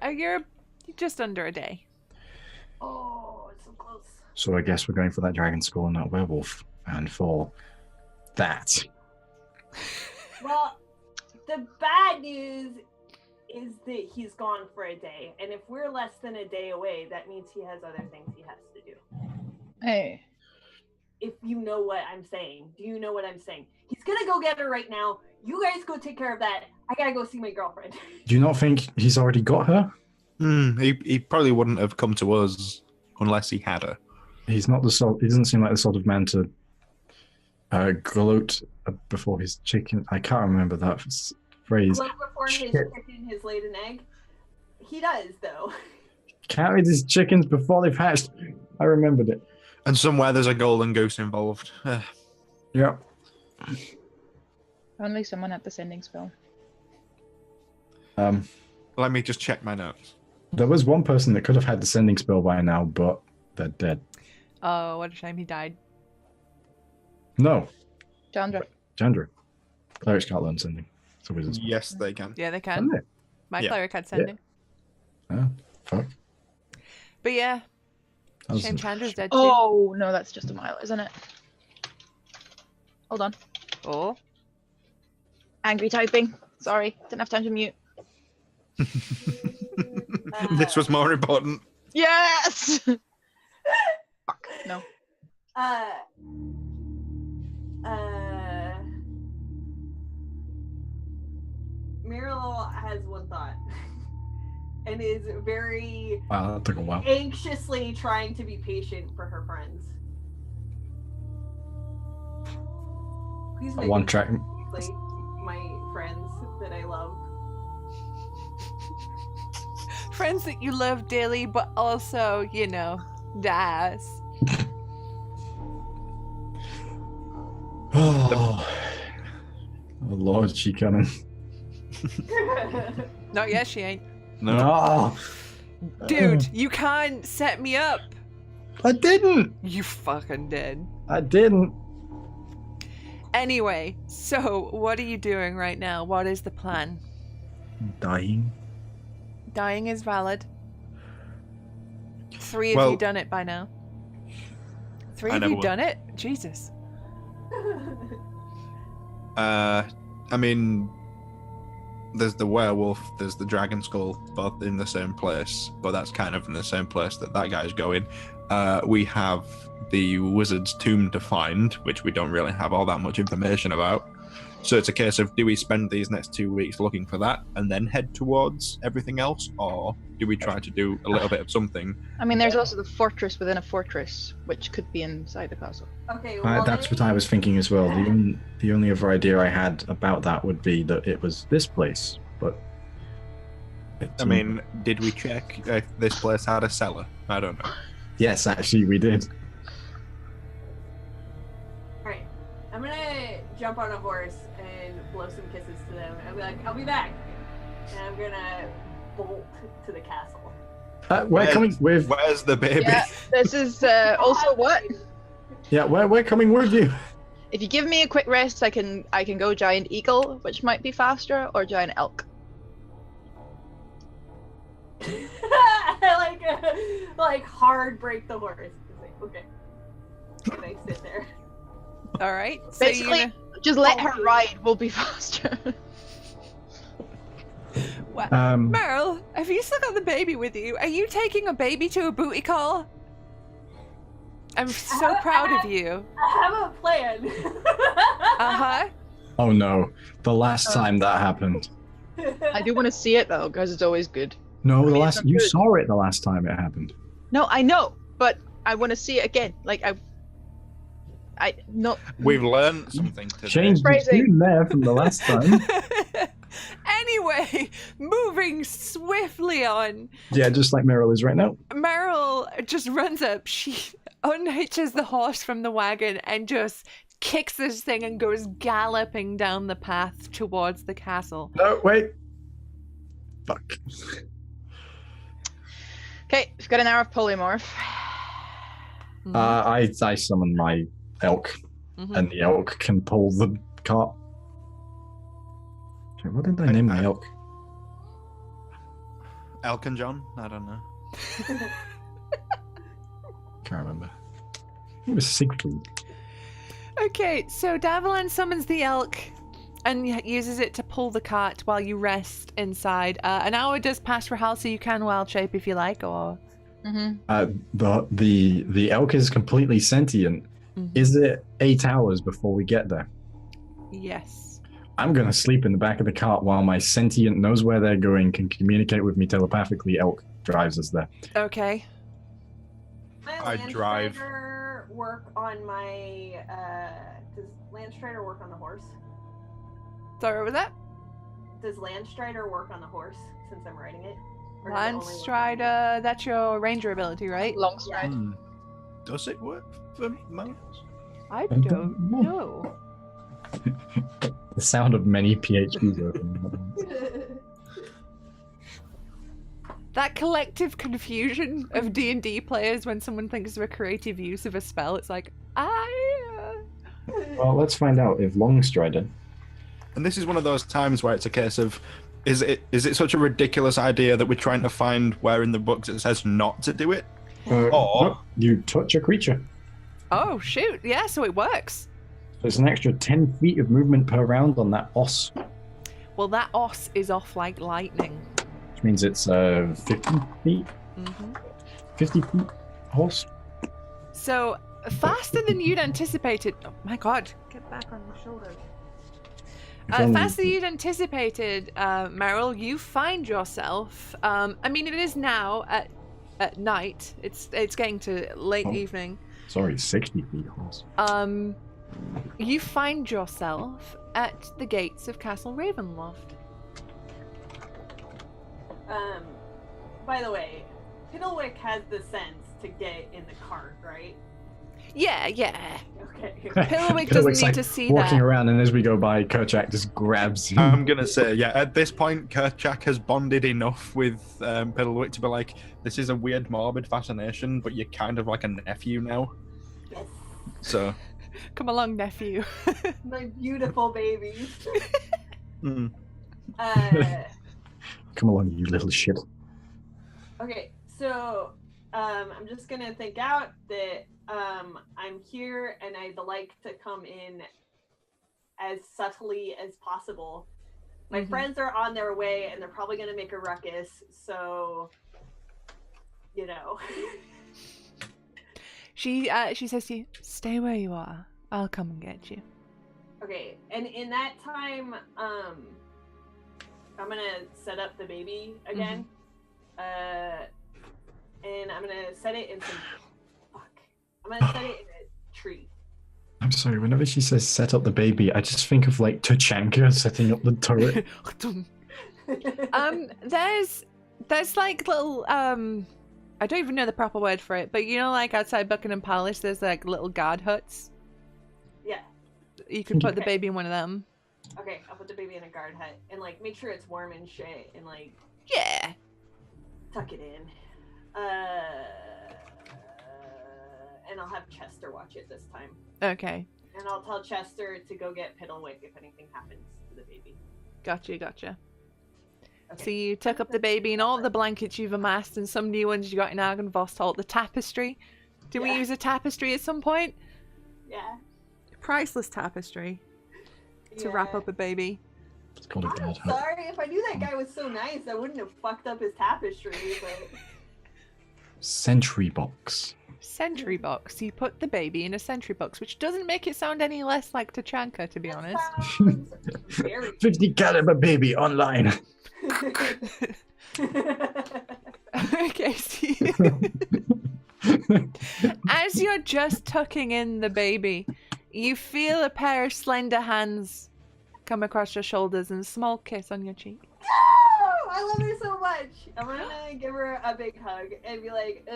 [SPEAKER 1] just under a day.
[SPEAKER 5] Oh, it's so close.
[SPEAKER 4] So I guess we're going for that dragon skull and that werewolf. And for that.
[SPEAKER 5] Well, the bad news is that he's gone for a day. And if we're less than a day away, that means he has other things he has to do.
[SPEAKER 3] Hey.
[SPEAKER 5] If you know what I'm saying. Do you know what I'm saying? He's gonna go get her right now. You guys go take care of that. I gotta go see my girlfriend.
[SPEAKER 4] Do you not think he's already got her?
[SPEAKER 2] He probably wouldn't have come to us unless he had her.
[SPEAKER 4] He's not the sort. He doesn't seem like the sort of man to gloat before his chicken. I can't remember that phrase.
[SPEAKER 5] Gloat before his
[SPEAKER 4] Shit.
[SPEAKER 5] chicken has laid an egg. He does, though.
[SPEAKER 4] Carried his chickens before they've hatched. I remembered it.
[SPEAKER 2] And somewhere there's a golden goose involved.
[SPEAKER 4] Yeah.
[SPEAKER 3] Only someone at the sending spell.
[SPEAKER 2] Let me just check my notes.
[SPEAKER 4] There was one person that could have had the sending spell by now, but they're dead.
[SPEAKER 1] Oh, what a shame he died.
[SPEAKER 4] No,
[SPEAKER 3] Chandra.
[SPEAKER 4] Chandra. Clerics can't learn sending. It's a wizard's.
[SPEAKER 2] Yes, they can.
[SPEAKER 1] Yeah, they
[SPEAKER 4] Can
[SPEAKER 1] can.
[SPEAKER 4] they?
[SPEAKER 1] My
[SPEAKER 2] Yeah.
[SPEAKER 1] cleric had sending.
[SPEAKER 4] Oh, fuck.
[SPEAKER 1] But yeah,
[SPEAKER 4] That was
[SPEAKER 1] shame Chandra's dead too.
[SPEAKER 3] Oh, no, that's just a mile, isn't it? Hold on.
[SPEAKER 1] Oh.
[SPEAKER 3] Angry typing. Sorry, didn't have time to mute.
[SPEAKER 2] This was more important.
[SPEAKER 3] Yes! Fuck, no.
[SPEAKER 5] Muriel has one thought and is very
[SPEAKER 4] Wow, that took a while.
[SPEAKER 5] anxiously trying to be patient for her friends. Please make
[SPEAKER 4] One
[SPEAKER 5] it
[SPEAKER 4] track.
[SPEAKER 5] like my friends that I love.
[SPEAKER 1] Friends that you love dearly, but also, you know, dies.
[SPEAKER 4] Oh, Lord, she coming.
[SPEAKER 1] Not yet, she ain't.
[SPEAKER 2] No.
[SPEAKER 1] Dude, you can't set me up.
[SPEAKER 4] I didn't.
[SPEAKER 1] You fucking did.
[SPEAKER 4] I didn't.
[SPEAKER 1] Anyway, so what are you doing right now? What is the plan?
[SPEAKER 4] Dying.
[SPEAKER 1] Dying is valid. 3 of
[SPEAKER 2] Well-
[SPEAKER 1] you done it by now. 3
[SPEAKER 2] I
[SPEAKER 1] of
[SPEAKER 2] never
[SPEAKER 1] you
[SPEAKER 2] will.
[SPEAKER 1] done it? Jesus.
[SPEAKER 2] I mean, there's the werewolf, there's the dragon skull, both in the same place, but that's kind of in the same place that guy's going. We have the wizard's tomb to find, which we don't really have all that much information about. So it's a case of, do we spend these next 2 weeks looking for that and then head towards everything else, or do we try to do a little bit of something?
[SPEAKER 3] I mean, there's also the fortress within a fortress, which could be inside the castle.
[SPEAKER 5] Okay, well,
[SPEAKER 4] That's what I was thinking as well. The only other idea I had about that would be that it was this place, but.
[SPEAKER 2] I mean, did we check if this place had a cellar? I don't know.
[SPEAKER 4] Yes, actually, we did.
[SPEAKER 5] Alright, I'm gonna jump on a horse and blow some kisses to them. I'll be like, I'll be back. And I'm gonna bolt to the castle.
[SPEAKER 4] We're coming with.
[SPEAKER 2] Where's the baby?
[SPEAKER 3] Yeah, this is also what?
[SPEAKER 4] Yeah, we're coming with you.
[SPEAKER 3] If you give me a quick rest, I can go giant eagle, which might be faster, or giant elk.
[SPEAKER 5] I like hard break the horse. It's like, okay. And I sit there.
[SPEAKER 1] Alright, so
[SPEAKER 3] Basically,
[SPEAKER 1] you're
[SPEAKER 3] just let her ride. We'll be faster.
[SPEAKER 1] gonna... Meryl, have you still got the baby with you? Are you taking a baby to a booty call? I'm so proud of you.
[SPEAKER 5] I have a plan.
[SPEAKER 1] Uh-huh.
[SPEAKER 4] Oh no, the last time that happened.
[SPEAKER 3] I do want to see it though, because it's always good.
[SPEAKER 4] No,
[SPEAKER 3] I
[SPEAKER 4] the
[SPEAKER 3] mean,
[SPEAKER 4] last
[SPEAKER 3] it's
[SPEAKER 4] you
[SPEAKER 3] good.
[SPEAKER 4] saw it the last time it happened.
[SPEAKER 3] No, I know, but I want to see it again. Like I not.
[SPEAKER 2] We've learned something today.
[SPEAKER 4] Changed the
[SPEAKER 3] Phrasing.
[SPEAKER 4] tune there from the last time.
[SPEAKER 1] Anyway, moving swiftly on.
[SPEAKER 4] Yeah, just like Meryl is right now.
[SPEAKER 1] Meryl just runs up. She unhitches the horse from the wagon and just kicks this thing and goes galloping down the path towards the castle.
[SPEAKER 4] No, wait. Fuck.
[SPEAKER 3] Okay, we've got an hour of polymorph.
[SPEAKER 1] Mhm,
[SPEAKER 4] I summon my elk,
[SPEAKER 1] mhm.
[SPEAKER 4] and the elk can pull the cart. Okay, what did I name my elk?
[SPEAKER 2] Elkin John? I don't know.
[SPEAKER 4] Can't remember. It was Siegfried.
[SPEAKER 1] Okay, so Davalon summons the elk and uses it to pull the cart while you rest inside. An hour does pass for Hal, so you can wild shape if you like, or...
[SPEAKER 4] The elk is completely sentient.
[SPEAKER 1] Mhm.
[SPEAKER 4] Is it 8 hours before we get there?
[SPEAKER 1] Yes.
[SPEAKER 4] I'm gonna sleep in the back of the cart while my sentient knows where they're going, can communicate with me telepathically. Elk drives us there.
[SPEAKER 1] Okay.
[SPEAKER 5] My
[SPEAKER 2] I drive.
[SPEAKER 5] Landstrider work on my does Landstrider work on the horse?
[SPEAKER 1] Sorry, what was that?
[SPEAKER 5] Does Landstrider work on the horse since I'm riding it? Or does it only work on-
[SPEAKER 1] Landstrider, that's your ranger ability, right?
[SPEAKER 3] Long stride.
[SPEAKER 2] Does it work for moments?
[SPEAKER 1] I
[SPEAKER 4] don't
[SPEAKER 1] don't
[SPEAKER 4] know.
[SPEAKER 1] know.
[SPEAKER 4] The sound of many PhDs open.
[SPEAKER 1] That collective confusion of D&D players when someone thinks of a creative use of a spell, it's like,
[SPEAKER 4] Well, let's find out if Longstrider.
[SPEAKER 2] And this is one of those times where it's a case of, is it such a ridiculous idea that we're trying to find where in the books it says not to do it? Or
[SPEAKER 4] No, you touch a creature.
[SPEAKER 1] Oh, shoot. Yeah, so it works.
[SPEAKER 4] So it's an extra 10 feet of movement per round on that os.
[SPEAKER 1] Well, that os is off like lightning.
[SPEAKER 4] Which means it's 50 feet?
[SPEAKER 1] Mm-hmm.
[SPEAKER 4] 50 feet horse?
[SPEAKER 1] So, faster than you'd anticipated. Oh, my God. Get back on your shoulders. Faster than you'd anticipated, Meryl, you find yourself. I mean, it is now at night. It's getting to late evening.
[SPEAKER 4] Sorry, 60 feet horse.
[SPEAKER 1] You find yourself at the gates of Castle Ravenloft.
[SPEAKER 5] By the way, Piddlewick has the sense to get in the cart, right?
[SPEAKER 1] Yeah.
[SPEAKER 5] Okay.
[SPEAKER 1] Piddlewick doesn't need to see
[SPEAKER 4] walking
[SPEAKER 1] that.
[SPEAKER 4] around, and as we go by, Kerchak just grabs him.
[SPEAKER 2] I'm gonna say, yeah, at this point, Kerchak has bonded enough with Piddlewick to be like, this is a weird, morbid fascination, but you're kind of like a nephew now.
[SPEAKER 5] Yes.
[SPEAKER 2] So.
[SPEAKER 1] Come along, nephew.
[SPEAKER 5] My beautiful baby.
[SPEAKER 2] Mm.
[SPEAKER 4] Come along, you little shit.
[SPEAKER 5] Okay, so I'm just gonna think out that I'm here and I'd like to come in as subtly as possible. My friends are on their way and they're probably gonna make a ruckus, so you know.
[SPEAKER 1] She says to you, "Stay where you are. I'll come and get you."
[SPEAKER 5] Okay, and in that time, I'm gonna set up the baby again. And I'm gonna set it in some. I'm gonna set it in a tree.
[SPEAKER 4] I'm sorry, whenever she says set up the baby, I just think of like Tachanka setting up the turret.
[SPEAKER 1] There's like little I don't even know the proper word for it, but you know, like outside Buckingham Palace, there's like little guard huts.
[SPEAKER 5] Yeah.
[SPEAKER 1] You can put the baby in one of them.
[SPEAKER 5] Okay, I'll put the baby in a guard hut and like make sure it's warm and shit and like.
[SPEAKER 1] Yeah.
[SPEAKER 5] Tuck it in. And I'll have Chester watch it this time.
[SPEAKER 1] Okay.
[SPEAKER 5] And I'll tell Chester to go get Piddlewick if anything happens to the baby.
[SPEAKER 1] Gotcha.
[SPEAKER 5] Okay.
[SPEAKER 1] So you took up the baby and all of the blankets you've amassed and some new ones you got in Argynvostholt, the tapestry. Did we use a tapestry at some point?
[SPEAKER 5] Yeah.
[SPEAKER 1] Priceless tapestry to wrap up a baby.
[SPEAKER 4] It's called a
[SPEAKER 5] I'm
[SPEAKER 4] guard hut.
[SPEAKER 5] sorry, if I knew that guy was so nice, I wouldn't have fucked up his tapestry, but...
[SPEAKER 4] Sentry box.
[SPEAKER 1] Sentry box. You put the baby in a sentry box, which doesn't make it sound any less like Tachanka, to be honest.
[SPEAKER 5] Very...
[SPEAKER 4] 50 caliber baby online.
[SPEAKER 1] Okay, see. As you're just tucking in the baby, you feel a pair of slender hands come across your shoulders and a small kiss on your cheek.
[SPEAKER 5] No! I love her so much. I'm gonna give her a big hug and be like,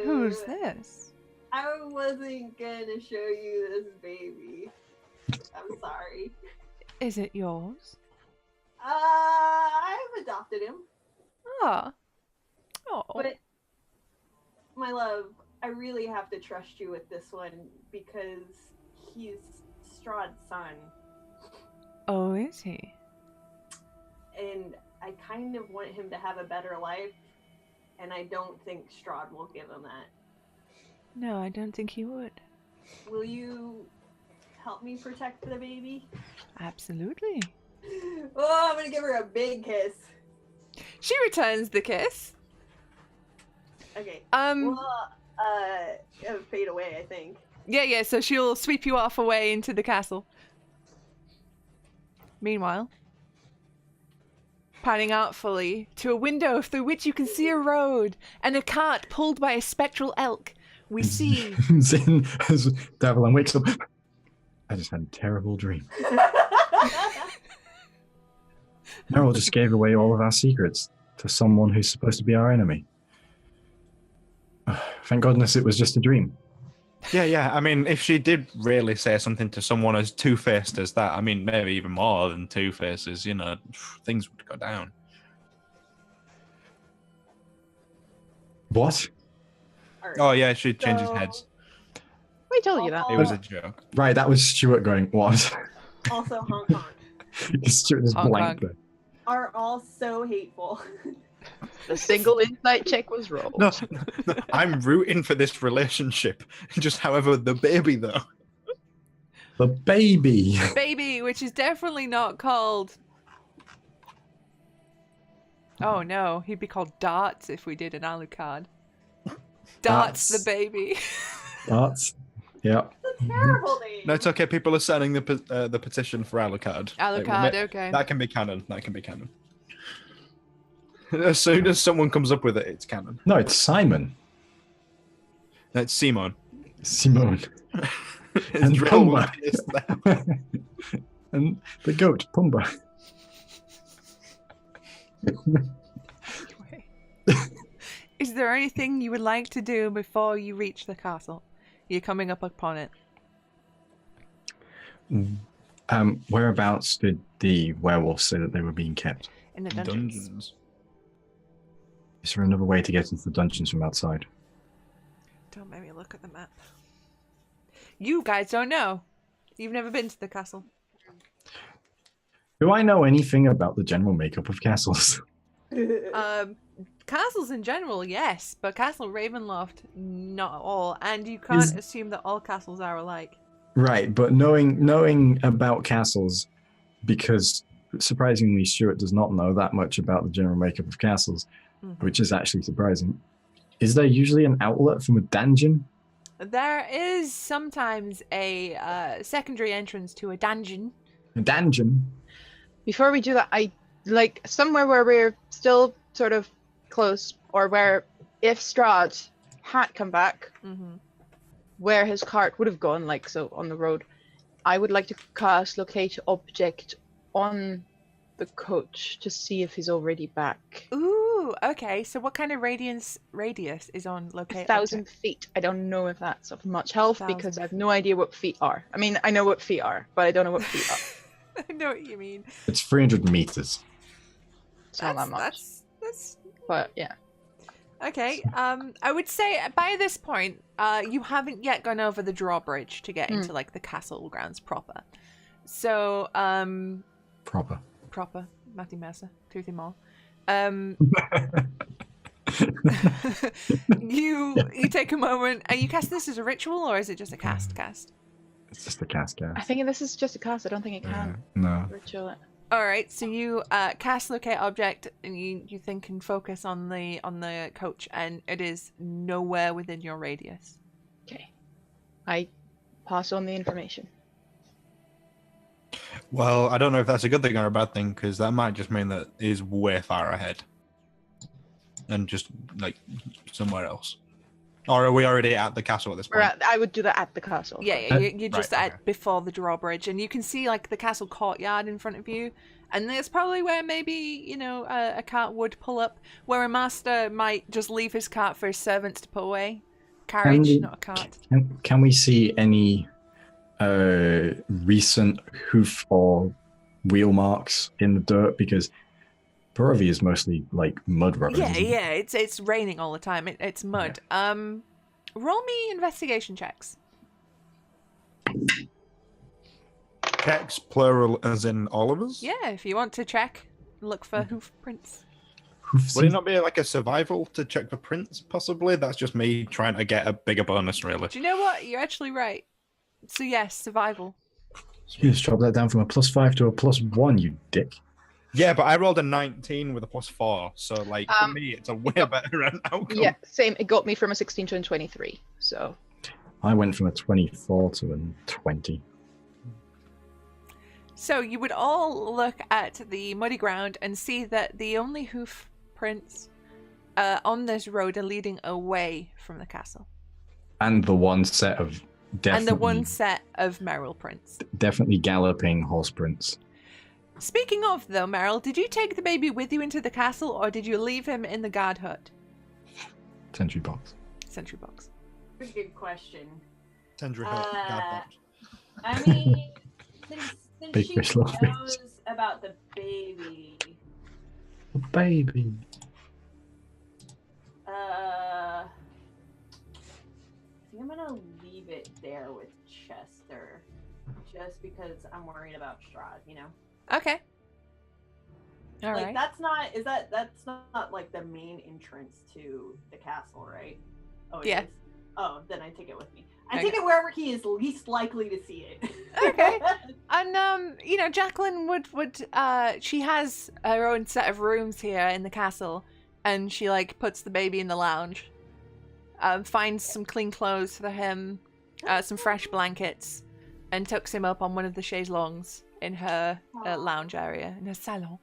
[SPEAKER 1] Who's this?
[SPEAKER 5] I wasn't gonna show you this baby. I'm sorry.
[SPEAKER 1] Is it yours?
[SPEAKER 5] I've adopted him.
[SPEAKER 1] Ah. Oh.
[SPEAKER 5] But, my love, I really have to trust you with this one because he's Strahd's son.
[SPEAKER 1] Oh, is he?
[SPEAKER 5] And I kind of want him to have a better life, and I don't think Strahd will give him that.
[SPEAKER 1] No, I don't think he would.
[SPEAKER 5] Will you help me protect the baby?
[SPEAKER 1] Absolutely.
[SPEAKER 5] Oh, I'm gonna give her a big kiss.
[SPEAKER 1] She returns the kiss.
[SPEAKER 5] Okay.
[SPEAKER 1] Well,
[SPEAKER 5] It'll fade away, I think.
[SPEAKER 1] Yeah, so she'll sweep you off away into the castle. Meanwhile, panning artfully to a window through which you can see a road and a cart pulled by a spectral elk, we see...
[SPEAKER 4] Zin, as Davalon wakes up, I just had a terrible dream. Meryl just gave away all of our secrets to someone who's supposed to be our enemy. Thank goodness it was just a dream.
[SPEAKER 2] Yeah. I mean, if she did really say something to someone as two-faced as that, I mean, maybe even more than two faces, you know, things would go down.
[SPEAKER 4] What?
[SPEAKER 5] Alright,
[SPEAKER 2] Oh yeah, she changes
[SPEAKER 5] so-
[SPEAKER 2] heads.
[SPEAKER 3] We told you that.
[SPEAKER 2] It was a joke.
[SPEAKER 4] Right, that was Stuart going, what?
[SPEAKER 5] Also, Hong Kong
[SPEAKER 4] Stuart just
[SPEAKER 1] Hong
[SPEAKER 4] blanked
[SPEAKER 1] Kong.
[SPEAKER 4] there.
[SPEAKER 5] are all so hateful.
[SPEAKER 3] The single insight check was rolled.
[SPEAKER 2] No, I'm rooting for this relationship. Just however, the baby though.
[SPEAKER 4] The baby.
[SPEAKER 1] Baby, which is definitely not called. Oh no, he'd be called Darts if we did an Alucard. Darts the baby.
[SPEAKER 4] Darts. Yeah.
[SPEAKER 5] It's a terrible name.
[SPEAKER 2] No, it's okay. People are signing the petition for Alucard.
[SPEAKER 1] Alucard, okay.
[SPEAKER 2] That can be canon. That can be canon. As soon as someone comes up with it, it's canon.
[SPEAKER 4] No, it's Simon.
[SPEAKER 2] That's Simon.
[SPEAKER 4] Simone.
[SPEAKER 2] It's real
[SPEAKER 4] Pumba.
[SPEAKER 2] life is that.
[SPEAKER 4] And the goat, Pumba.
[SPEAKER 1] Is there anything you would like to do before you reach the castle? You're coming up upon it.
[SPEAKER 4] Whereabouts did the werewolves say that they were being kept?
[SPEAKER 1] In the dungeons.
[SPEAKER 4] Is there another way to get into the dungeons from outside?
[SPEAKER 1] Don't make me look at the map. You guys don't know. You've never been to the castle.
[SPEAKER 4] Do I know anything about the general makeup of castles?
[SPEAKER 1] Castles in general, yes, but Castle Ravenloft, not at all. And you can't assume that all castles are alike.
[SPEAKER 4] Right, but knowing about castles, because surprisingly Stuart does not know that much about the general makeup of castles, which is actually surprising. Is there usually an outlet from a dungeon?
[SPEAKER 1] There is sometimes a secondary entrance to a dungeon.
[SPEAKER 4] A dungeon?
[SPEAKER 3] Before we do that, I like somewhere where we're still sort of close, or where if Strahd had come back, where his cart would have gone, like so on the road, I would like to cast Locate Object on the coach to see if he's already back.
[SPEAKER 1] Ooh, okay. So what kind of radius is on Locate
[SPEAKER 3] 1,000
[SPEAKER 1] Object?
[SPEAKER 3] feet. I don't know if that's of much help
[SPEAKER 1] 1,000.
[SPEAKER 3] because I have no idea what feet are. I mean, I know what feet are, but I don't know what feet are.
[SPEAKER 1] I know what you mean.
[SPEAKER 4] It's 300 meters.
[SPEAKER 3] It's not that much.
[SPEAKER 1] That's
[SPEAKER 3] But yeah.
[SPEAKER 1] okay. I would say by this point, you haven't yet gone over the drawbridge to get into like the castle grounds proper. So,
[SPEAKER 4] Proper.
[SPEAKER 1] Matthew Mercer, Toothy Mall. You take a moment and you cast this as a ritual, or is it just a cast?
[SPEAKER 4] It's just a cast.
[SPEAKER 3] I think this is just a cast. I don't think it can
[SPEAKER 4] No.
[SPEAKER 3] ritual it.
[SPEAKER 1] All right, so you cast Locate Object, and you think and focus on the coach, and it is nowhere within your radius.
[SPEAKER 3] Okay. I pass on the information.
[SPEAKER 2] Well, I don't know if that's a good thing or a bad thing, because that might just mean that he's way far ahead. And just, like, somewhere else. Or are we already at the castle at this point?
[SPEAKER 3] I would do that at the castle.
[SPEAKER 1] Yeah, you're just
[SPEAKER 2] Right,
[SPEAKER 1] at
[SPEAKER 2] okay.
[SPEAKER 1] before the drawbridge, and you can see like the castle courtyard in front of you, and there's probably where maybe a cart would pull up, where a master might just leave his cart for his servants to put away. Carriage, not a cart.
[SPEAKER 4] Can we see any recent hoof or wheel marks in the dirt? Because Barovia is mostly like mud roads.
[SPEAKER 1] Yeah,
[SPEAKER 4] isn't it?
[SPEAKER 1] yeah, it's raining all the time. It's mud. Roll me investigation checks.
[SPEAKER 2] Checks, plural, as in all of us?
[SPEAKER 1] Yeah, if you want to check, look for hoof prints.
[SPEAKER 4] Hoofs
[SPEAKER 2] Would it
[SPEAKER 4] and-
[SPEAKER 2] not be like a survival to check for prints, possibly? That's just me trying to get a bigger bonus, really.
[SPEAKER 1] Do you know what? You're actually right. So yes, survival.
[SPEAKER 4] You just drop that down from a +5 to a +1, you dick.
[SPEAKER 2] Yeah, but I rolled a 19 with a +4, so, like, for
[SPEAKER 3] Um,
[SPEAKER 2] me, it's a way better outcome.
[SPEAKER 3] Yeah, same. It got me from a 16 to a 23. So
[SPEAKER 4] I went from a 24 to a 20.
[SPEAKER 1] So you would all look at the muddy ground and see that the only hoof prints on this road are leading away from the castle.
[SPEAKER 4] And the one set of
[SPEAKER 1] And the one set of Merrill prints.
[SPEAKER 4] definitely galloping horse prints.
[SPEAKER 1] Speaking of, though, Merrill, did you take the baby with you into the castle, or did you leave him in the guard hut?
[SPEAKER 4] Sentry box.
[SPEAKER 1] Sentry box.
[SPEAKER 5] Pretty good question.
[SPEAKER 2] Tender help.
[SPEAKER 5] I mean, since
[SPEAKER 4] Big
[SPEAKER 5] she
[SPEAKER 4] fish, little fish.
[SPEAKER 5] knows about the baby,
[SPEAKER 4] Baby.
[SPEAKER 5] I think I'm gonna leave it there with Chester, just because I'm worried about Strahd. You know.
[SPEAKER 1] Okay. All
[SPEAKER 5] Like
[SPEAKER 1] right.
[SPEAKER 5] that's not like the main entrance to the castle, right? Oh, it
[SPEAKER 1] Yeah.
[SPEAKER 5] is? Oh, then I take it with me. I
[SPEAKER 1] Okay.
[SPEAKER 5] take it wherever he is least likely to see it.
[SPEAKER 1] Okay. And you know, Jacqueline would she has her own set of rooms here in the castle, and she like puts the baby in the lounge, finds some clean clothes for him, some fresh blankets, and tucks him up on one of the chaiselongs in her lounge area, in her salon.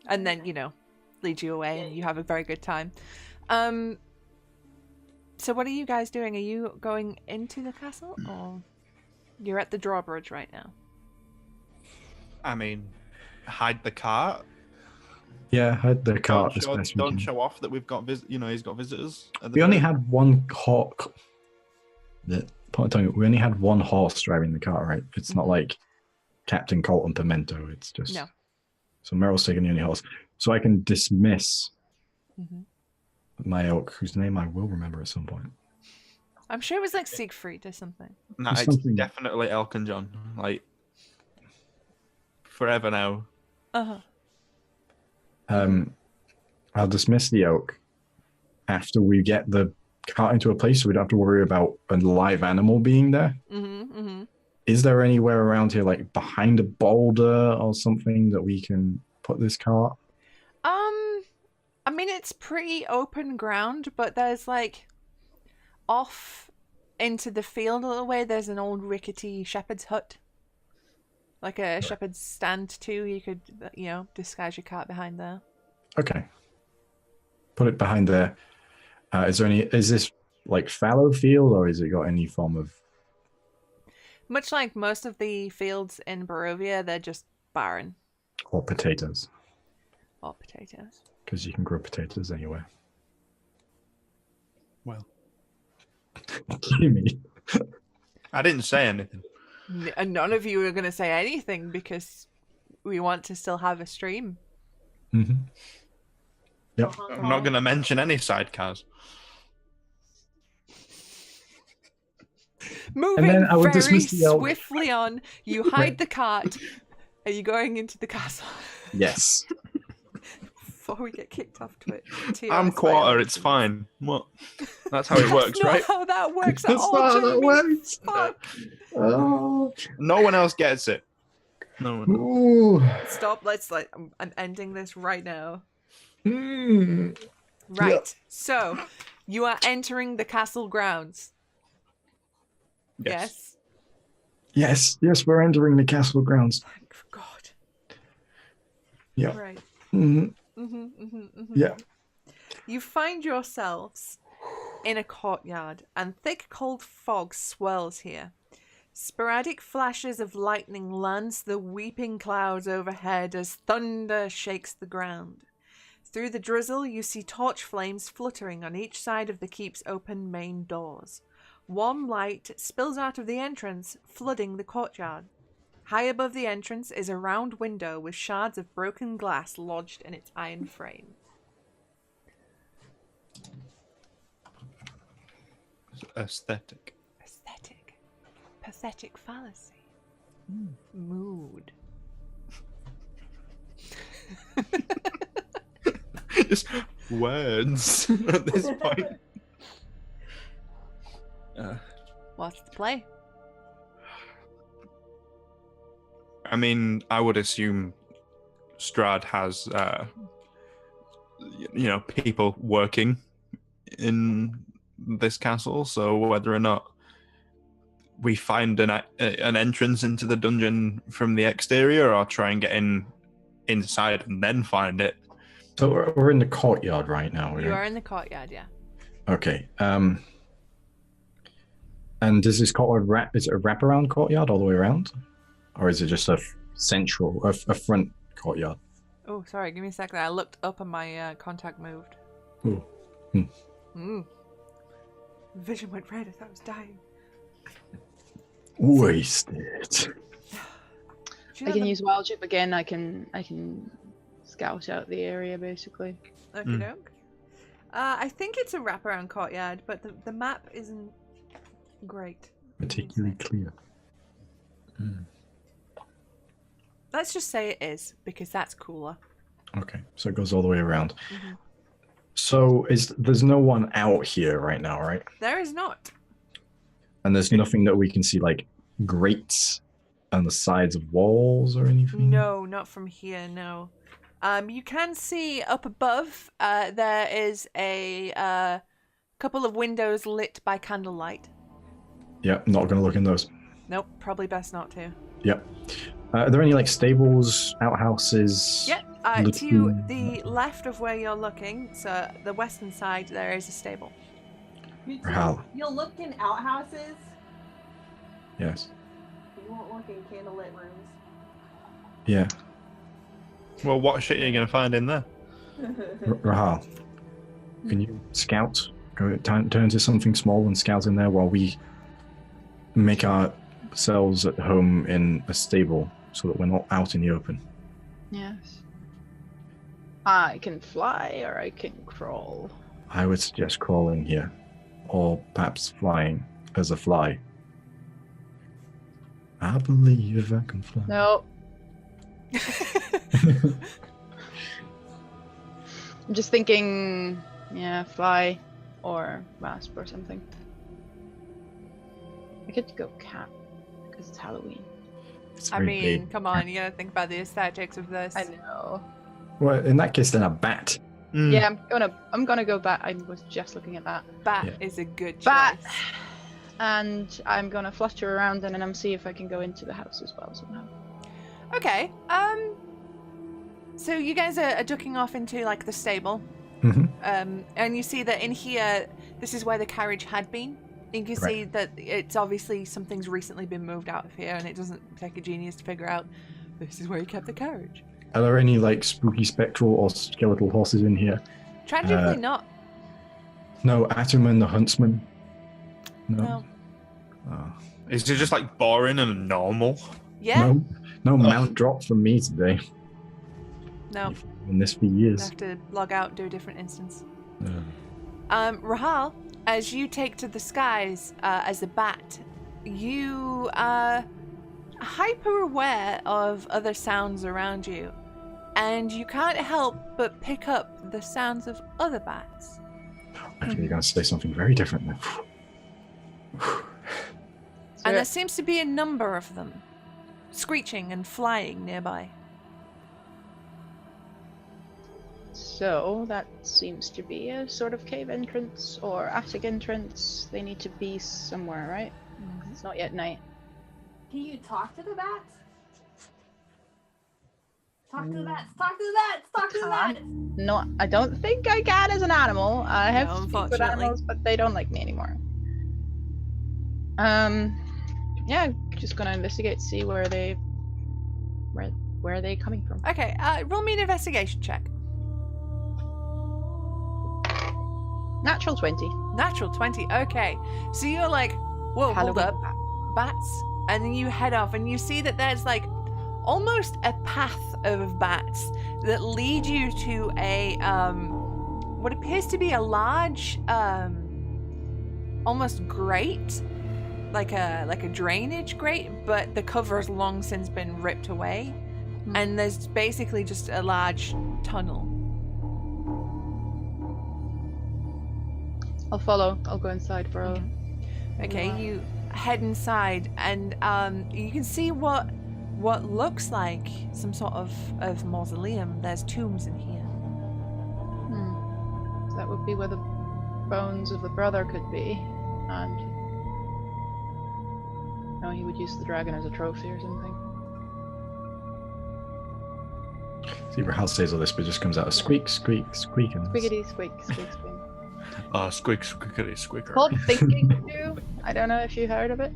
[SPEAKER 1] And then, you know, leads you away and you have a very good time. So what are you guys doing? Are you going into the castle, or you're at the drawbridge right now?
[SPEAKER 2] I mean, hide the cart.
[SPEAKER 4] Yeah, hide the cart.
[SPEAKER 2] Don't show off that we've got he's got visitors.
[SPEAKER 4] We only had one horse. We only had one horse driving the cart, right? It's not like Captain Colton Pimento. It's just
[SPEAKER 1] No.
[SPEAKER 4] So Meryl's taking the only horse, so I can dismiss my elk, whose name I will remember at some point.
[SPEAKER 1] I'm sure it was like Siegfried or something.
[SPEAKER 2] Nah, it's
[SPEAKER 4] Something-
[SPEAKER 2] definitely Elkin John. Like forever now.
[SPEAKER 4] I'll dismiss the elk after we get the cart into a place, so we don't have to worry about a live animal being there. Is there anywhere around here, like behind a boulder or something, that we can put this cart?
[SPEAKER 1] I mean, it's pretty open ground, but there's like off into the field a little way, there's an old rickety shepherd's hut. Like a shepherd's stand too. You could, you know, disguise your cart behind there.
[SPEAKER 4] Okay. Put it behind there. Is this like fallow field, or has it got any form of...
[SPEAKER 1] Much like most of the fields in Barovia, they're just barren.
[SPEAKER 4] Or potatoes?
[SPEAKER 1] Or potatoes.
[SPEAKER 4] Because you can grow potatoes anywhere.
[SPEAKER 2] Well,
[SPEAKER 4] Jimmy.
[SPEAKER 2] I didn't say anything.
[SPEAKER 1] And none of you are going to say anything because we want to still have a stream.
[SPEAKER 4] Yep.
[SPEAKER 2] I'm not going to mention any sidecars.
[SPEAKER 1] Moving
[SPEAKER 4] then I would
[SPEAKER 1] very
[SPEAKER 4] dismiss the elk.
[SPEAKER 1] swiftly on, you hide the cart. Are you going into the castle?
[SPEAKER 4] Yes.
[SPEAKER 1] Before we get kicked off to it.
[SPEAKER 2] I'm quarter, it's fine. What? That's how it works,
[SPEAKER 1] That's not
[SPEAKER 2] right?
[SPEAKER 1] how that works at
[SPEAKER 4] That's
[SPEAKER 1] all,
[SPEAKER 4] not how that
[SPEAKER 1] Jeremy.
[SPEAKER 4] works.
[SPEAKER 1] Fuck.
[SPEAKER 4] Oh.
[SPEAKER 2] No one else gets it. No one.
[SPEAKER 4] Ooh.
[SPEAKER 1] Stop, I'm ending this right now.
[SPEAKER 4] Mm.
[SPEAKER 1] Right,
[SPEAKER 4] Yep.
[SPEAKER 1] so you are entering the castle grounds. Yes?
[SPEAKER 4] Yes, we're entering the castle grounds.
[SPEAKER 1] Thank God.
[SPEAKER 4] Yeah.
[SPEAKER 1] Right.
[SPEAKER 4] Yeah.
[SPEAKER 1] You find yourselves in a courtyard, and thick cold fog swirls here. Sporadic flashes of lightning lance the weeping clouds overhead as thunder shakes the ground. Through the drizzle, you see torch flames fluttering on each side of the keep's open main doors. Warm light spills out of the entrance, flooding the courtyard. High above the entrance is a round window with shards of broken glass lodged in its iron frame.
[SPEAKER 2] Aesthetic.
[SPEAKER 1] Aesthetic. Pathetic fallacy. Mood.
[SPEAKER 2] Just words at this point.
[SPEAKER 1] What's the play?
[SPEAKER 2] I mean, I would assume Strahd has, people working in this castle. So whether or not we find an entrance into the dungeon from the exterior, or try and get inside and then find it.
[SPEAKER 4] So we're in the courtyard right now.
[SPEAKER 1] You are in the courtyard, yeah.
[SPEAKER 4] Okay. And does this courtyard is it a wraparound courtyard all the way around? Or is it just a front courtyard?
[SPEAKER 1] Oh, sorry, give me a second. I looked up and my contact moved.
[SPEAKER 4] Ooh.
[SPEAKER 1] Vision went red. I thought I was dying.
[SPEAKER 4] Wasted.
[SPEAKER 3] I can use wild shape again. I can scout out the area basically.
[SPEAKER 1] Okie doke. I think it's a wraparound courtyard, but the map isn't great.
[SPEAKER 4] Particularly clear.
[SPEAKER 1] Let's just say it is, because that's cooler.
[SPEAKER 4] Okay, so it goes all the way around. So there's no one out here right now, right?
[SPEAKER 1] There is not.
[SPEAKER 4] And there's nothing that we can see, like grates on the sides of walls or anything?
[SPEAKER 1] No, not from here, no. You can see up above, there is a couple of windows lit by candlelight.
[SPEAKER 4] Yep, not going to look in those.
[SPEAKER 1] Nope, probably best not to.
[SPEAKER 4] Yep. Are there any like stables, outhouses?
[SPEAKER 1] Yep, to the left of where you're looking, so the western side, there is a stable.
[SPEAKER 5] You'll look in outhouses.
[SPEAKER 4] Yes.
[SPEAKER 5] You won't look in candlelit rooms.
[SPEAKER 4] Yeah.
[SPEAKER 2] Well, what shit are you going to find in there?
[SPEAKER 4] Rahal, can you scout? Go turn into something small and scout in there while we make ourselves at home in a stable so that we're not out in the open.
[SPEAKER 3] Yes. I can fly or I can crawl.
[SPEAKER 4] I would suggest crawling here, or perhaps flying as a fly. I believe I can fly.
[SPEAKER 3] No. I'm just thinking, yeah, fly or rasp or something. I could go cat because it's Halloween.
[SPEAKER 1] I mean, come on, you gotta think about the aesthetics of this.
[SPEAKER 3] I know.
[SPEAKER 4] Well, in that case, then a bat.
[SPEAKER 3] Yeah, I'm gonna go bat. I was just looking at that.
[SPEAKER 1] Bat is a good choice.
[SPEAKER 3] Bat. And I'm gonna flutter around and then see if I can go into the house as well somehow.
[SPEAKER 1] Okay. So you guys are ducking off into like the stable. And you see that in here, this is where the carriage had been. You can see that it's obviously something's recently been moved out of here, and it doesn't take a genius to figure out this is where you kept the carriage.
[SPEAKER 4] Are there any like spooky spectral or skeletal horses in here?
[SPEAKER 1] Tragically not.
[SPEAKER 4] No, Atuman the huntsman. No.
[SPEAKER 2] Is it just like boring and normal?
[SPEAKER 1] Yeah.
[SPEAKER 4] No mount drop from me today.
[SPEAKER 1] No.
[SPEAKER 4] In this for years.
[SPEAKER 1] I have to log out and do a different instance. Rahal, as you take to the skies as a bat, you are hyper aware of other sounds around you, and you can't help but pick up the sounds of other bats.
[SPEAKER 4] I think you're going to say something very different now.
[SPEAKER 1] And there seems to be a number of them, screeching and flying nearby.
[SPEAKER 3] So that seems to be a sort of cave entrance or attic entrance. They need to be somewhere, right? It's not yet night.
[SPEAKER 5] Can you talk to the bats? Talk to the bats! Talk to the bats! Talk to the bats!
[SPEAKER 3] No, I don't think I can as an animal. I have
[SPEAKER 1] No,
[SPEAKER 3] to speak with
[SPEAKER 1] unfortunately.
[SPEAKER 3] animals, but they don't like me anymore. Yeah, just gonna investigate, see where they coming from.
[SPEAKER 1] Okay, roll me an investigation check.
[SPEAKER 3] Natural 20.
[SPEAKER 1] Natural 20, okay. So you're like, whoa, hold up, bats. And then you head off and you see that there's like almost a path of bats that lead you to a, what appears to be a large, almost grate, like a drainage grate, but the cover's long since been ripped away. And there's basically just a large tunnel.
[SPEAKER 3] I'll follow. I'll go inside for a...
[SPEAKER 1] Okay, you head inside and you can see what looks like some sort of mausoleum. There's tombs in here.
[SPEAKER 3] So that would be where the bones of the brother could be. And... no, he would use the dragon as a trophy or something.
[SPEAKER 4] See, Rahal says all this, but it just comes out of squeak, squeak, squeak. And
[SPEAKER 3] Squiggity, squeak, squeak, squeak.
[SPEAKER 2] Squeak, squickity, squeaker.
[SPEAKER 3] Called thinking too. I don't know if you heard of it.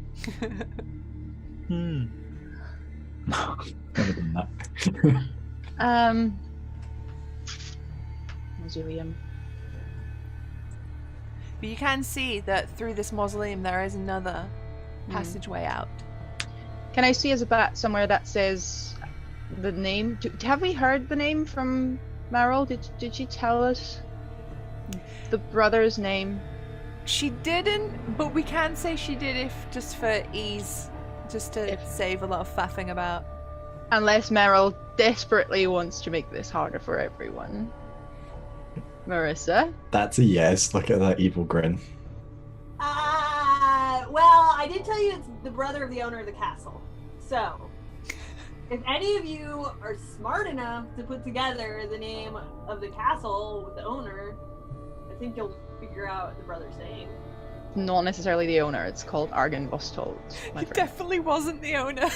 [SPEAKER 4] Never done that.
[SPEAKER 3] Mausoleum.
[SPEAKER 1] But you can see that through this mausoleum there is another passageway out.
[SPEAKER 3] Can I see as a bat somewhere that says the name? Have we heard the name from Meryl? Did she tell us the brother's name?
[SPEAKER 1] She didn't, but we can say she did if just for ease, just to save a lot of faffing about.
[SPEAKER 3] Unless Meryl desperately wants to make this harder for everyone. Marissa?
[SPEAKER 4] That's a yes. Look at that evil grin.
[SPEAKER 5] Well, I did tell you it's the brother of the owner of the castle. So, if any of you are smart enough to put together the name of the castle with the owner, I think you'll figure out the brother's name.
[SPEAKER 3] Not necessarily the owner. It's called Argynvostholt.
[SPEAKER 1] It definitely wasn't the owner.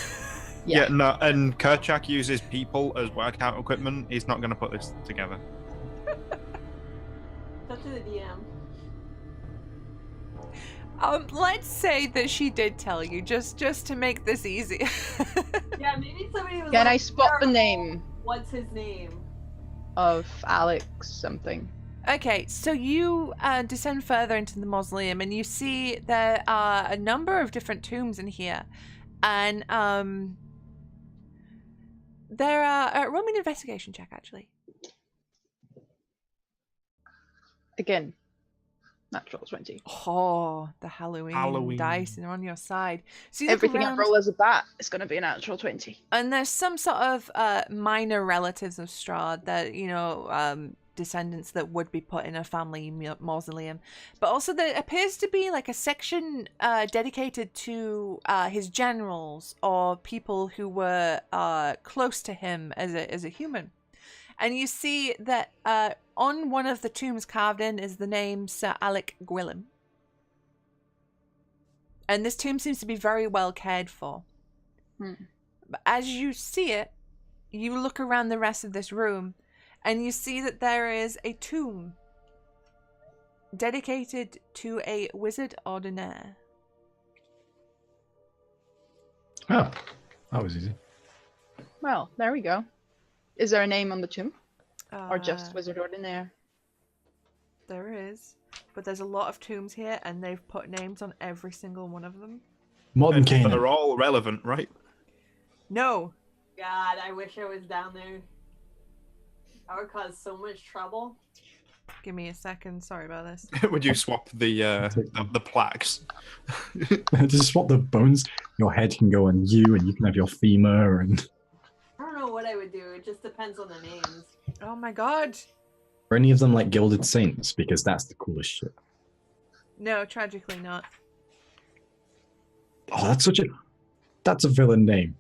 [SPEAKER 2] Yeah, no, and Kerchak uses people as workout equipment. He's not going to put this together.
[SPEAKER 5] It's up to the DM.
[SPEAKER 1] Let's say that she did tell you, just to make this easier.
[SPEAKER 5] Yeah, maybe somebody was
[SPEAKER 3] Can
[SPEAKER 5] like,
[SPEAKER 3] I spot the name
[SPEAKER 5] What's his name?
[SPEAKER 3] of Alex something?
[SPEAKER 1] Okay, so you descend further into the mausoleum, and you see there are a number of different tombs in here, and there are roll me an investigation check, actually.
[SPEAKER 3] Again, natural 20.
[SPEAKER 1] Oh, the Halloween dice are on your side. So you look
[SPEAKER 3] Everything I
[SPEAKER 1] around,
[SPEAKER 3] roll as a bat is going to be a natural 20.
[SPEAKER 1] and there's some sort of minor relatives of Strahd that, you know, descendants that would be put in a family mausoleum, but also there appears to be like a section dedicated to his generals or people who were close to him as a human. And you see that on one of the tombs carved in is the name Sir Alec Gwillem. And this tomb seems to be very well cared for. But as you see it, you look around the rest of this room, and you see that there is a tomb dedicated to a wizard ordinaire.
[SPEAKER 4] Oh, that was easy.
[SPEAKER 3] Well, there we go. Is there a name on the tomb? Or
[SPEAKER 1] Uh,
[SPEAKER 3] just Wizard Ordinaire?
[SPEAKER 1] There is. But there's a lot of tombs here, and they've put names on every single one of them.
[SPEAKER 4] Modern
[SPEAKER 2] And
[SPEAKER 4] Canaan.
[SPEAKER 2] they're all relevant, right?
[SPEAKER 1] No.
[SPEAKER 5] God, I wish I was down there. That would cause so much trouble.
[SPEAKER 1] Give me a second. Sorry about this.
[SPEAKER 2] Would you swap the plaques?
[SPEAKER 4] Just swap the bones. Your head can go on you, and you can have your femur. And
[SPEAKER 5] I don't know what I would do. It just depends on the names.
[SPEAKER 1] Oh my god.
[SPEAKER 4] are any of them like Gilded Saints? Because that's the coolest shit.
[SPEAKER 1] No, tragically not.
[SPEAKER 4] Oh, that's a villain name.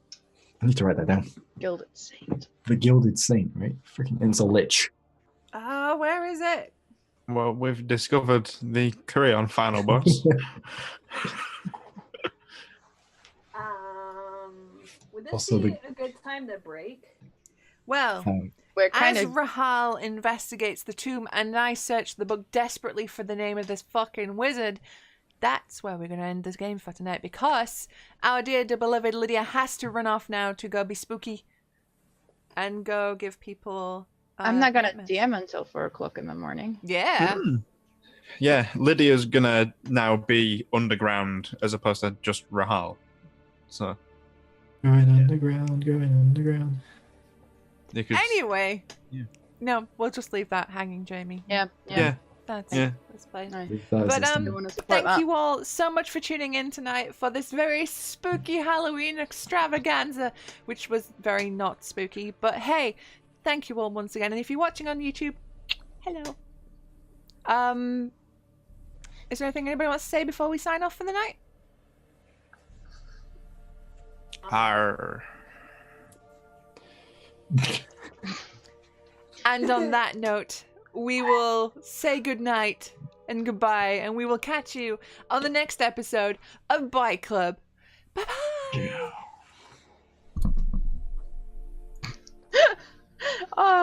[SPEAKER 4] I need to write that down.
[SPEAKER 3] Gilded Saint.
[SPEAKER 4] The Gilded Saint, right? Freaking it's a lich.
[SPEAKER 1] Where is it?
[SPEAKER 2] Well, we've discovered the Kurion final boss.
[SPEAKER 5] Would this
[SPEAKER 4] Also
[SPEAKER 5] be a good time to break?
[SPEAKER 1] Well,
[SPEAKER 3] We're kind
[SPEAKER 1] as
[SPEAKER 3] of
[SPEAKER 1] Rahal investigates the tomb and I search the book desperately for the name of this fucking wizard, that's where we're going to end this game for tonight, because our dear beloved Lydia has to run off now to go be spooky and go give people...
[SPEAKER 3] I'm not gonna
[SPEAKER 1] nightmares.
[SPEAKER 3] DM until 4 o'clock in the morning.
[SPEAKER 1] Yeah.
[SPEAKER 2] Yeah, Lydia's gonna now be underground as opposed to just Rahal. So
[SPEAKER 4] Going underground.
[SPEAKER 2] you could,
[SPEAKER 1] Anyway.
[SPEAKER 2] Yeah.
[SPEAKER 1] No, we'll just leave that hanging, Jamie.
[SPEAKER 3] Yeah.
[SPEAKER 2] yeah,
[SPEAKER 1] That's
[SPEAKER 2] Yeah.
[SPEAKER 1] fine.
[SPEAKER 3] Nice.
[SPEAKER 1] But,
[SPEAKER 3] I wanna support
[SPEAKER 1] thank
[SPEAKER 3] that.
[SPEAKER 1] you all so much for tuning in tonight for this very spooky Halloween extravaganza, which was very not spooky. But hey, thank you all once again. And if you're watching on YouTube, hello. Is there anything anybody wants to say before we sign off for the night?
[SPEAKER 2] Arr.
[SPEAKER 1] And on that note, we will say goodnight and goodbye, and we will catch you on the next episode of Bike Club. Bye-bye!
[SPEAKER 4] Yeah.